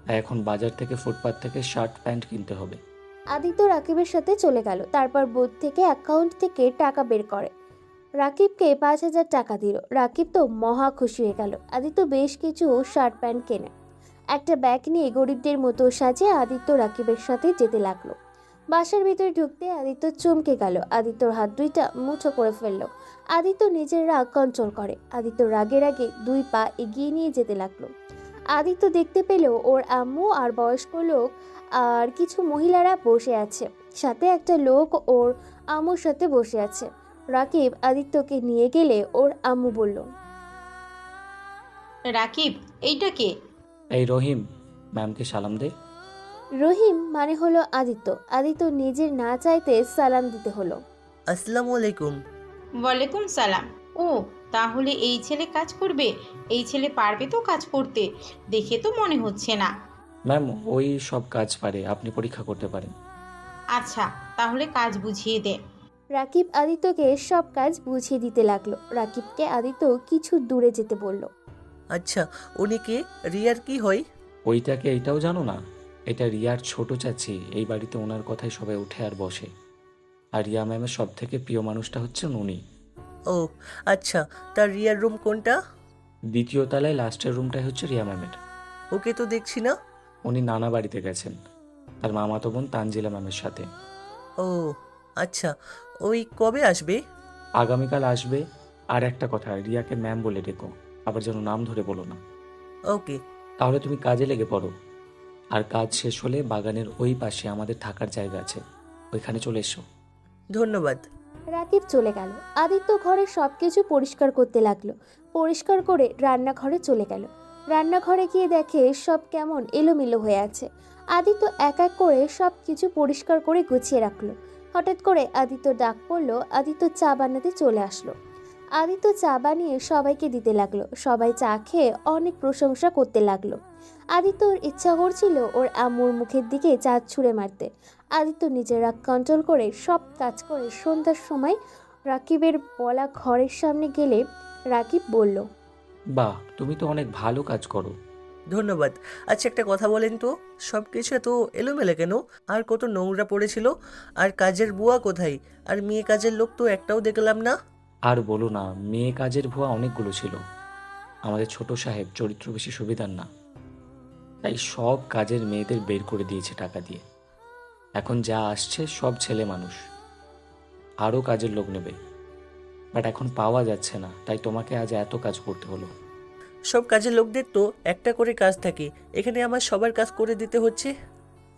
তাই এখন বাজার থেকে, ফুটপাত থেকে শার্ট প্যান্ট কিনতে হবে। আদিত্য রাকিবের সাথে চলে গেল। তারপর বুথ থেকে অ্যাকাউন্ট থেকে টাকা বের করে রাকিবকে 5,000 টাকা দিল। রাকিব তো মহা খুশি হয়ে গেল। আদিত্য বেশ কিছু শার্ট প্যান্ট কেনে। একটা ব্যাগ নিয়ে গরিবদের মতো সাজে আদিত্য রাকিবের সাথে যেতে লাগলো। বাসার ভিতরে ঢুকতে আদিত্য চমকে গেল। আদিত্যর হাত দুইটা মুঠো করে ফেলল। আদিত্য নিজের রাগ কন্ট্রোল করে। আদিত্য রাগে রাগে 2 পা এগিয়ে নিয়ে যেতে লাগলো। আদিত্য দেখতে পেল ওর আম্মু আর বয়স্ক লোক আর কিছু মহিলারা বসে আছে, সাথে একটা লোক ওর আম্মুর সাথে বসে আছে। রাকিব আদিত্যকে নিয়ে গেলে ওর আম্মু বলল, রাকিব, এইটা কে? এই রহিম, ম্যামকে সালাম দে। রহিম মানে হলো আদিত্য। আদিত্য নিজের না চাইতে সালাম দিতে হলো। আসসালামু আলাইকুম। ওয়ালাইকুম সালাম। ও, তাহলে এই ছেলে কাজ করবে? এই ছেলে পারবে তো কাজ করতে? দেখে তো মনে হচ্ছে না। ম্যাম ওই সব কাজ পারে, আপনি পরীক্ষা করতে পারেন। আচ্ছা, তাহলে কাজ বুঝিয়ে দে। রাকিব আদিত্যকে সব কাজ বুঝিয়ে দিতে লাগলো। রাকিবকে আদিত্য কিছু দূরে যেতে বলল। আচ্ছা, উনি কে? রিয়ার কি হয়? ওইটাকে এইটাও জানো না? এটা রিয়ার ছোট চাচি। এই বাড়িতে ওনার কথায় সবাই উঠে আর বসে। আর রিয়া ম্যামের সব থেকে প্রিয় মানুষটা হচ্ছেন উনি। ও আচ্ছা, তার রিয়ার রুম কোনটা? 2য় তলায় লাস্টের রুমটাই হচ্ছে রিয়া ম্যামের। ওকে তো দেখছি না। উনি নানা বাড়িতে গেছেন তার মামাতো বোন তানজিলা ম্যামের সাথে। ও আচ্ছা, ওই কবে আসবে? আগামীকাল আসবে। আর একটা কথা, রিয়াকে ম্যাম বলে ডেকো, আবার যেন নাম ধরে বলো না। ওকে। তাহলে তুমি কাজে লেগে পড়ো। আর কাজ শেষ হলে বাগানের ওই পাশে আমাদের থাকার জায়গা আছে, ওইখানে চলে এসো। ধন্যবাদ। রাকিব চলে গেল। আদিত্য ঘরের সবকিছু পরিষ্কার করতে লাগলো। পরিষ্কার করে রান্নাঘরে চলে গেল। রান্নাঘরে গিয়ে দেখে সব কেমন এলোমেলো হয়ে আছে। আদিত্য এক এক করে সব কিছু পরিষ্কার করে গুছিয়ে রাখলো। হঠাৎ করে আদিত্য ডাক পড়লো। আদিত্য চা বানাতে চলে আসলো। আদিত্য চা বানিয়ে সবাইকে দিতে লাগলো। সবাই চা খেয়ে অনেক প্রশংসা করতে লাগলো। আদিত্যর ইচ্ছা করছিল ওর আম্মুর মুখের দিকে চা ছুঁড়ে মারতে। আদিত্য নিজের রাগ কন্ট্রোল করে সব কাজ করে সন্ধ্যার সময় রাকিবের বলা ঘরের সামনে গেলে রাকিব বলল, বাহ, তুমি তো অনেক ভালো কাজ করো। ধন্যবাদ। আচ্ছা, একটা কথা বলেন তো, সব কিছু এত এলোমেলো কেন? আর কত নোংরা পড়েছিল। আর কাজের বুয়া কোথায়? আর মেয়ে কাজের লোক তো একটাও দেখলাম না। আর বলো না, মেয়ে কাজের ভুয়া অনেকগুলো ছিল। আমাদের ছোট সাহেব চরিত্র বেশি সুবিধার না, তাই সব কাজের মেয়েদের বের করে দিয়েছে টাকা দিয়ে। এখন যা আসছে সব ছেলে মানুষ, আরও কাজের লোক নেবে, বাট এখন পাওয়া যাচ্ছে না, তাই তোমাকে আজ এত কাজ করতে হলো। সব কাজের লোকদের তো একটা করে কাজ থাকে, এখানে আমার সবার কাজ করে দিতে হচ্ছে।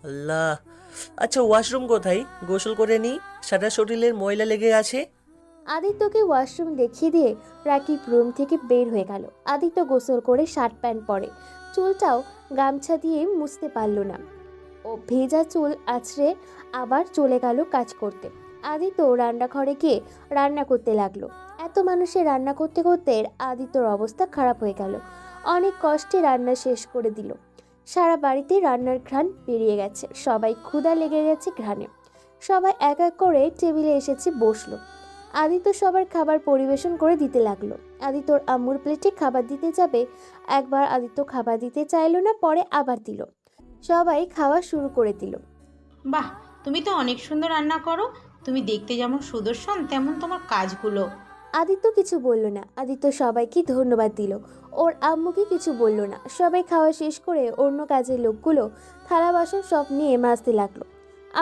আল্লাহ। আচ্ছা, ওয়াশরুম কোথায়? গোসল করে নিই, সারা শরীরের ময়লা লেগে আছে। আদিত্যকে ওয়াশরুম দেখিয়ে দিয়ে রাকিব রুম থেকে বের হয়ে গেল। আদিত্য গোসল করে শার্ট প্যান্ট পরে, চুলটাও গামছা দিয়ে মুছতে পারল না। ও ভেজা চুল আছড়ে আবার চলে গেল কাজ করতে। আদিত্য রান্নাঘরে গিয়ে রান্না করতে লাগলো। এত মানুষের রান্না করতে করতে আদিত্যর অবস্থা খারাপ হয়ে গেল। অনেক কষ্টে রান্না শেষ করে দিল। সারা বাড়িতে রান্নার ঘ্রাণ বেরিয়ে গেছে। সবাই ক্ষুধা লেগে গেছে ঘ্রাণে। সবাই এক এক করে টেবিলে এসেছে বসলো। আদিত্য সবার খাবার পরিবেশন করে দিতে লাগলো। আদিত্যর আম্মুর প্লেটে খাবার দিতে যাবে, একবার আদিত্য খাবার দিতে চাইলো না, পরে আবার দিল। সবাই খাওয়া শুরু করে দিল। বাহ, তুমি তো অনেক সুন্দর রান্না করো। তুমি দেখতে যেমন সুদর্শন, তেমন তোমার কাজগুলো। আদিত্য কিছু বলল না। আদিত্য সবাইকে ধন্যবাদ দিল। ওর আম্মুকে কিছু বলল না। সবাই খাওয়া শেষ করে অন্য কাজের লোকগুলো থালা বাসন সব নিয়ে মাজতে লাগলো।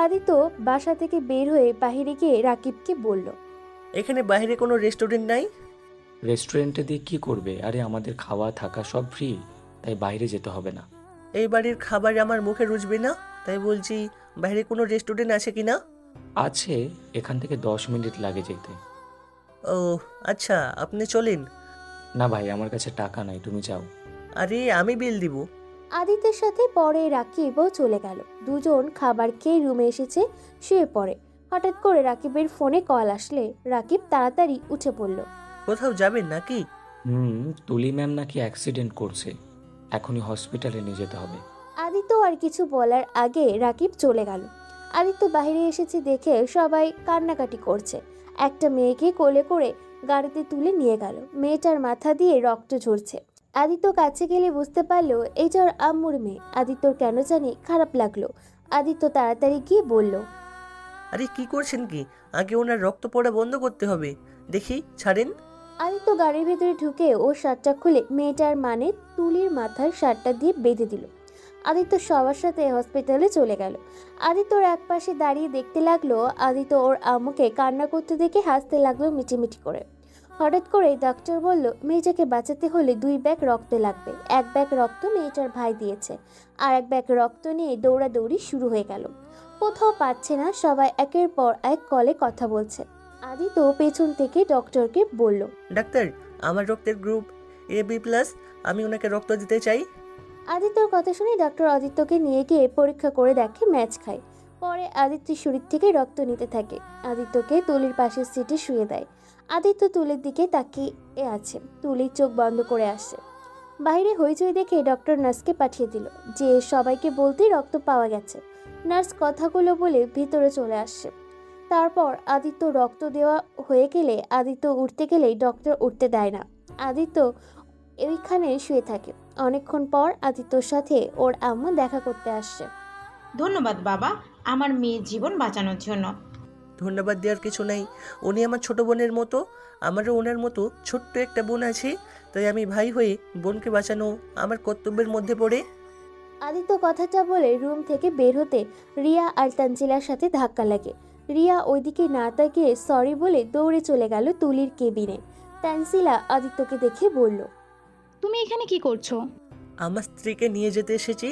আদিত্য বাসা থেকে বের হয়ে বাহিরে গিয়ে রাকিবকে বলল, এখানে বাইরে কোনো রেস্টুরেন্ট নাই? রেস্টুরেন্টে দিয়ে কি করবে? আরে আমাদের খাওয়া থাকা সব ফ্রি, তাই বাইরে যেতে হবে না। এই বাড়ির খাবার আমার মুখে রুচবে না, তাই বলছি বাইরে কোনো রেস্টুরেন্ট আছে কি না? আছে, এখান থেকে 10 মিনিট লাগে যেতে। ও আচ্ছা, আপনি চলেন। না ভাই, আমার কাছে টাকা নাই, তুমি যাও। আরে আমি বিল দিব। আদিত্যের সাথে পরে রাকিবও চলে গেল। দুজন খাবার খেয়ে রুমে এসেছে, শুয়ে পড়ে। হঠাৎ করে রাকিবের ফোনে কল আসলে রাকিব তাড়াতাড়ি উঠে পড়ল। কোথাও যাবেন নাকি? তুলি ম্যাম নাকি অ্যাক্সিডেন্ট করছে, এখনই হসপিটালে নিয়ে যেতে হবে। আদিত্য আর কিছু বলার আগে রাকিব চলে গেল। আদিত্য বাইরে এসেছে দেখে সবাই কান্নাকাটি করছে। একটা মেয়েকে কোলে করে গাড়িতে তুলে নিয়ে গেল। মেয়েটার মাথা দিয়ে রক্ত ঝরছে। আদিত্য কাছে গেলে বুঝতে পারলো এইটা ওর আম্মুর মেয়ে। আদিত্যর কেন জানি খারাপ লাগলো। আদিত্য তাড়াতাড়ি গিয়ে বলল, আরে কি করছেন কি? আগে ওনার রক্ত পড়া বন্ধ করতে হবে। দেখি, ছাড়েন। আদিত্য গাড়ির ভেতরে ঢুকে ও শার্টটা খুলে মেয়েটার মানে তুলির মাথার শার্টটা দিয়ে বেঁধে দিল। আদিত্য সবার সাথে হসপিটালে চলে গেল। আদিত্যর একপাশে দাঁড়িয়ে দেখতে লাগলো। আদিত্য ওর আম্মুকে কান্না করতে দেখে হাসতে লাগলো মিটিমিটি করে। হঠাৎ করে ডাক্তার বলল, মেয়েটাকে বাঁচাতে হলে 2 ব্যাগ রক্ত লাগবে। 1 ব্যাগ রক্ত মেয়েটার ভাই দিয়েছে, আর 1 ব্যাগ রক্ত নিয়ে দৌড়াদৌড়ি শুরু হয়ে গেল। কোথাও পাচ্ছে না, সবাই একের পর এক কলে কথা বলছে। আদিত্য পেছন থেকে ডক্টরকে বলল, ডাক্তার, আমার রক্তের গ্রুপ AB+, আমি ওনাকে রক্ত দিতে চাই। আদিত্যর কথা শুনে ডক্টর আদিত্যকে নিয়ে গিয়ে পরীক্ষা করে দেখে ম্যাচ খায়। পরে আদিত্যের শরীর থেকে রক্ত নিতে থাকে। আদিত্যকে তুলির পাশের সিটে শুয়ে দেয়। আদিত্য তুলির দিকে তাকিয়ে আছে। তুলির চোখ বন্ধ করে আসছে। বাইরে হইচই দেখে ডক্টর নার্সকে পাঠিয়ে দিল যে সবাইকে বলতেই রক্ত পাওয়া গেছে। নার্স কথাগুলো বলে ভিতরে চলে আসছে। তারপর আদিত্য রক্ত দেওয়া হয়ে গেলে আদিত্য উঠতে গেলেই ডক্টর উঠতে দেয় না। আদিত্য ওইখানে শুয়ে থাকে। অনেকক্ষণ পর আদিত্যর সাথে ওর আম্মু দেখা করতে আসছে। ধন্যবাদ বাবা, আমার মেয়ের জীবন বাঁচানোর জন্য। ধন্যবাদ দেওয়ার কিছু নেই, উনি আমার ছোট বোনের মতো। আমারও ওনার মতো ছোট্ট একটা বোন আছে, তাই আমি ভাই হয়ে বোনকে বাঁচানো আমার কর্তব্যের মধ্যে পড়ে। আদিত্য কথাটা বলে রুম থেকে বের হতে রিয়া আর তানজিলার সাথে ধাক্কা লাগে। রিয়া ওইদিকে না তাকিয়ে সরি বলে দৌড়ে চলে গেল তুলির কেবিনে। তানজিলা আদিত্যকে দেখে বলল, তুমি এখানে কি করছো? আমার স্ত্রীকে নিয়ে যেতে এসেছি।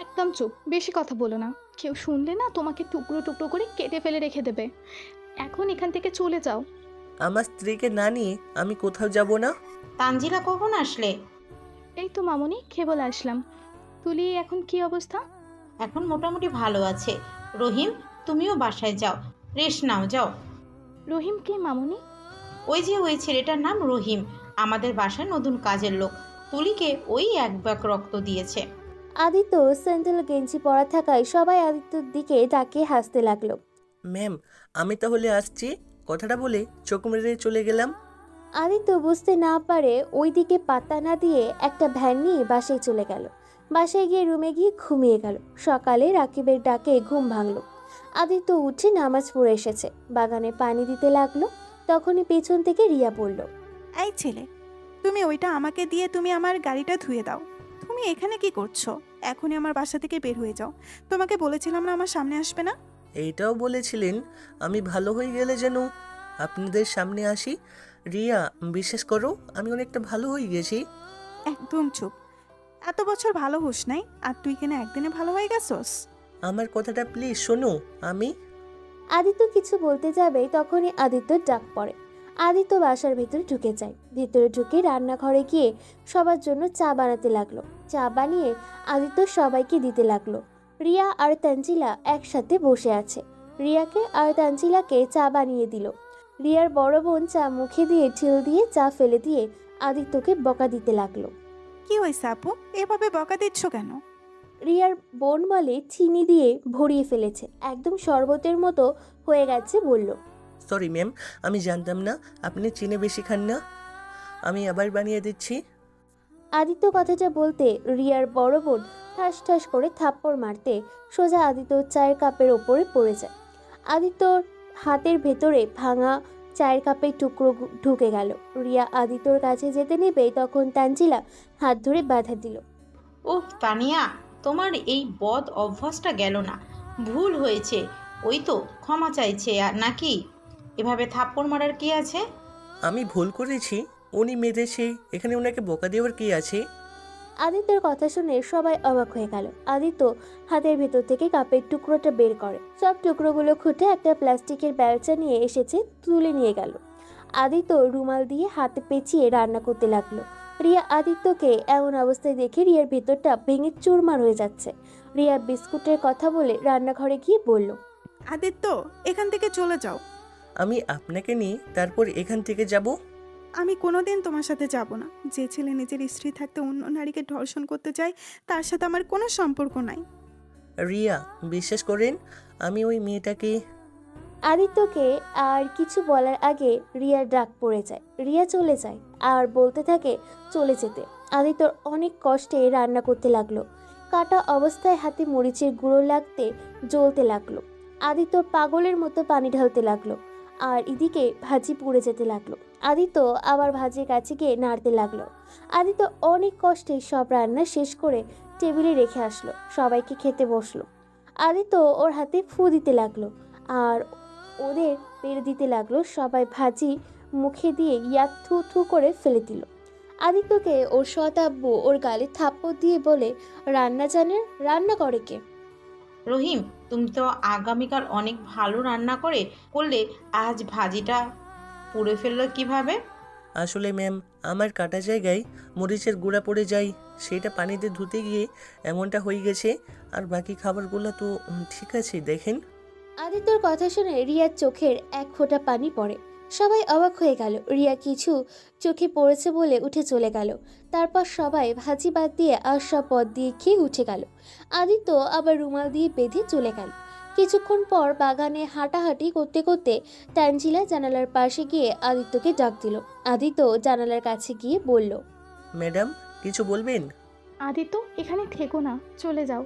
একদম চুপ, বেশি কথা বলো না। কেউ শুনলে না তোমাকে টুকরো টুকরো করে কেটে ফেলে রেখে দেবে। এখন এখান থেকে চলে যাও। আমার স্ত্রীকে না নিয়ে আমি কোথাও যাব না। তানজিলা কখন আসলে? এই তো মামুনি, কেবল আসলাম। তুলি এখন কি অবস্থা? এখন মোটামুটি ভালো আছে। রহিম, তুমিও বাসায় যাও, রেস্ট নাও, যাও। রহিম কে মামুনি? ওই ছেলেটার নাম রহিম, আমাদের বাসায় নতুন কাজের লোক। তুলিকে ওই 1 ব্যাগ রক্ত দিয়েছে। আদিত্য স্যান্ডেল গেঞ্জি পরা থাকায় সবাই আদিত্যর দিকে তাকিয়ে হাসতে লাগলো। ম্যাম, আমি তাহলে আসছি, কথাটা বলে চোখ মেরে চলে গেলাম। আদিত্য বুঝতে না পারে ওইদিকে পাত্তা না দিয়ে একটা ভ্যান নিয়ে বাসায় চলে গেল। বাসায় গিয়ে রুমে গিয়ে ঘুমিয়ে গেল। সকালে রাকিবের ডাকে ঘুম ভাঙল। আদিত্য উঠে নামাজ পড়ে এসেছে। বাগানে পানি দিতে লাগলো। তখনই পেছন থেকে রিয়া বলল, এই ছেলে, তুমি ওইটা আমাকে দিয়ে তুমি আমার গাড়িটা ধুয়ে দাও। তুমি এখানে কি করছো? এখনই আমার বাসা থেকে বের হয়ে যাও। তোমাকে বলেছিলাম না আমার সামনে আসবে না? এইটাও বলেছিলেন আমি ভালো হয়ে গেলে যেন আপনাদের সামনে আসি। রিয়া, বিশ্বাস করো আমি অনেকটা ভালো হয়ে গেছি। একদম চুপ। এত বছর ভালো হোস নাই, আর তুই কেন একদিনে ভালো হয়ে গেছস? আমার কথাটা প্লিজ শোনো। আমি আদিত্য কিছু বলতে যাবে তখনই আদিত্যর ডাক পড়ে। আদিত্য বাসার ভেতরে ঢুকে যায়। ভেতরে ঢুকে রান্নাঘরে গিয়ে সবার জন্য চা বানাতে লাগলো। চা বানিয়ে আদিত্য সবাইকে দিতে লাগলো। রিয়া আর তানজিলা একসাথে বসে আছে। রিয়াকে আর তানজিলাকে চা বানিয়ে দিল। রিয়ার বড় বোন চা মুখে দিয়ে ঢিল দিয়ে চা ফেলে দিয়ে আদিত্যকে বকা দিতে লাগলো। কি হয়েছে আপু, এভাবে বকা দিচ্ছ কেন? রিয়ার বোন বলে চিনি দিয়ে ভরিয়ে ফেলেছে, একদম শরবতের মতো হয়ে গেছে বলল। সরি ম্যাম, আমি জানতাম না আপনি চিনি বেশি খান না। আমি আবার বানিয়ে দিচ্ছি। আদিত্য কথাটা বলতে রিয়ার বড় বোন ঠাস ঠাস করে থাপ্পড় মারতে সোজা আদিত্যর চায়ের কাপের ওপরে পড়ে যায়। আদিত্যর হাতের ভেতরে ভাঙা চায়ের কাপের টুকরো ঢুকে গেল। রিয়া আদিত্যর কাছে যেতে নেবে তখন তানজিলা হাত ধরে বাধা দিল। ওহ তানিয়া, তোমার এই বদ অভ্যাসটা গেল না। ভুল হয়েছে, ওই তো ক্ষমা চাইছে আর নাকি? এভাবে থাপ্পড় মারার কি আছে? আমি ভুল করেছি, উনি মেরেছে, এখানে ওনাকে বকা দেওয়ার কি আছে? আদিত্যর কথা শুনে সবাই অবাক হয়ে গেল। আদিত্য হাতের ভেতর থেকে কাপের টুকরোটা বের করে সব টুকরোগুলো খুঁটে একটা প্লাস্টিকের বেলচা নিয়ে এসেছে তুলে নিয়ে গেল। আদিত্য রুমাল দিয়ে হাতে পেঁচিয়ে রান্না করতে লাগলো। রিয়া আদিত্যকে এমন অবস্থায় দেখে রিয়ার ভেতরটা ভেঙে চুরমার হয়ে যাচ্ছে। রিয়া বিস্কুটের কথা বলে রান্নাঘরে গিয়ে বলল, আদিত্য, এখান থেকে চলে যাও। আমি আপনাকে নিয়ে তারপর এখান থেকে যাব? আমি কোনোদিন তোমার সাথে যাব না। যে ছেলে নিজের স্ত্রী থাকতে অন্য নারীকে ধর্ষণ করতে চায়, তার সাথে আমার কোনো সম্পর্ক নাই। রিয়া, বিশ্বাস করেন আমি ওই মেয়েটাকে। আদিত্যকে আর কিছু বলার আগে রিয়ার ডাক পড়ে যায়। রিয়া চলে যায় আর বলতে থাকে চলে যেতে। আদিত্যর অনেক কষ্টে রান্না করতে লাগলো। কাটা অবস্থায় হাতে মরিচের গুঁড়ো লাগতে জ্বলতে লাগলো। আদিত্যর পাগলের মতো পানি ঢালতে লাগলো। আর এদিকে ভাজি পুড়ে যেতে লাগলো। আদিত্য আবার ভাজির কাছে গিয়ে নাড়তে লাগলো। আদিত্য অনেক কষ্টে সব রান্না শেষ করে টেবিলে রেখে আসলো, সবাইকে খেতে বসলো। আদিত্য ওর হাতে ফু দিতে লাগলো আর ওদের পেড়ে দিতে লাগলো। সবাই ভাজি মুখে দিয়ে ইয়াক থু থু করে ফেলে দিল। আদিত্যকে ওর সৎ আব্বু ওর গালে থাপ্পড় দিয়ে বলে, রান্না জানে, রান্না করে কে? রহিম, তুমি তো আগামীকাল অনেক ভালো রান্না করলে আজ ভাজিটা পুড়ে ফেললো কিভাবে? আসলে ম্যাম, আমার কাটা জায়গায় মরিচের গুঁড়া পড়ে যায়, সেটা পানিতে ধুতে গিয়ে এমনটা হয়ে গেছে। আর বাকি খাবারগুলো তো ঠিক আছে, দেখেন। আদিত্যর কথা শুনে রিয়ার চোখের এক ফোঁটা পানি পড়ে। সবাই অবাক হয়ে গেল। রিয়া কিছু চোখে পড়েছে বলে উঠে চলে গেল। তারপর সবাই ভাজি বাদ দিয়ে আর সব পদ দিয়ে খেয়ে উঠে গেল। আদিত্য আবার রুমাল দিয়ে বেঁধে চলে গেল। কিছুক্ষণ পর বাগানে হাঁটাহাঁটি করতে করতে তানজিলা জানালার পাশে গিয়ে আদিত্যকে ডাক দিল। আদিত্য জানালার কাছে গিয়ে বলল, ম্যাডাম, কিছু বলবেন? আদিত্য, এখানে থেকো না, চলে যাও।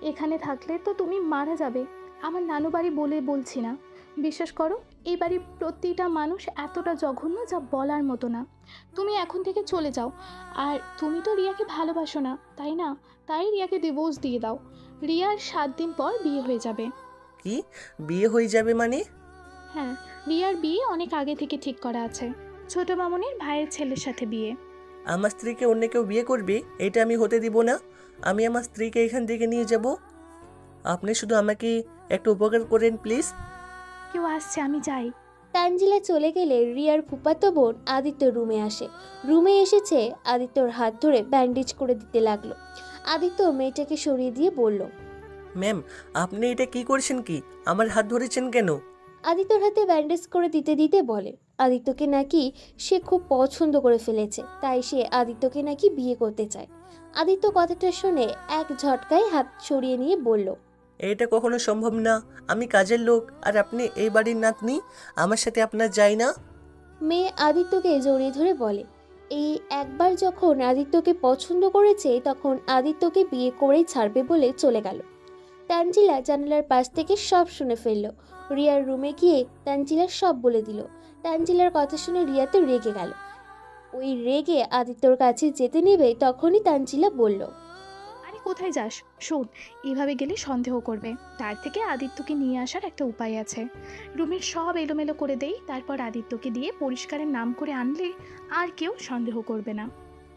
এখানে থাকলে তো তুমি মারা যাবে। আমার নানু বাড়ি বলে বলছি না, বিশ্বাস করো, এই বাড়ির প্রতিটা মানুষ এতটা জঘন্য যা বলার মতো না। তুমি এখন থেকে চলে যাও। আর তুমি তো রিয়াকে ভালোবাসো না, তাই না? তাই রিয়াকে ডিভোর্স দিয়ে দাও। রিয়ার 7 দিন পর বিয়ে হয়ে যাবে। কি বিয়ে হয়ে যাবে মানে? হ্যাঁ, রিয়ার বিয়ে অনেক আগে থেকে ঠিক করা আছে। ছোট মামুনির ভাইয়ের ছেলের সাথে বিয়ে। আমার স্ত্রীকে অন্য কেউ বিয়ে করবে, এটা আমি হতে দিব না। আমি আমার স্ত্রীকে এখান থেকে নিয়ে যাব। আপনি শুধু আমাকে একটু উপকার করেন প্লিজ। কেউ আসছে, আমি যাই। তানজিলা চলে গেলে রিয়ার ফুফাতো বোন আদিত্য রুমে আসে। রুমে এসেছে, আদিত্যর হাত ধরে ব্যান্ডেজ করে দিতে লাগলো। আদিত্য মেয়েটাকে সরিয়ে দিয়ে বলল, ম্যাম, আপনি এটা কি করছেন? কি আমার হাত ধরেছেন কেন? আদিত্যর হাতে ব্যান্ডেজ করে দিতে দিতে বলে, আদিত্যকে নাকি সে খুব পছন্দ করে ফেলেছে, তাই সে আদিত্যকে নাকি বিয়ে করতে চায়। আদিত্য কথাটা শুনে এক ঝটকায় হাত সরিয়ে নিয়ে বলল, এটা কখনো সম্ভব না। আমি কাজের লোক আর আপনি এই বাড়ির নাতনি, আমার সাথে আপনার যায় না। মেয়ে আদিত্যকে জড়িয়ে ধরে বলে, এই একবার যখন আদিত্যকে পছন্দ করেছে তখন আদিত্যকে বিয়ে করেই ছাড়বে বলে চলে গেল। তানজিলা জানালার পাশ থেকে সব শুনে ফেলল। রিয়ার রুমে গিয়ে তানজিলা সব বলে দিল। তানজিলার কথা শুনে রিয়া তো রেগে গেল। ওই রেগে আদিত্যর কাছে যেতে নেবে তখনই তানজিলা বলল, আরে কোথায় যাস? শোন, এভাবে গেলে সন্দেহ করবে। তার থেকে আদিত্যকে নিয়ে আসার একটা উপায় আছে। রুমের সব এলোমেলো করে দেই, তারপর আদিত্যকে দিয়ে পরিষ্কারের নাম করে আনলে আর কেউ সন্দেহ করবে না।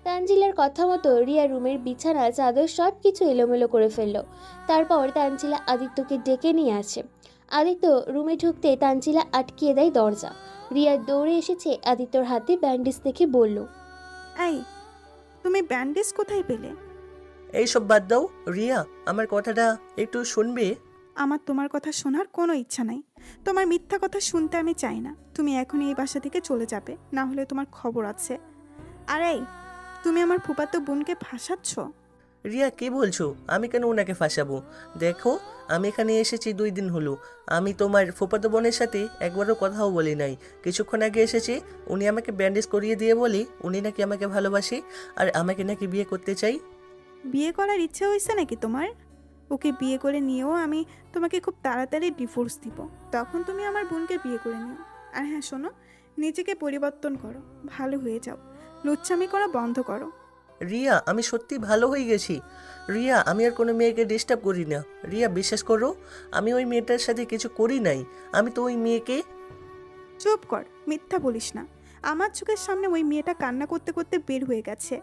তানজিলার কথা মতো রিয়া রুমের বিছানা চাদর সব কিছু এলোমেলো করে ফেলল। তারপর তানজিলা আদিত্যকে ডেকে নিয়ে আসে। আদিত্য রুমে ঢুকতে তানজিলা আটকিয়ে দেয় দরজা। রিয়া দৌড়ে এসেছে আদিত্যর হাতে ব্যান্ডেজ দেখে বলল, এই, তুমি ব্যান্ডেজ কোথায় পেলে? এইসব বাদ দাও রিয়া, আমার কথাটা একটু শুনবে? আমার তোমার কথা শোনার কোনো ইচ্ছা নাই। তোমার মিথ্যা কথা শুনতে আমি চাই না। তুমি এখনই এই বাসা থেকে চলে যাবে, না হলে তোমার খবর আছে। আর এই, তুমি আমার ফুফাতো বোনকে ফাঁসাচ্ছ। রিয়া, কি বলছো? আমি কেন ওনাকে ফাঁসাবো? দেখো, আমি এখানে এসেছি 2 দিন হলো। আমি তোমার ফুফাতো বোনের সাথে একবারও কথাও বলি নাই। কিছুক্ষণ আগে এসেছি, উনি আমাকে ব্যান্ডেজ করিয়ে দিয়ে বলে উনি নাকি আমাকে ভালোবাসে আর আমাকে নাকি বিয়ে করতে চাই। বিয়ে করার ইচ্ছে হয়েছে নাকি তোমার? ওকে বিয়ে করে নিয়েও আমি তোমাকে খুব তাড়াতাড়ি ডিভোর্স দিব। তখন তুমি আমার বোনকে বিয়ে করে নিও। আর হ্যাঁ শোনো, নিজেকে পরিবর্তন করো, ভালো হয়ে যাও, লুচ্ছামি করা বন্ধ করো। রিয়া, আমি সত্যি ভালো হয়ে গেছি। রিয়া, আমি আর কোনো মেয়েকে ডিস্টার্ব করি না। রিয়া, বিশ্বাস করো, আমি ওই মেয়েটার সাথে কিছু করি নাই। আমি তো ওই মেয়েকে... চুপ কর, মিথ্যা বলিস না। আমার চোখের সামনে ওই মেয়েটা কান্না করতে করতে বের হয়ে গেছে,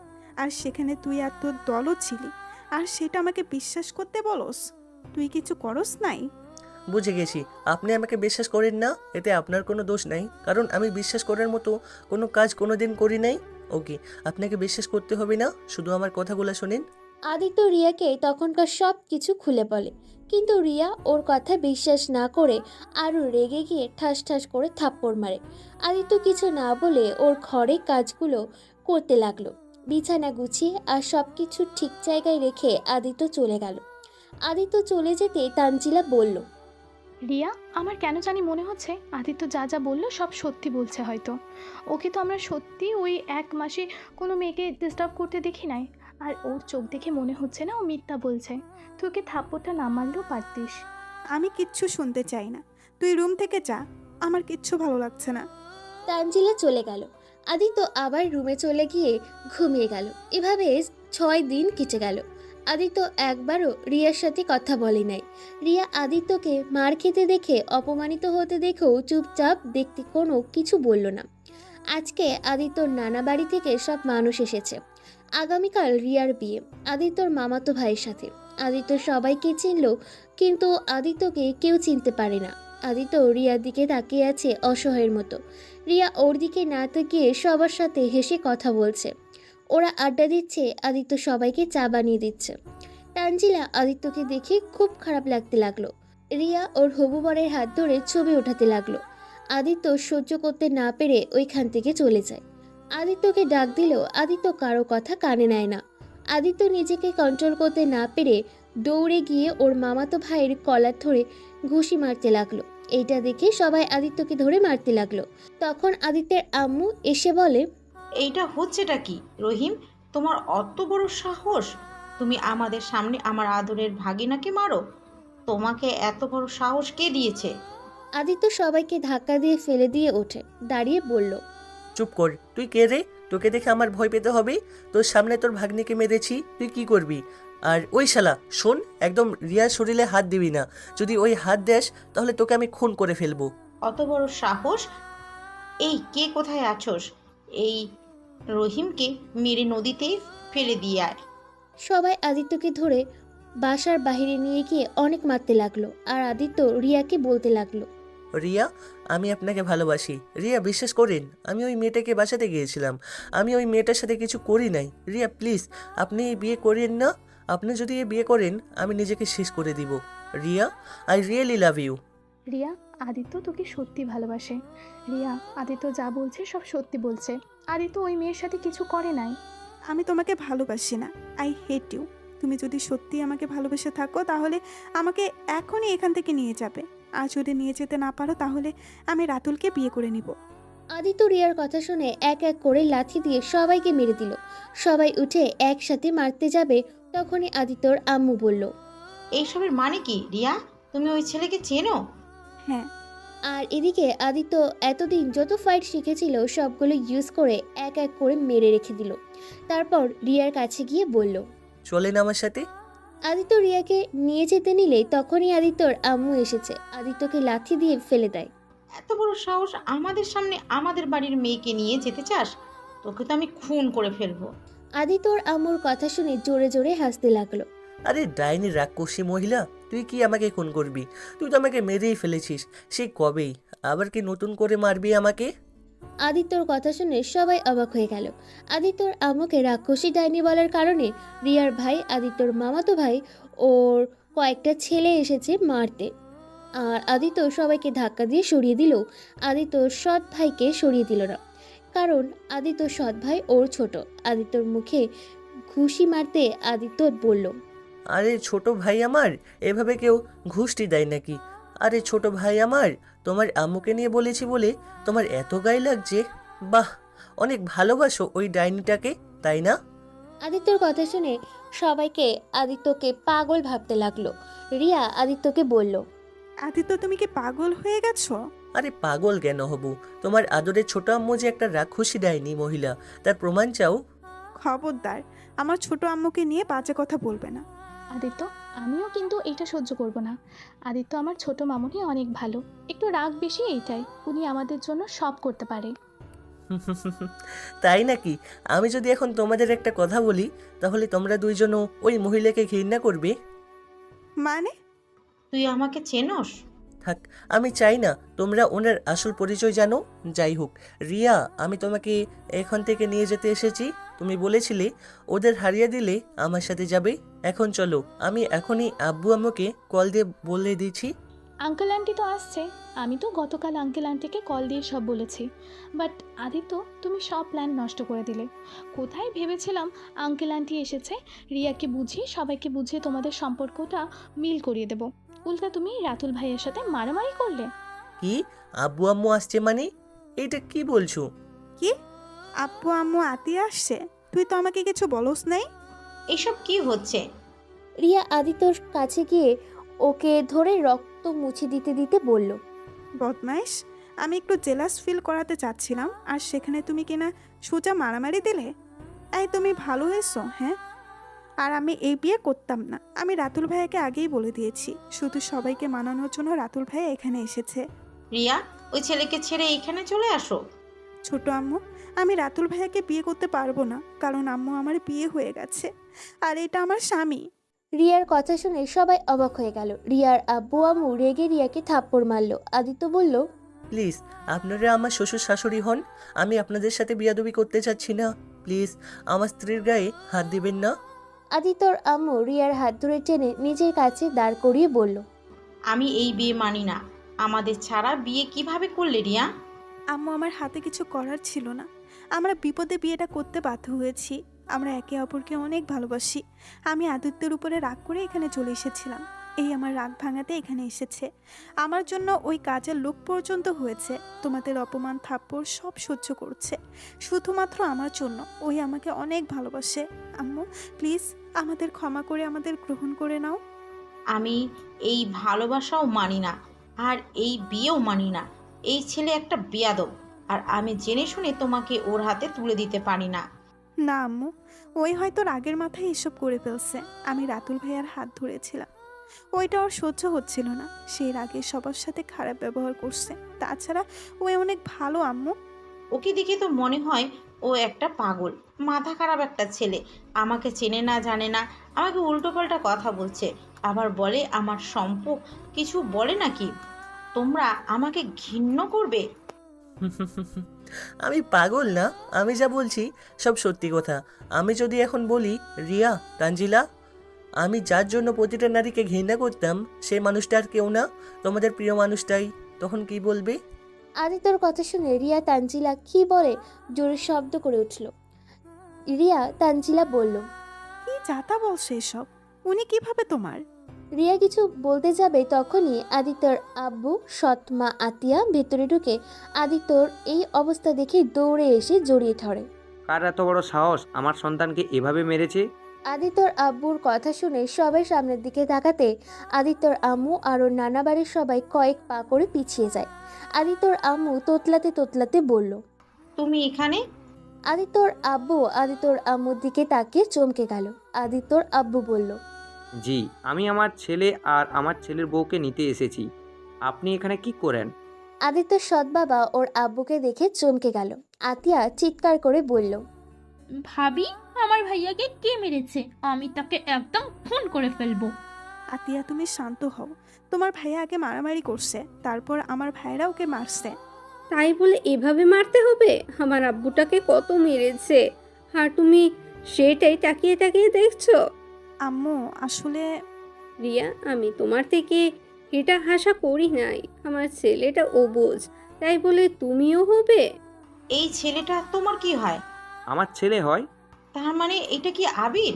আর সেখানে তুই আর তোর দলও ছিলি, আর সেটা আমাকে বিশ্বাস করতে বলস? তুই কিছু করস নাই? বুঝে গেছি, আপনি আমাকে বিশ্বাস করেন না, এতে আপনার কোনো দোষ নাই, কারণ আমি বিশ্বাস করার মতো কোনো কাজ কোনোদিন করি নাই। ওকে, আপনাকে বিশ্বাস করতে হবে না, শুধু আমার কথাগুলো শোনেন। আদিত্য রিয়াকে তখনকার সব কিছু খুলে বলে, কিন্তু রিয়া ওর কথা বিশ্বাস না করে আরও রেগে গিয়ে ঠাস ঠাস করে থাপ্পড় মারে। আদিত্য কিছু না বলে ওর ঘরে কাজগুলো করতে লাগলো। বিছানা গুছিয়ে আর সব কিছু ঠিক জায়গায় রেখে আদিত্য চলে গেল। আদিত্য চলে যেতে তানজিলা বলল, রিয়া, আমার কেন জানি মনে হচ্ছে আদিত্য যা যা বললো সব সত্যি বলছে। হয়তো ওকে তো আমরা সত্যি ওই 1 মাসে কোনো মেয়েকে ডিস্টার্ব করতে দেখি নাই। আর ওর চোখ দেখে মনে হচ্ছে না ও মিথ্যা বলছে। তুই ওকে থাপ্পড়টা না মারলেও পারতিস। আমি কিচ্ছু শুনতে চাই না, তুই রুম থেকে যা, আমার কিচ্ছু ভালো লাগছে না। তানজিলা চলে গেল। আদিত্য আবার রুমে চলে গিয়ে ঘুমিয়ে গেল। এভাবে 6 দিন কেটে গেল। আদিত্য একবারও রিয়ার সাথে কথা বলে নাই। রিয়া আদিত্যকে মার খেতে দেখে, অপমানিত হতে দেখেও চুপচাপ দেখতে কোনো কিছু বলল না। আজকে আদিত্যর নানা বাড়ি থেকে সব মানুষ এসেছে। আগামীকাল রিয়ার বিয়ে আদিত্যর মামাতো ভাইয়ের সাথে। আদিত্য সবাইকে চিনল, কিন্তু আদিত্যকে কেউ চিনতে পারে না। আদিত্য রিয়ার দিকে তাকিয়ে আছে অসহায়ের মতো। রিয়া ওর দিকে না তাকিয়ে সবার সাথে হেসে কথা বলছে। ওরা আড্ডা দিচ্ছে, আদিত্য সবাইকে চা বানিয়ে দিচ্ছে। তানজিলা আদিত্যকে দেখে খুব খারাপ লাগতে লাগলো। রিয়া ওর হবু বরের হাত ধরে ছবি ওঠাতে লাগলো। আদিত্য সহ্য করতে না পেরে ওইখান থেকে চলে যায়। আদিত্যকে ডাক দিলেও আদিত্য কারো কথা কানে নেয় না। আদিত্য নিজেকে কন্ট্রোল করতে না পেরে দৌড়ে গিয়ে ওর মামাতো ভাইয়ের কলার ধরে ঘুষি মারতে লাগলো। এইটা দেখে সবাই আদিত্যকে ধরে মারতে লাগলো। তখন আদিত্যের আম্মু এসে বলে, এইটা হচ্ছেটা কি রহিম? তোমার অত বড় সাহস, তুমি আমাদের সামনে আমার আদরের ভাগিনাকে মারো? তোমাকে এত বড় সাহস কে দিয়েছে? আদিত্য সবাইকে ধাক্কা দিয়ে ফেলে দিয়ে ওঠে, দাঁড়িয়ে বলল, চুপ কর, তুই কে রে? তোকে দেখে আমার ভয় পেতে হবে? তোর সামনে তোর ভাগ্নিকে মেরেছি, তুই কি করবি? আর ওই শালা শোন, একদম রিয়ার শরীরে হাত দিবি না। যদি ওই হাত দেস তাহলে তোকে আমি খুন করে ফেলবো। অত বড় সাহস! এই কে কোথায় আছোস? এই রহিমকে মেরে নদীতে ফেলে দিয়ে আয়। সবাই আদিত্যকে ধরে বাসার বাইরে নিয়ে গিয়ে অনেক মারতে লাগলো। আর আদিত্য রিয়াকে বলতে লাগলো, রিয়া, আমি আপনাকে ভালোবাসি। রিয়া, বিশ্বাস করেন, আমি ওই মেয়েটাকে বাঁচাতে গিয়েছিলাম। আমি ওই মেয়েটার সাথে কিছু করি নাই। রিয়া প্লিজ, আপনি এই বিয়ে করেন না। আপনি যদি এই বিয়ে করেন আমি নিজেকে শেষ করে দিব। Riya, I really love you. Riya, Aditya তোকে সত্যি ভালোবাসে। রিয়া, আদিত্য যা বলছে সব সত্যি বলছে। আদিত্য ওই মেয়ের সাথে কিছু করে নাই। আমি তোমাকে ভালোবাসি না, আই হেট ইউ। তুমি যদি সত্যি আমাকে ভালোবেসে থাকো তাহলে আমাকে এখনই এখান থেকে নিয়ে যাবে। আর যদি নিয়ে যেতে না পারো তাহলে আমি রাতুলকে বিয়ে করে নিব। আদিত্য রিয়ার কথা শুনে এক এক করে লাথি দিয়ে সবাইকে মেরে দিল। সবাই উঠে একসাথে মারতে যাবে, তখনই আদিত্যর আম্মু বলল, এইসবের মানে কি রিয়া? তুমি ওই ছেলেকে চেনো? হ্যাঁ। আর এদিকে আদিত্য এতদিন যত ফাইট শিখেছিল সবগুলো ইউজ করে এক এক করে মেরে রেখে দিল। তারপর রিয়ার কাছে গিয়ে বলল, চলেন আমার সাথে। আদিত্য রিয়াকে নিয়ে যেতে নিলে তখনই আদিত্যর আম্মু এসেছে, আদিত্যকে লাথি দিয়ে ফেলে দেয়। এত বড় সাহস, আমাদের সামনে আমাদের বাড়ির মেয়েকে নিয়ে যেতে চাস? তোকে তো আমি খুন করে ফেলবো। আদিত্যর আম্মুর কথা শুনে জোরে জোরে হাসতে লাগলো। আরে ডাইনি রাক্ষসী মহিলা, তুই কি আমাকে খুন করবি? তুই তো আমাকে মেরেই ফেলেছিস সেই কবেই, আবার কি নতুন করে মারবি আমাকে? আদিত্যর কথা শুনে সবাই অবাক হয়ে গেল। আদিত্যর আম্মুকে রাক্ষসী ডাইনি বলার কারণে রিয়ার ভাই, আদিত্যর মামাতো ভাই, ওর কয়েকটা ছেলে এসেছে মারতে। আর আদিত্য সবাইকে ধাক্কা দিয়ে সরিয়ে দিল। আদিত্য সৎ ভাইকে সরিয়ে দিল না, কারণ আদিত্য সৎ ভাই ওর ছোট। আদিত্যর মুখে ঘুষি মারতে আদিত্য বলল, আরে ছোট ভাই আমার, এভাবে কেউ ঘুষটি দেয় নাকি? আরে ছোট ভাই আমার, তোমার আম্মুকে নিয়ে বলেছি বলে তোমার এত গায়ে লাগছে? বাহ, অনেক ভালোবাসো ওই ডাইনিটাকে, তাই না? আদিত্যর কথা শুনে সবাইকে আদিত্যকে পাগল ভাবতে লাগলো। রিয়া আদিত্যকে বলল, আদিত্য, তুমি কি পাগল হয়ে গেছো? আরে পাগল কেন হব? তোমার আদরের ছোট আম্মু যে একটা রাক্ষসী ডাইনি মহিলা, তার প্রমাণ চাও? খবরদার, আমার ছোট আম্মুকে নিয়ে বাজে কথা বলবে না। আদিত্য, আমিও কিন্তু এটা সহ্য করব না। আদিত্য আমার ছোট মামুনি অনেক ভালো, একটু রাগ বেশি এইটাই। উনি আমাদের জন্য সব করতে পারে। তাই নাকি? আমি যদি এখন তোমাদের একটা কথা বলি তাহলে তোমরা দুইজনও ওই মহিলাকে ঘৃণা করবে? মানে? তুই আমাকে চেনস? থাক, আমি চাই না তোমরা ওনার আসল পরিচয় জানো। যাই হোক রিয়া, আমি তোমাকে এখান থেকে নিয়ে যেতে এসেছি। তুমি বলেছিলে ওদের হারিয়ে দিলে আমার সাথে যাবে। এখন চলো, আমি এখনই আব্বু আম্মুকে কল দিয়ে বলে দিচ্ছি। আঙ্কেল আন্টি তো আসছে। আমি তো গতকাল আঙ্কেল আন্টিকে কল দিয়ে সব বলেছি। বাট আদিত্য, তুমি সব প্ল্যান নষ্ট করে দিলে। কোথায় ভেবেছিলাম আঙ্কেল আন্টি এসেছে, রিয়াকে বুঝিয়ে সবাইকে বুঝিয়ে তোমাদের সম্পর্কটা মিল করিয়ে দেব। উল্টা তুমি রাতুল ভাইয়ের সাথে মারামারি করলে। কি? আব্বু আম্মু আসছে মানে? এইটা কি বলছো? কি? আব্বু আম্মু আতিয়া আসছে? তুই তো আমাকে কিছু বলস নাই। এসব কি হচ্ছে? রিয়া আদিত্যর কাছে গিয়ে ওকে ধরে রক্ত মুছে দিতে দিতে বলল, বদমাইশ, আমি একটু জেলাস ফিল করাতে চাচ্ছিলাম, আর সেখানে তুমি কিনা সোজা মারামারি দিলে। এই তুমি ভালো হয়েছো? হ্যাঁ, আর আমি এই বিয়ে করতাম না। আমি রাতুল ভাইয়াকে আগেই বলে দিয়েছি, শুধু সবাইকে মানানোর জন্য রাতুল ভাইয়া এখানে এসেছে। রিয়া, ওই ছেলেকে ছেড়ে এইখানে চলে আসো। ছোট আম্মু, আমি রাতুল ভাইয়াকে বিয়ে করতে পারবো না, কারণ আম্মু আমার বিয়ে হয়ে গেছে আর এটা আমার স্বামী। রিয়ার কথা শুনে সবাই অবাক হয়ে গেল। রিয়ার আব্বু আম্মু রেগে রিয়াকে থাপ্পড় মারল। আদিত্য বলল, প্লিজ, আপনারা আমার শ্বশুর শাশুড়ি হন, আমি আপনাদের সাথে বিয়াদবি করতে চাচ্ছি না। প্লিজ আমার স্ত্রীর গায়ে হাত দিবেন না। আদিত্যর আম্মু রিয়ার হাত ধরে টেনে নিজের কাছে দাঁড় করিয়ে বলল, আমি এই বিয়ে মানি না। আমাদের ছাড়া বিয়ে কিভাবে করলে রিয়া? আম্মু, আমার হাতে কিছু করার ছিল না। আমরা বিপদে বিয়েটা করতে বাধ্য হয়েছি। আমরা একে অপরকে অনেক ভালোবাসি। আমি আদিত্যের উপরে রাগ করে এখানে চলে এসেছিলাম। এই আমার রাগ ভাঙাতে এখানে এসেছে। আমার জন্য ওই কাজের লোক পর্যন্ত হয়েছে। তোমাদের অপমান থাপ্পড় সব সহ্য করছে শুধুমাত্র আমার জন্য। ওই আমাকে অনেক ভালোবাসে। আম্মু প্লিজ, আমাদের ক্ষমা করে আমাদের গ্রহণ করে নাও। আমি এই ভালোবাসাও মানি না, আর এই বিয়েও মানি না। এই ছেলে একটা বেয়াদব, আর আমি জেনে শুনে তোমাকে ওর হাতে তুলে দিতে পারি না। না আম্মু, ওই হয়তো রাগের মাথায় এসব করে ফেলছে। আমি রাতুল ভাইয়ার হাত ধরেছিলাম, ওইটা ওর সহ্য হচ্ছিল না। সেই রাগে সবার সাথে খারাপ ব্যবহার করছে। তাছাড়া ও অনেক ভালো আম্মু। ওকে দেখে তো মনে হয় ও একটা পাগল, মাথা খারাপ একটা ছেলে। আমাকে চেনে না, জানে না, আমাকে উল্টোপাল্টা কথা বলছে। আবার বলে আমার কিছু বলে নাকি? তোমরা আমাকে ঘৃণ্য করবে? আমি পাগল না, আমি যা বলছি সব সত্যি কথা। আমি যদি এখন বলি রিয়া, তানজিলা, আমি যার জন্য প্রতিটা নারীকে ঘৃণা করতাম সেই মানুষটা আর কেউ না, তোমাদের প্রিয় মানুষটাই, তখন কি বলবে? আদিত্যর কথা শুনে রিয়া তানজিলা কি বলে জোরে শব্দ করে উঠল। রিয়া তানজিলা বলল, কি যাতা বলছে এসব? উনি কিভাবে তোমার? রিয়া কিছু বলতে যাবে তখনই আদিত্যর আব্বু সৎমা আতিয়া ভেতরে ঢুকে আদিত্যর এই অবস্থা দেখে দৌড়ে এসে জড়িয়ে ধরে। কার এত বড় সাহস আমার সন্তানকে এভাবে মেরেছে? আদিত্যর আব্বুর কথা শুনে সবাই সামনের দিকে তাকাতে আদিত্যর আম্মু আর ওর নানা বাড়ির সবাই কয়েক পা করে পিছিয়ে যায়। আদিত্যর আম্মু তোতলাতে তোতলাতে বলল, তুমি এখানে? আদিত্যর আব্বু আদিত্যর আম্মুর দিকে তাকিয়ে চমকে গেল। আদিত্যর আব্বু বলল, জি, আমি আমার ছেলে আর আমার ছেলের বউকে নিতে এসেছি। আপনি এখানে কি করেন? আদিত্যর সৎ বাবা ওর আব্বুকে দেখে চমকে গেল। আতিয়া চিৎকার করে বলল, ভাবি, আমার ভাইয়াকে কে মেরেছে? আমি তাকে একদম খুন করে ফেলবো। আতিয়া, তুমি শান্ত হও। তোমার ভাইয়া আগে মারামারি করছে, তারপর আমার ভাইরা ওকে মারছে। তাই বলে এভাবে মারতে হবে? আমার আব্বুটাকে কত মেরেছে, আর তুমি সেটাই তাকিয়ে তাকিয়ে দেখছো? আম্মু আসলে রিয়া, আমি তোমার থেকে এটা আশা করি নাই। আমার ছেলেটা অবুঝ, তাই বলে তুমিও হবে? এই ছেলেটা তোমার কি হয়? আমার ছেলে হয়? তার মানে এটা কি আবির?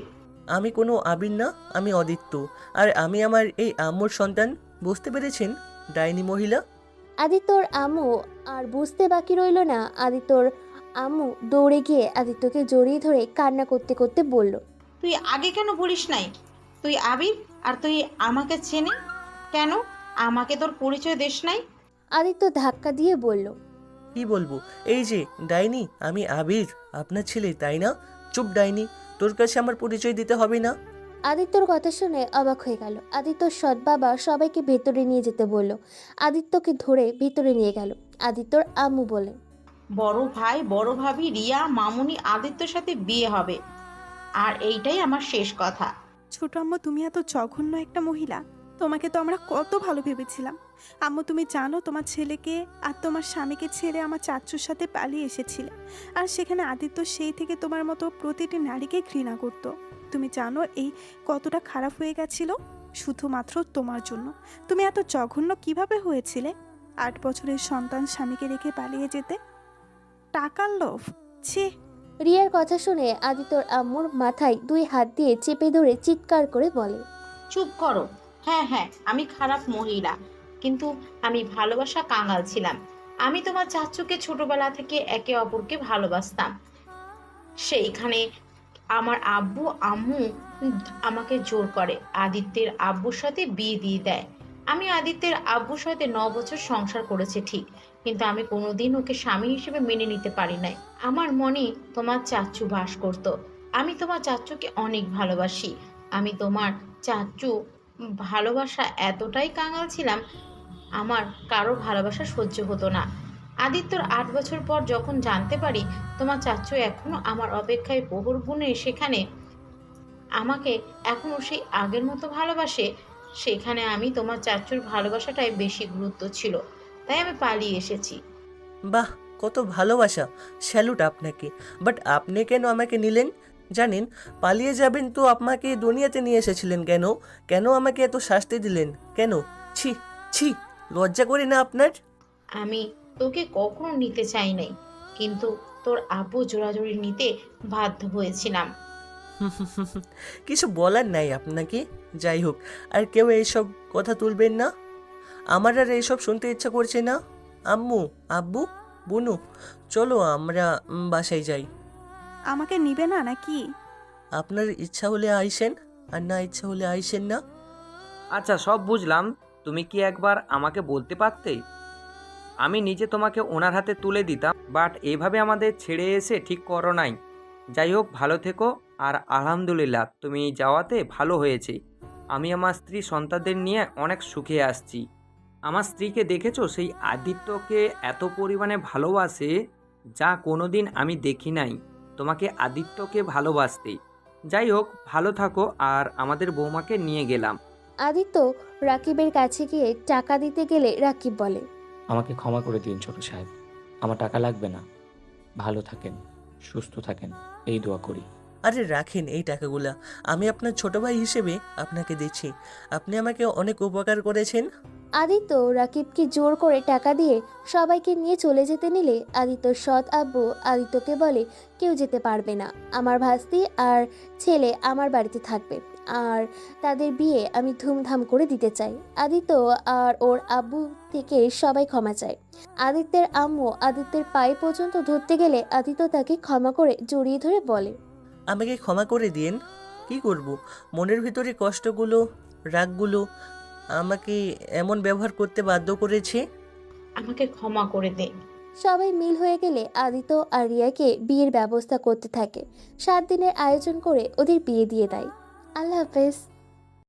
আমি কোনো আবির না, আমি অদিত্য, আর আমি আমার এই আম্মুর সন্তান। বুঝতে পেরেছেন ডাইনি মহিলা? আদিত্যর আম্মু আর বুঝতে বাকি রইল না। আদিত্যর আম্মু দৌড়ে গিয়ে আদিত্যকে জড়িয়ে ধরে কান্না করতে করতে বলল, তুই আগে কেন বলিস নাই তুই আবির? আর তুই আমাকে চেনে কেন? আমাকে তোর পরিচয় দিস নাই? আদিত্য ধাক্কা দিয়ে বলল, কি বলবো? এই যে ডাইনি, আমি আবির, আপনার ছেলে, তাই না? চুপ ডাইনি, তোর কাছে আমার পরিচয় দিতে হবে না। আদিত্যর কথা শুনে অবাক হয়ে গেল। আদিত্যর সৎ বাবা সবাইকে ভেতরে নিয়ে যেতে বলল। আদিত্যকে ধরে ভেতরে নিয়ে গেল। আদিত্যর আম্মু বলে, বড় ভাই বড় ভাবি রিয়া মামুনি আদিত্যর সাথে বিয়ে হবে, আর এইটাই আমার শেষ কথা। ছোট আম্মু, তুমি এত জঘন্য একটা মহিলা। তোমাকে তো আমরা কত ভালো ভেবেছিলাম। আম্মু, তুমি জানো তোমার ছেলেকে আর তোমার স্বামীকে ছেড়ে আমার চাচুর সাথে পালিয়ে এসেছিলে, আর সেখানে আদিত্য সেই থেকে তোমার মতো প্রতিটি নারীকে ঘৃণা করত। তুমি জানো এই কতটা খারাপ হয়ে গেছিল শুধুমাত্র তোমার জন্য। তুমি এত জঘন্য কিভাবে হয়েছিলে? 8 বছরের সন্তান স্বামীকে রেখে পালিয়ে যেতে? টাকার লোভ, ছি। রিয়ার কথা শুনে আদিত্যর আম্মুর মাথায় 2 হাত দিয়ে চেপে ধরে চিৎকার করে বলে, চুপ করো। হ্যাঁ হ্যাঁ, আমি খারাপ মহিলা, কিন্তু আমি ভালোবাসা কাঙাল ছিলাম। আমি তোমার চাচুকে ছোটবেলা থেকে একে অপরকে ভালোবাসতাম। সেইখানে আমার আব্বু আম্মু আমাকে জোর করে আদিত্যের আব্বুর সাথে বিয়ে দিয়ে দেয়। আমি আদিত্যের আব্বুর সাথে 9 বছর সংসার করেছি ঠিক, কিন্তু আমি কোনোদিন ওকে স্বামী হিসেবে মেনে নিতে পারি নাই। আমার মনে তোমার চাচু বাস করত, আমি তোমার চাচ্চুকে অনেক ভালোবাসি। আমি তোমার চাচ্চু ভালোবাসা এতটাই কাঙাল ছিলাম, আমার কারো ভালোবাসা সহ্য হতো না। আদিত্যর 8 বছর পর যখন জানতে পারি তোমার চাচ্চু এখনো আমার অপেক্ষায় প্রহর গুণে সেখানে আমাকে এখনো সেই আগের মতো ভালোবাসে, সেখানে আমি তোমার চাচ্চুর ভালোবাসাটাই বেশি গুরুত্ব ছিল, তাই আমি পালিয়ে এসেছি। বাহ, কত ভালোবাসা! স্যালুট আপনাকে। বাট আপনি কেন আমাকে নিলেন? জানেন, পালিয়ে যাবেন তো আপনাকে দুনিয়াতে নিয়ে এসেছিলেন কেন? কেন আমাকে এত শাস্তি দিলেন কেন? ছি ছি, লজ্জা করে না আপনার? আমি তোকে কখনো নিতে চাই নাই, কিন্তু তোর আব্বু জোরাজুরি নিতে বাধ্য হয়েছিলাম। কিছু বলার নাই আপনাকে। যাই হোক, আর কেউ এইসব কথা তুলবেন না। আমার আর এইসব শুনতে ইচ্ছা করছে না। আম্মু, আব্বু, বুনু, চলো আমরা বাসায় যাই। আমাকে নিবে না নাকি? আপনার ইচ্ছা হলে আইসেন, আর না ইচ্ছা হলে আইসেন না। আচ্ছা, সব বুঝলাম। তুমি কি একবার আমাকে বলতে পারতে? আমি নিজে তোমাকে ওনার হাতে তুলে দিতাম, বাট এইভাবে আমাদের ছেড়ে এসে ঠিক করো নাই। যাই হোক, ভালো থেকো। আর আলহামদুলিল্লাহ, তুমি যাওয়াতে ভালো হয়েছে। আমি আমার স্ত্রী সন্তানদের নিয়ে অনেক সুখে আসছি। আমার স্ত্রীকে দেখেছো? সেই আদিত্যকে এত পরিমাণে ভালোবাসে, যা কোনোদিন আমি দেখি নাই তোমাকে আদিত্যকে ভালোবাসতে। যাই হোক, ভালো থাকো। আর আমাদের বৌমাকে নিয়ে গেলাম। আদিত্য রাকিবের কাছে গিয়ে টাকা দিতে গেলে রাকিব বলে, আমাকে ক্ষমা করে দিন ছোট সাহেব, আমার টাকা লাগবে না। ভালো থাকেন, সুস্থ থাকেন, এই দোয়া করি। আরে রাখেন এই টাকাগুলা, আমি আপনার ছোট ভাই হিসেবে আপনাকে দিচ্ছি। আপনি আমাকে অনেক উপকার করেছেন। আদিত্য রাকিবকে জোর করে টাকা দিয়ে সবাইকে নিয়ে চলে যেতে নিলে আদিত্যর সৎ আব্বু আদিত্যকে বলে, কেউ যেতে পারবে না, আমার ভাস্তি আর ছেলে আমার বাড়িতে থাকবে, আর তাদের বিয়ে আমি ধুমধাম করে দিতে চাই। আদিত্য আর ওর আব্বু থেকে সবাই ক্ষমা চায়। আদিত্যের আম্মু আদিত্যের পায়ে পর্যন্ত ধরতে গেলে আদিত্য তাকে ক্ষমা করে জড়িয়ে ধরে বলে, আমাকে ক্ষমা করে দিন। কি করব, মনের ভিতরে কষ্টগুলো, রাগগুলো আমাকে এমন ব্যবহার করতে বাধ্য করেছে। আমাকে ক্ষমা করে দে। সবাই মিল হয়ে গেলে আদিত্য আর রিয়াকে বিয়ের ব্যবস্থা করতে থাকে। 7 দিনের আয়োজন করে ওদের বিয়ে দিয়ে দেয়। আল্লাহ হাফেজ।